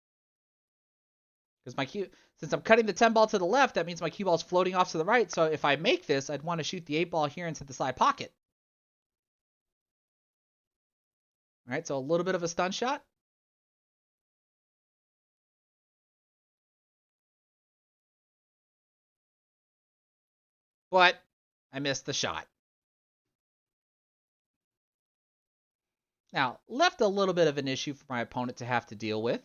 Because since I'm cutting the 10 ball to the left, that means my cue ball is floating off to the right. So if I make this, I'd want to shoot the 8 ball here into the side pocket. All right, so a little bit of a stun shot. But I missed the shot. Now, left a little bit of an issue for my opponent to have to deal with.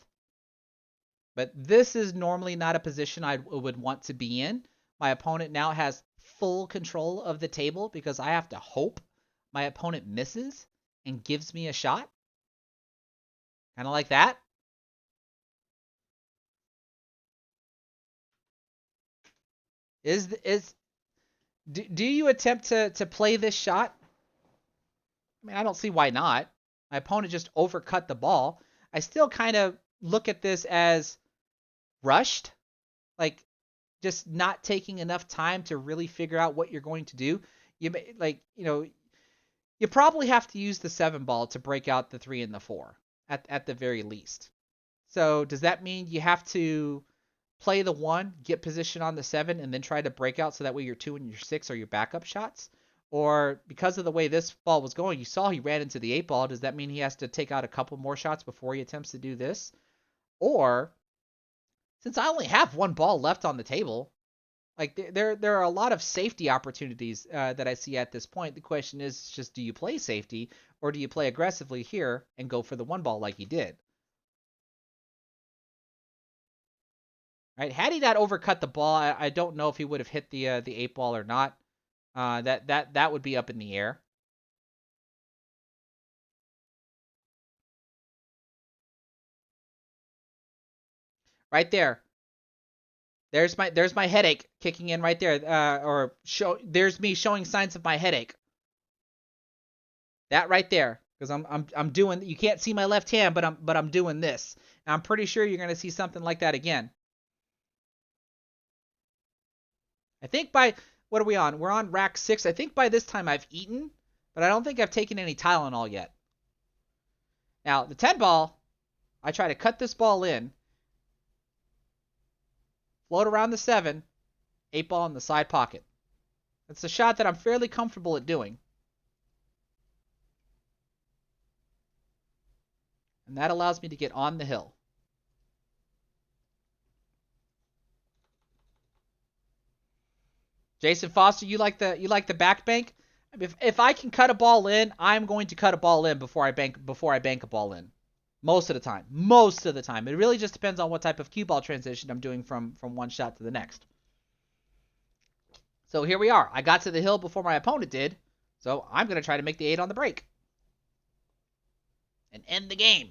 But this is normally not a position I would want to be in. My opponent now has full control of the table because I have to hope my opponent misses and gives me a shot. Kind of like that. Do you attempt to play this shot? I mean, I don't see why not. My opponent just overcut the ball. I still kind of look at this as rushed. like just not taking enough time to really figure out what you're going to do, you may, like, you probably have to use the 7 ball to break out the 3 and the 4 at the very least. So does that mean you have to play the 1, get position on the 7, and then try to break out so that way your 2 and your 6 are your backup shots? Or because of the way this ball was going, you saw he ran into the 8 ball. Does that mean he has to take out a couple more shots before he attempts to do this? Or since I only have 1 ball left on the table, like there are a lot of safety opportunities that I see at this point. The question is just, do you play safety or do you play aggressively here and go for the 1 ball like he did? Right? Had he not overcut the ball, I don't know if he would have hit the 8 ball or not. That would be up in the air. Right there. There's my headache kicking in right there. There's me showing signs of my headache. That right there, because I'm doing. You can't see my left hand, but I'm doing this. And I'm pretty sure you're gonna see something like that again. I think by what are we on? We're on rack 6. I think by this time I've eaten, but I don't think I've taken any Tylenol yet. Now the 10 ball, I try to cut this ball in, float around the 7, 8 ball in the side pocket. It's a shot that I'm fairly comfortable at doing. And that allows me to get on the hill. Jason Foster, you like the back bank? If I can cut a ball in, I'm going to cut a ball in before I bank a ball in. Most of the time. Most of the time. It really just depends on what type of cue ball transition I'm doing from one shot to the next. So here we are. I got to the hill before my opponent did. So I'm going to try to make the 8 on the break. And end the game.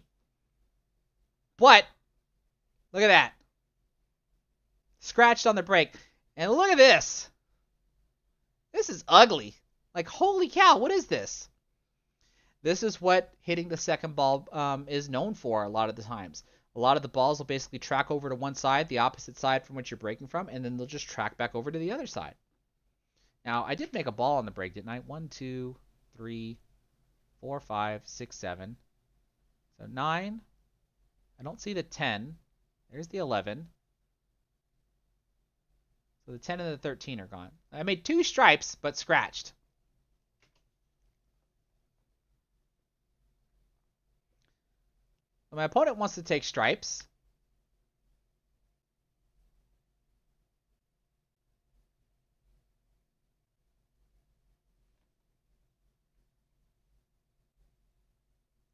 But, look at that. Scratched on the break. And look at this. This is ugly. Like, holy cow, what is this? This is what hitting the second ball is known for a lot of the times. A lot of the balls will basically track over to one side, the opposite side from which you're breaking from, and then they'll just track back over to the other side. Now, I did make a ball on the break, didn't I? 1, 2, 3, 4, 5, 6, 7. So 9. I don't see the 10. There's the 11. So the 10 and the 13 are gone. I made 2 stripes, but scratched. So my opponent wants to take stripes.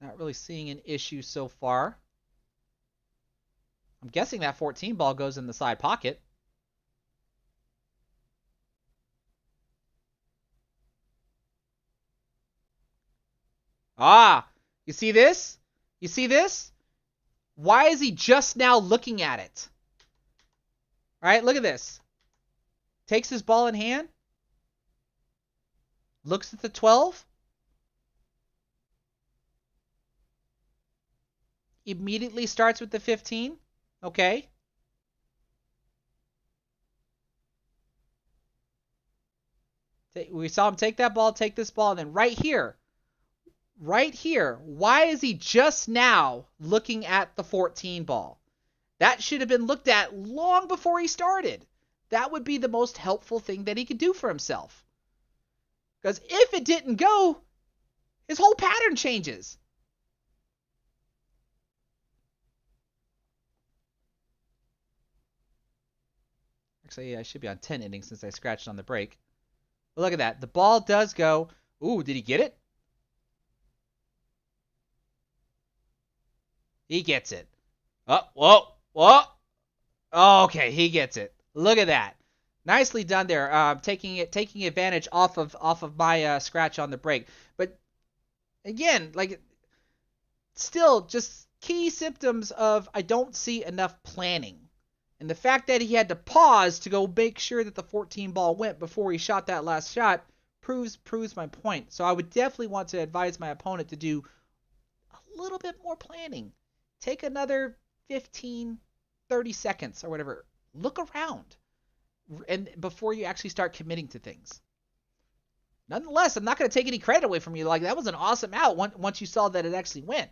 Not really seeing an issue so far. I'm guessing that 14 ball goes in the side pocket. Ah, you see this? You see this? Why is he just now looking at it? All right, look at this. Takes his ball in hand. Looks at the 12. Immediately starts with the 15. Okay. We saw him take that ball, take this ball, and then right here, why is he just now looking at the 14 ball? That should have been looked at long before he started. That would be the most helpful thing that he could do for himself. Because if it didn't go, his whole pattern changes. Actually, I should be on 10 innings since I scratched on the break. But look at that. The ball does go. Ooh, did he get it? He gets it. Oh, whoa, whoa. Oh, okay, he gets it. Look at that. Nicely done there. Taking advantage off of my scratch on the break. But again, like, still just key symptoms of I don't see enough planning. And the fact that he had to pause to go make sure that the 14 ball went before he shot that last shot proves my point. So I would definitely want to advise my opponent to do a little bit more planning. Take another 15, 30 seconds or whatever. Look around, and before you actually start committing to things. Nonetheless, I'm not going to take any credit away from you. Like, that was an awesome out once you saw that it actually went.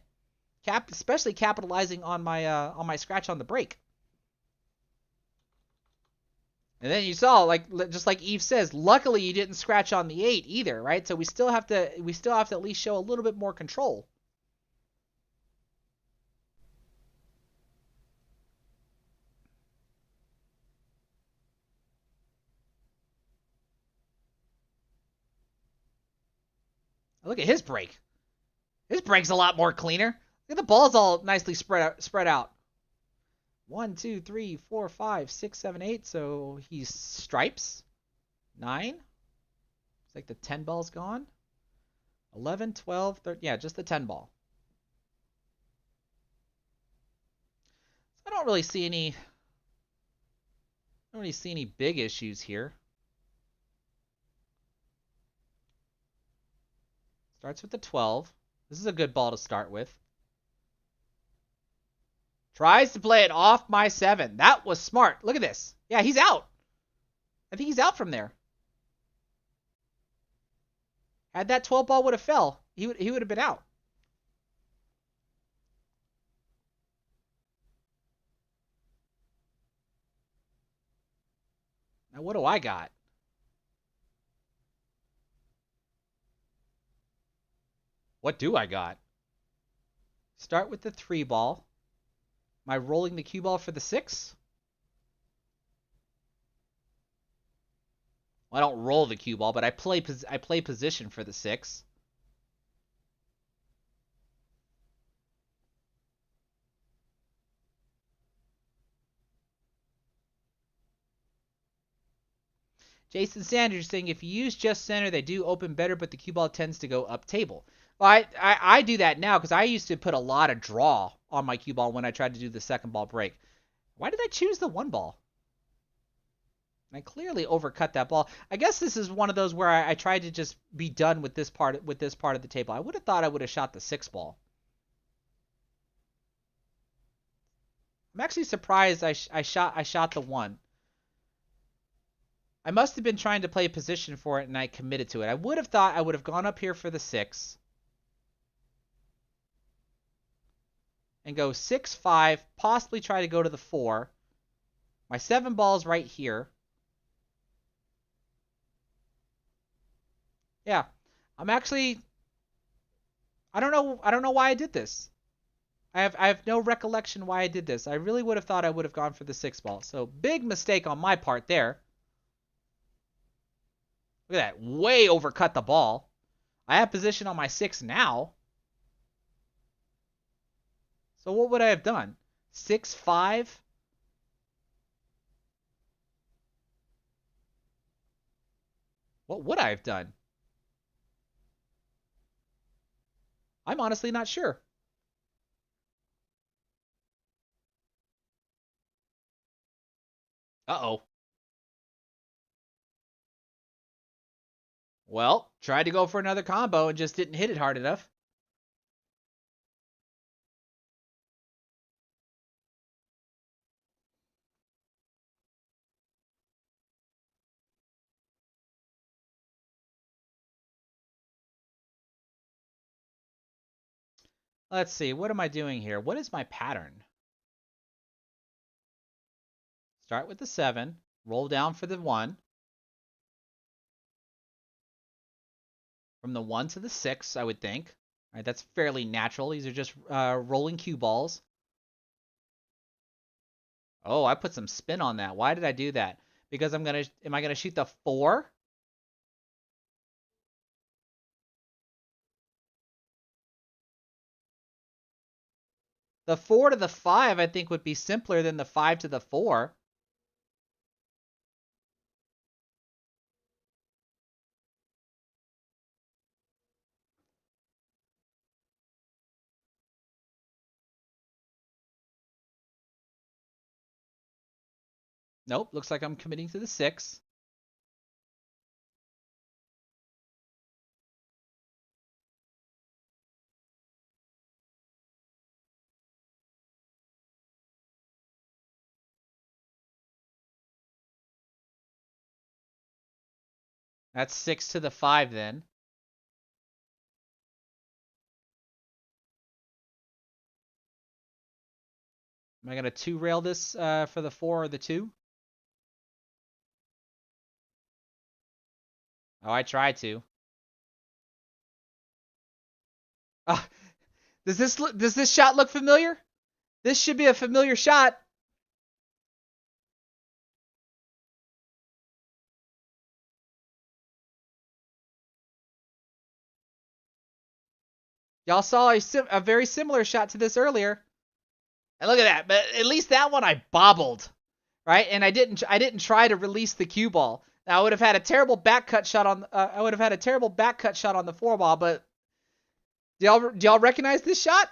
Especially capitalizing on my scratch on the break. And then you saw, like, just like Eve says, luckily you didn't scratch on the 8 either, right? So we still have to at least show a little bit more control. Look at his break. His break's a lot more cleaner. Look at the balls all nicely spread out. 1, 2, 3, 4, 5, 6, 7, 8. So he's stripes. 9. It's like the 10 ball's gone. 11, 12, 13. Yeah, just the 10 ball. I don't really see any big issues here. Starts with the 12. This is a good ball to start with. Tries to play it off my 7. That was smart. Look at this. Yeah, he's out. I think he's out from there. Had that 12 ball would have fell, he would have been out. Now what do I got? What do I got? Start with the 3 ball. Am I rolling the cue ball for the 6? Well, I don't roll the cue ball, but I play position for the 6. Jason Sanders saying if you use just center, they do open better, but the cue ball tends to go up table. Well, I do that now because I used to put a lot of draw on my cue ball when I tried to do the second ball break. Why did I choose the 1 ball? I clearly overcut that ball. I guess this is one of those where I tried to just be done with this part of the table. I would have thought I would have shot the 6 ball. I'm actually surprised I shot the 1. I must have been trying to play a position for it and I committed to it. I would have thought I would have gone up here for the 6 and go 6, 5, possibly try to go to the 4. My 7 ball's right here. Yeah, I'm actually, I don't know why I did this. I have no recollection why I did this. I really would have thought I would have gone for the 6 ball. So big mistake on my part there. Look at that, way overcut the ball. I have position on my 6 now. So what would I have done? 6, 5. What would I have done? I'm honestly not sure. Uh-oh. Well, tried to go for another combo and just didn't hit it hard enough. Let's see. What am I doing here? What is my pattern? Start with the 7. Roll down for the 1. From the 1 to the 6, I would think. All right, that's fairly natural. These are just rolling cue balls. Oh, I put some spin on that. Why did I do that? Because am I gonna shoot the 4? The 4 to the 5, I think, would be simpler than the 5 to the 4. Nope, looks like I'm committing to the 6. That's 6 to the 5 then. Am I going to 2-rail this for the 4 or the 2? Oh, I tried to. Oh, does this shot look familiar? This should be a familiar shot. Y'all saw a very similar shot to this earlier. And look at that. But at least that one I bobbled, right? And I didn't try to release the cue ball. Now I would have had a terrible back cut shot on the 4 ball, but do y'all recognize this shot?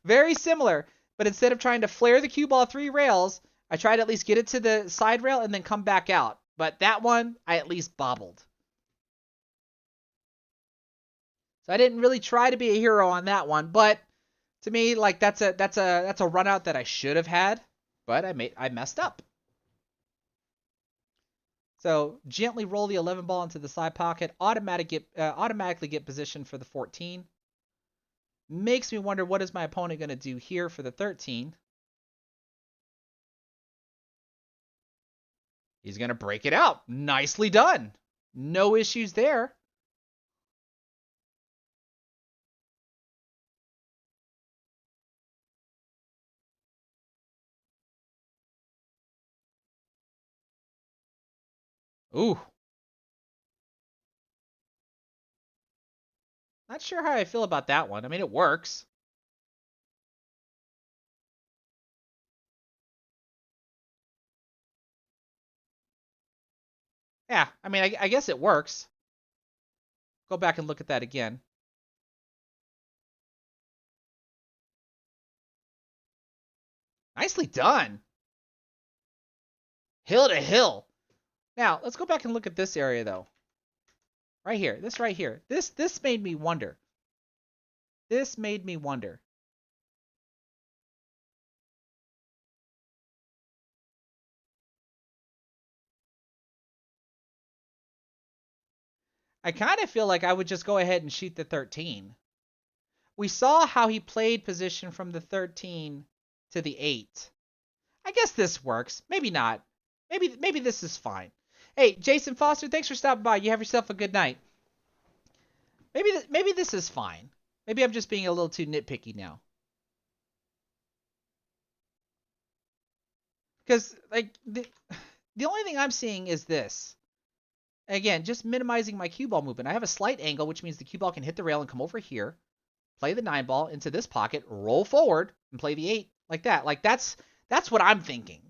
Very similar, but instead of trying to flare the cue ball 3 rails, I tried to at least get it to the side rail and then come back out. But that one I at least bobbled. So I didn't really try to be a hero on that one, but to me, like that's a run out that I should have had, but I messed up. So gently roll the 11 ball into the side pocket, automatically get positioned for the 14. Makes me wonder, what is my opponent going to do here for the 13? He's going to break it out. Nicely done. No issues there. Ooh. Not sure how I feel about that one. I mean, it works. Yeah, I mean, I guess it works. Go back and look at that again. Nicely done. Hill to hill. Now, let's go back and look at this area, though. Right here. This right here. This made me wonder. This made me wonder. I kind of feel like I would just go ahead and shoot the 13. We saw how he played position from the 13 to the 8. I guess this works. Maybe not. Maybe this is fine. Hey, Jason Foster, thanks for stopping by. You have yourself a good night. Maybe this is fine. Maybe I'm just being a little too nitpicky now. Because like the only thing I'm seeing is this. Again, just minimizing my cue ball movement. I have a slight angle, which means the cue ball can hit the rail and come over here, play the 9 ball into this pocket, roll forward, and play the 8 like that. Like that's what I'm thinking.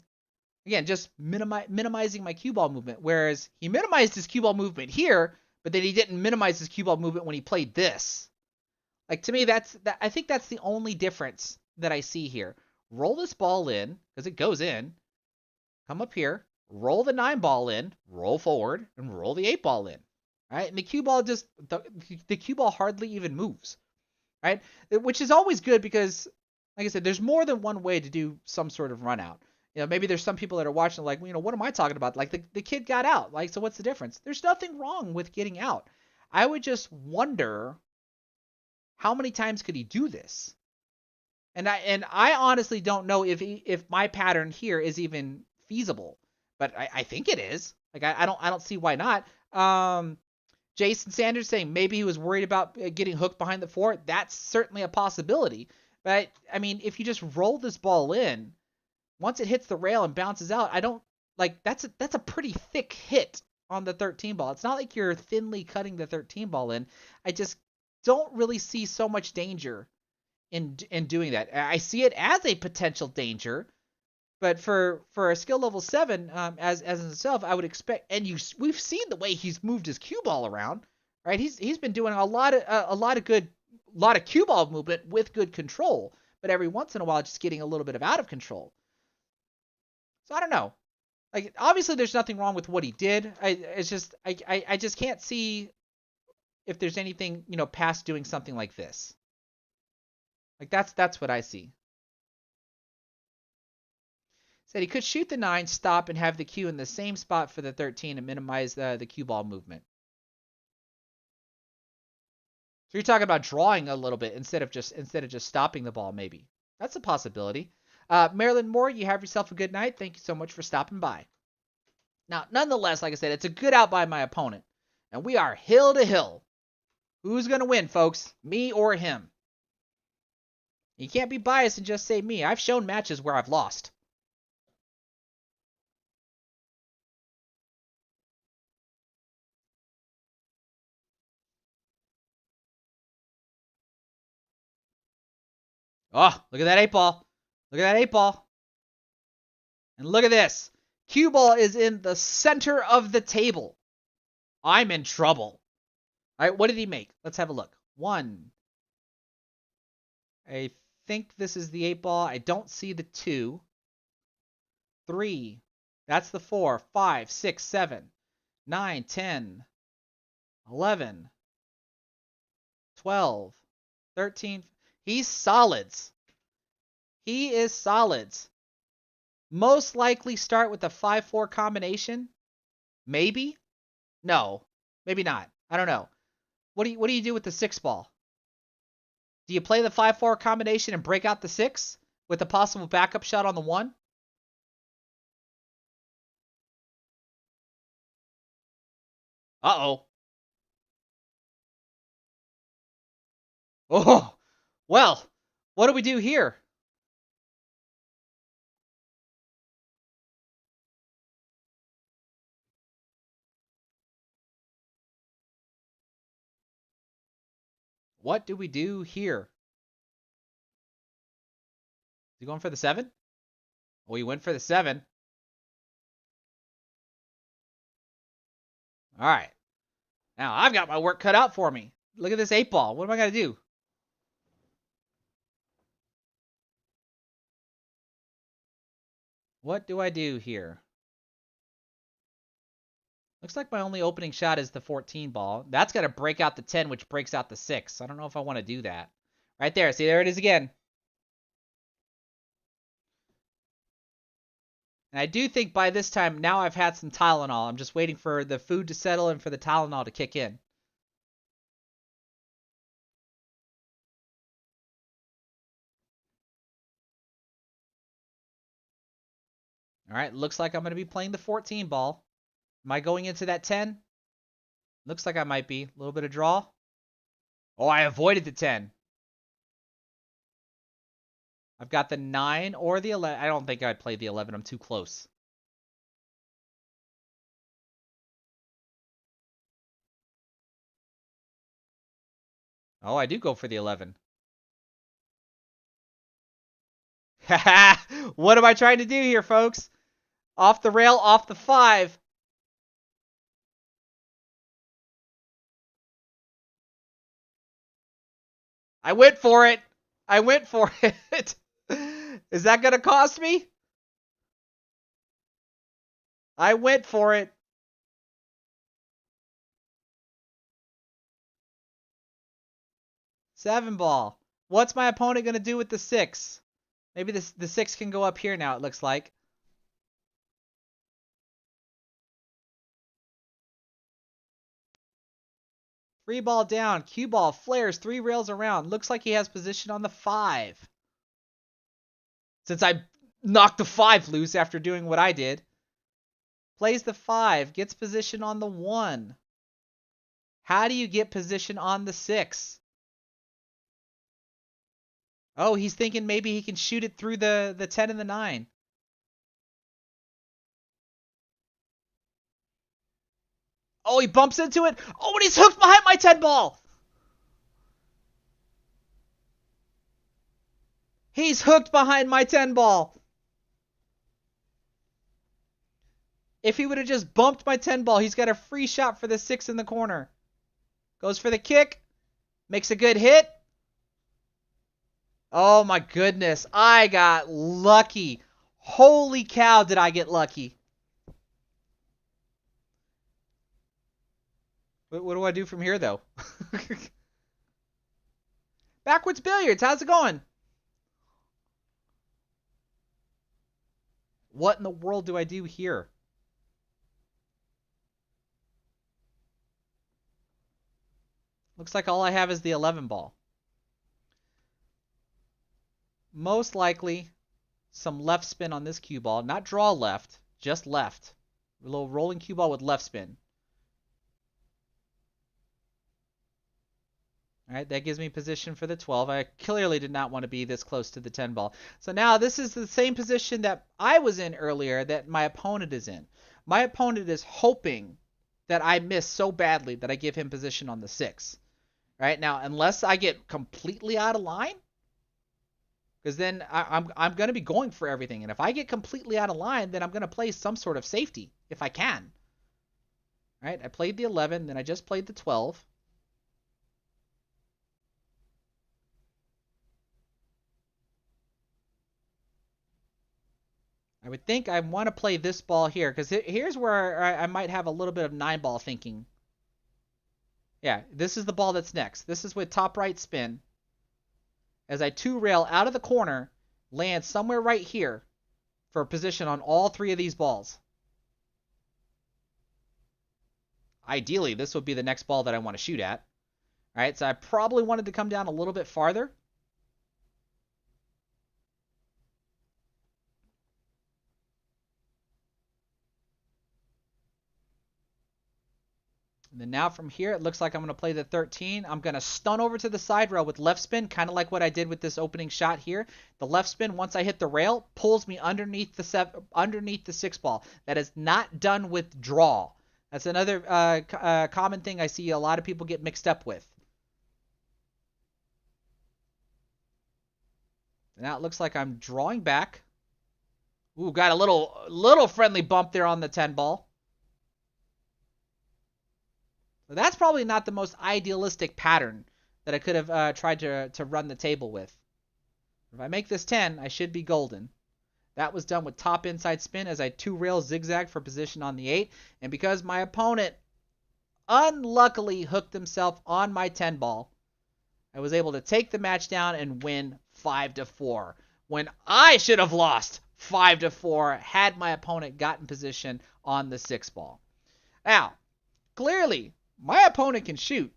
Again, just minimizing my cue ball movement. Whereas he minimized his cue ball movement here, but then he didn't minimize his cue ball movement when he played this. Like to me, I think that's the only difference that I see here. Roll this ball in, because it goes in. Come up here, roll the 9 ball in, roll forward, and roll the 8 ball in. Right? And the cue ball the cue ball hardly even moves. Right? Which is always good because, like I said, there's more than one way to do some sort of run out. You know, maybe there's some people that are watching like, you know, what am I talking about? Like the kid got out. Like, so what's the difference? There's nothing wrong with getting out. I would just wonder how many times could he do this? And I honestly don't know if my pattern here is even feasible, but I think it is. Like I don't see why not. Jason Sanders saying maybe he was worried about getting hooked behind the 4. That's certainly a possibility. But I mean, if you just roll this ball in, once it hits the rail and bounces out, I don't like that's a pretty thick hit on the 13 ball. It's not like you're thinly cutting the 13 ball in. I just don't really see so much danger in doing that. I see it as a potential danger, but for a skill level 7, as in itself, I would expect. And we've seen the way he's moved his cue ball around, right? He's been doing a lot of cue ball movement with good control, but every once in a while just getting a little bit of out of control. So I don't know. Like obviously there's nothing wrong with what he did. I just can't see if there's anything, you know, past doing something like this. Like that's what I see. Said he could shoot the 9, stop, and have the cue in the same spot for the 13 and minimize the cue ball movement. So you're talking about drawing a little bit instead of just stopping the ball, maybe. That's a possibility. Marilyn Moore, you have yourself a good night. Thank you so much for stopping by. Now, nonetheless, like I said, it's a good out by my opponent. And we are hill to hill. Who's going to win, folks? Me or him? You can't be biased and just say me. I've shown matches where I've lost. Oh, look at that 8-ball. Look at that 8-ball. And look at this. Cue ball is in the center of the table. I'm in trouble. All right, what did he make? Let's have a look. 1. I think this is the 8-ball. I don't see the 2. 3. That's the 4. 5, 6, 7, 9, 10, 11, 12, 13. He's solids. He is solids. Most likely start with a 5-4 combination. Maybe? No. Maybe not. I don't know. What do you do with the 6-ball? Do you play the 5-4 combination and break out the 6 with a possible backup shot on the 1? Uh-oh. Oh, well, what do we do here? What do we do here? Is he going for the 7? Oh, he went for the 7. All right. Now, I've got my work cut out for me. Look at this 8-ball. What am I going to do? What do I do here? Looks like my only opening shot is the 14 ball. That's going to break out the 10, which breaks out the 6. I don't know if I want to do that. Right there. See, there it is again. And I do think by this time, now I've had some Tylenol. I'm just waiting for the food to settle and for the Tylenol to kick in. All right, looks like I'm going to be playing the 14 ball. Am I going into that 10? Looks like I might be. A little bit of draw. Oh, I avoided the 10. I've got the 9 or the 11. I don't think I'd play the 11. I'm too close. Oh, I do go for the 11. What am I trying to do here, folks? Off the rail, off the 5. I went for it. I went for it. Is that going to cost me? I went for it. Seven ball. What's my opponent going to do with the 6? Maybe the 6 can go up here now, it looks like. Three ball down. Cue ball flares 3 rails around. Looks like he has position on the 5. Since I knocked the 5 loose after doing what I did. Plays the 5. Gets position on the 1. How do you get position on the 6? Oh, he's thinking maybe he can shoot it through the 10 and the 9. Oh, he bumps into it. Oh, and he's hooked behind my 10 ball. He's hooked behind my 10 ball. If he would have just bumped my 10 ball, he's got a free shot for the 6 in the corner. Goes for the kick. Makes a good hit. Oh my goodness. I got lucky. Holy cow, did I get lucky. What do I do from here, though? Backwards Billiards, how's it going? What in the world do I do here? Looks like all I have is the 11 ball. Most likely some left spin on this cue ball. Not draw left, just left. A little rolling cue ball with left spin. All right, that gives me position for the 12. I clearly did not want to be this close to the 10 ball. So now this is the same position that I was in earlier that my opponent is in. My opponent is hoping that I miss so badly that I give him position on the 6. Right now, unless I get completely out of line, because then I'm going to be going for everything. And if I get completely out of line, then I'm going to play some sort of safety if I can. All right, I played the 11, then I just played the 12. I would think I want to play this ball here, because here's where I might have a little bit of 9 ball thinking. Yeah, this is the ball that's next. This is with top right spin. As I 2-rail out of the corner, land somewhere right here for a position on all 3 of these balls. Ideally, this would be the next ball that I want to shoot at. All right, so I probably wanted to come down a little bit farther. And then now from here, it looks like I'm going to play the 13. I'm going to stun over to the side rail with left spin, kind of like what I did with this opening shot here. The left spin, once I hit the rail, pulls me underneath the 6 ball. That is not done with draw. That's another common thing I see a lot of people get mixed up with. Now it looks like I'm drawing back. Ooh, got a little friendly bump there on the 10 ball. So that's probably not the most idealistic pattern that I could have tried to run the table with. If I make this 10, I should be golden. That was done with top inside spin as I 2-rail zigzag for position on the 8. And because my opponent unluckily hooked himself on my 10 ball, I was able to take the match down and win 5-4. When I should have lost 5-4 had my opponent gotten position on the 6 ball. Now, clearly, my opponent can shoot.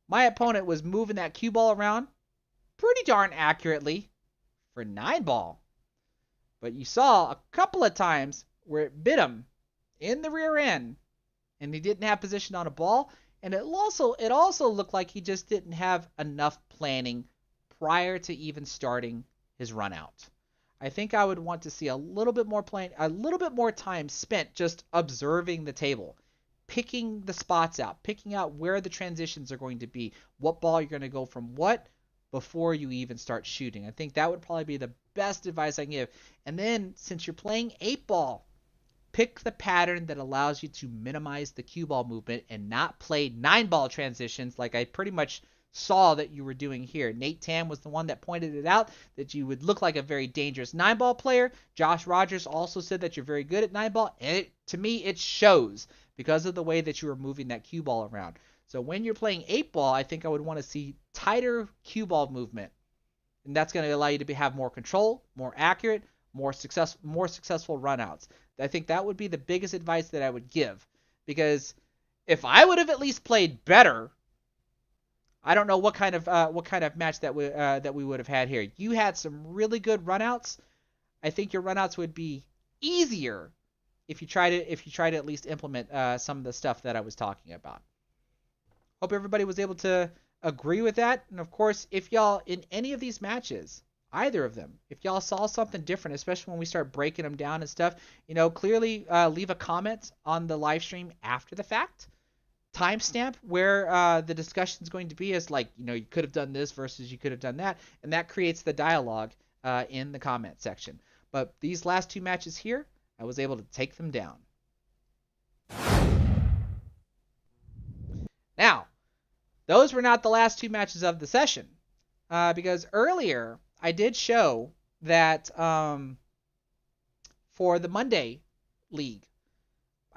My opponent was moving that cue ball around pretty darn accurately for 9 ball. But you saw a couple of times where it bit him in the rear end and he didn't have position on a ball. And it also looked like he just didn't have enough planning prior to even starting his run out. I think I would want to see a little bit more time spent just observing the table, picking the spots out, picking out where the transitions are going to be, what ball you're going to go from what before you even start shooting. I think that would probably be the best advice I can give. And then, since you're playing 8 ball, pick the pattern that allows you to minimize the cue ball movement and not play 9 ball transitions like I pretty much saw that you were doing here. Nate Tam was the one that pointed it out, that you would look like a very dangerous 9 ball player. Josh Rogers also said that you're very good at 9 ball, and to me it shows because of the way that you were moving that cue ball around. So when you're playing 8 ball, I think I would want to see tighter cue ball movement, and that's going to allow you to have more control, more accurate, more successful runouts. I think that would be the biggest advice that I would give, because if I would have at least played better, I don't know what kind of match that we would have had here. You had some really good runouts. I think your runouts would be easier if you try to at least implement some of the stuff that I was talking about. Hope everybody was able to agree with that. And of course, if y'all in any of these matches, either of them, if y'all saw something different, especially when we start breaking them down and stuff, clearly leave a comment on the live stream after the fact. Timestamp where the discussion is going to be as like, you could have done this versus you could have done that. And that creates the dialogue in the comment section. But these last 2 matches here, I was able to take them down. Now, those were not the last 2 matches of the session, because earlier I did show that for the Monday League,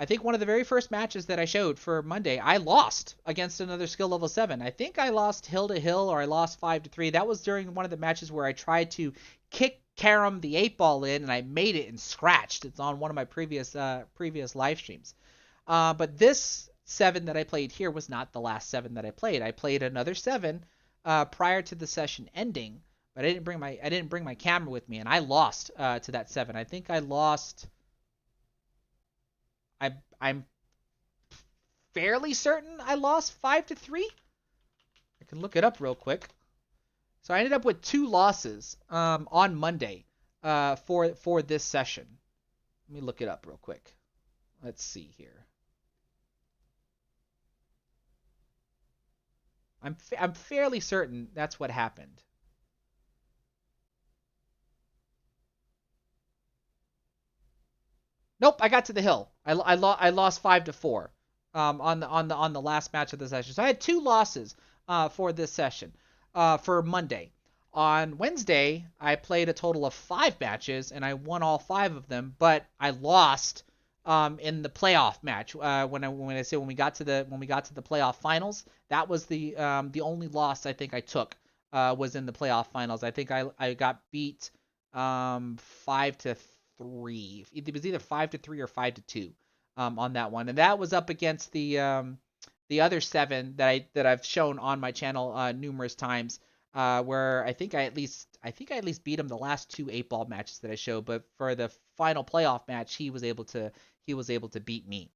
I think one of the very first matches that I showed for Monday, I lost against another skill level 7. I think I lost hill to hill or I lost 5 to 3. That was during one of the matches where I tried to kick Karam the 8 ball in and I made it and scratched. It's on one of my previous live streams. But this 7 that I played here was not the last 7 that I played. I played another 7 prior to the session ending, but I didn't bring my camera with me and I lost to that 7. I think I lost. I'm fairly certain I lost 5 to 3. I can look it up real quick. So I ended up with 2 losses on Monday for this session. Let me look it up real quick. Let's see here. I'm fairly certain that's what happened. Nope, I got to the hill. I lost 5 to 4 on the last match of the session. So I had 2 losses for this session for Monday. On Wednesday, I played a total of 5 matches and I won all 5 of them, but I lost in the playoff match. When we got to the playoff finals, that was the only loss I think I took was in the playoff finals. I think I got beat 5 to 3. It was either 5 to 3 or 5 to 2 on that one, and that was up against the other 7 that I've shown on my channel numerous times. Where I think I at least beat him the last 2 8-ball matches that I showed, but for the final playoff match, he was able to beat me.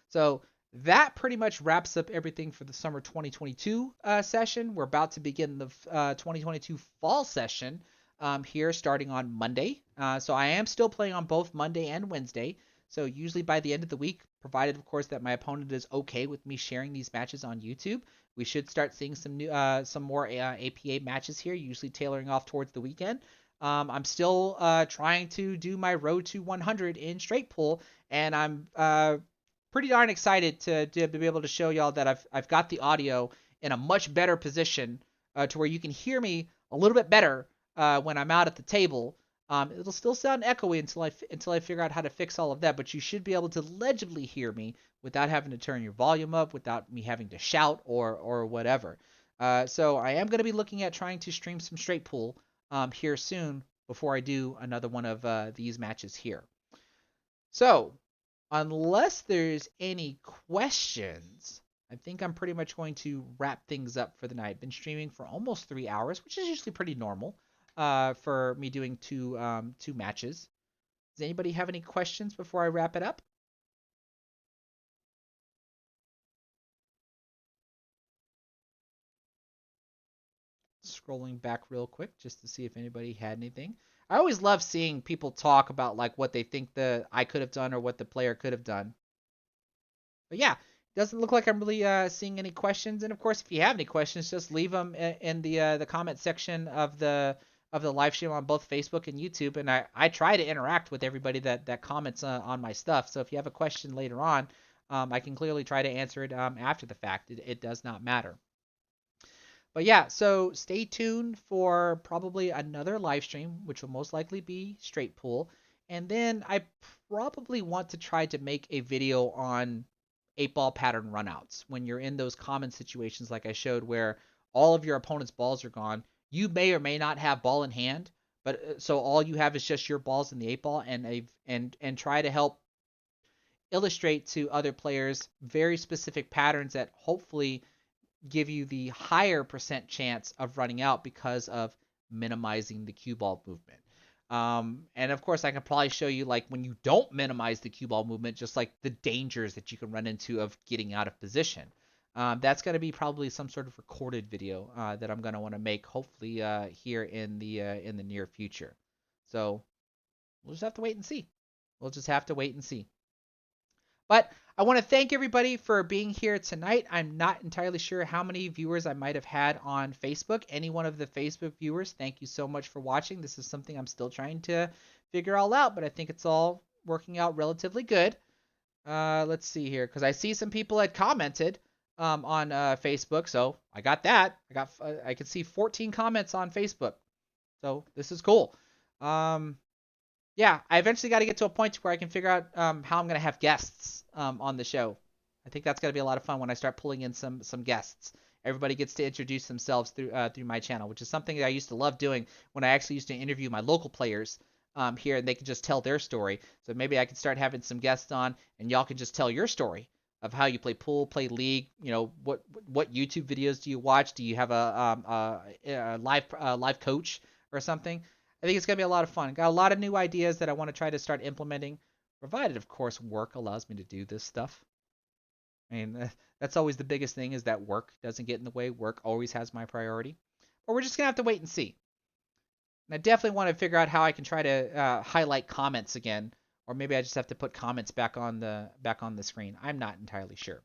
So that pretty much wraps up everything for the summer 2022 session. We're about to begin the 2022 fall session here starting on Monday. So I am still playing on both Monday and Wednesday. So usually by the end of the week, provided of course that my opponent is okay with me sharing these matches on YouTube, we should start seeing some more APA matches here, usually tailoring off towards the weekend. I'm still trying to do my road to 100 in straight pool, and I'm pretty darn excited to be able to show y'all that I've got the audio in a much better position to where you can hear me a little bit better when I'm out at the table. It'll still sound echoey until I figure out how to fix all of that, but you should be able to legibly hear me without having to turn your volume up, without me having to shout or whatever. So I am going to be looking at trying to stream some straight pool here soon before I do another one of these matches here. So unless there's any questions, I think I'm pretty much going to wrap things up for the night. I've been streaming for almost 3 hours, which is usually pretty normal for me doing two matches. Does anybody have any questions before I wrap it up? Scrolling back real quick just to see if anybody had anything. I always love seeing people talk about like what they think I could have done or what the player could have done. But yeah, doesn't look like I'm really seeing any questions. And of course, if you have any questions, just leave them in the comment section of the live stream on both Facebook and YouTube. And I try to interact with everybody that comments on my stuff. So if you have a question later on, I can clearly try to answer it after the fact. It does not matter. But yeah, so stay tuned for probably another live stream, which will most likely be straight pool. And then I probably want to try to make a video on 8-ball pattern runouts. When you're in those common situations like I showed where all of your opponent's balls are gone, you may or may not have ball in hand, but so all you have is just your balls in the 8-ball, and try to help illustrate to other players very specific patterns that hopefully give you the higher percent chance of running out because of minimizing the cue ball movement. And of course, I can probably show you like when you don't minimize the cue ball movement, just like the dangers that you can run into of getting out of position. That's going to be probably some sort of recorded video that I'm going to want to make, hopefully here in the near future. So we'll just have to wait and see. We'll just have to wait and see. But I want to thank everybody for being here tonight. I'm not entirely sure how many viewers I might have had on Facebook. Any one of the Facebook viewers, thank you so much for watching. This is something I'm still trying to figure all out, but I think it's all working out relatively good. Let's see here, because I see some people had commented on Facebook, so I got that. I can see 14 comments on Facebook, so this is cool. Yeah, I eventually got to get to a point where I can figure out how I'm gonna have guests on the show. I think that's gonna be a lot of fun when I start pulling in some guests. Everybody gets to introduce themselves through my channel, which is something that I used to love doing when I actually used to interview my local players here, and they could just tell their story. So maybe I could start having some guests on, and y'all can just tell your story of how you play pool, play league. You know, what YouTube videos do you watch? Do you have a live coach or something? I think it's going to be a lot of fun. Got a lot of new ideas that I want to try to start implementing, provided, of course, work allows me to do this stuff. I mean, that's always the biggest thing is that work doesn't get in the way. Work always has my priority. But we're just going to have to wait and see. And I definitely want to figure out how I can try to highlight comments again, or maybe I just have to put comments back on the screen. I'm not entirely sure.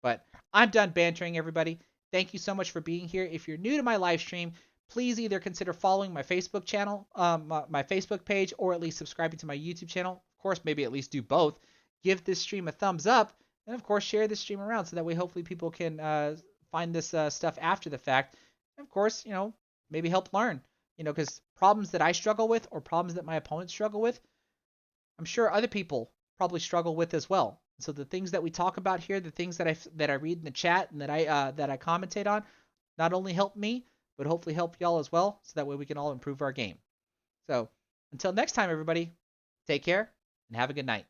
But I'm done bantering, everybody. Thank you so much for being here. If you're new to my live stream, please either consider following my Facebook channel, my Facebook page, or at least subscribing to my YouTube channel. Of course, maybe at least do both. Give this stream a thumbs up, and of course, share this stream around so that way hopefully people can find this stuff after the fact. And of course, maybe help learn. Because problems that I struggle with or problems that my opponents struggle with, I'm sure other people probably struggle with as well. So the things that we talk about here, the things that I read in the chat and that I commentate on, not only help me, but hopefully help y'all as well, so that way we can all improve our game. So until next time, everybody, take care and have a good night.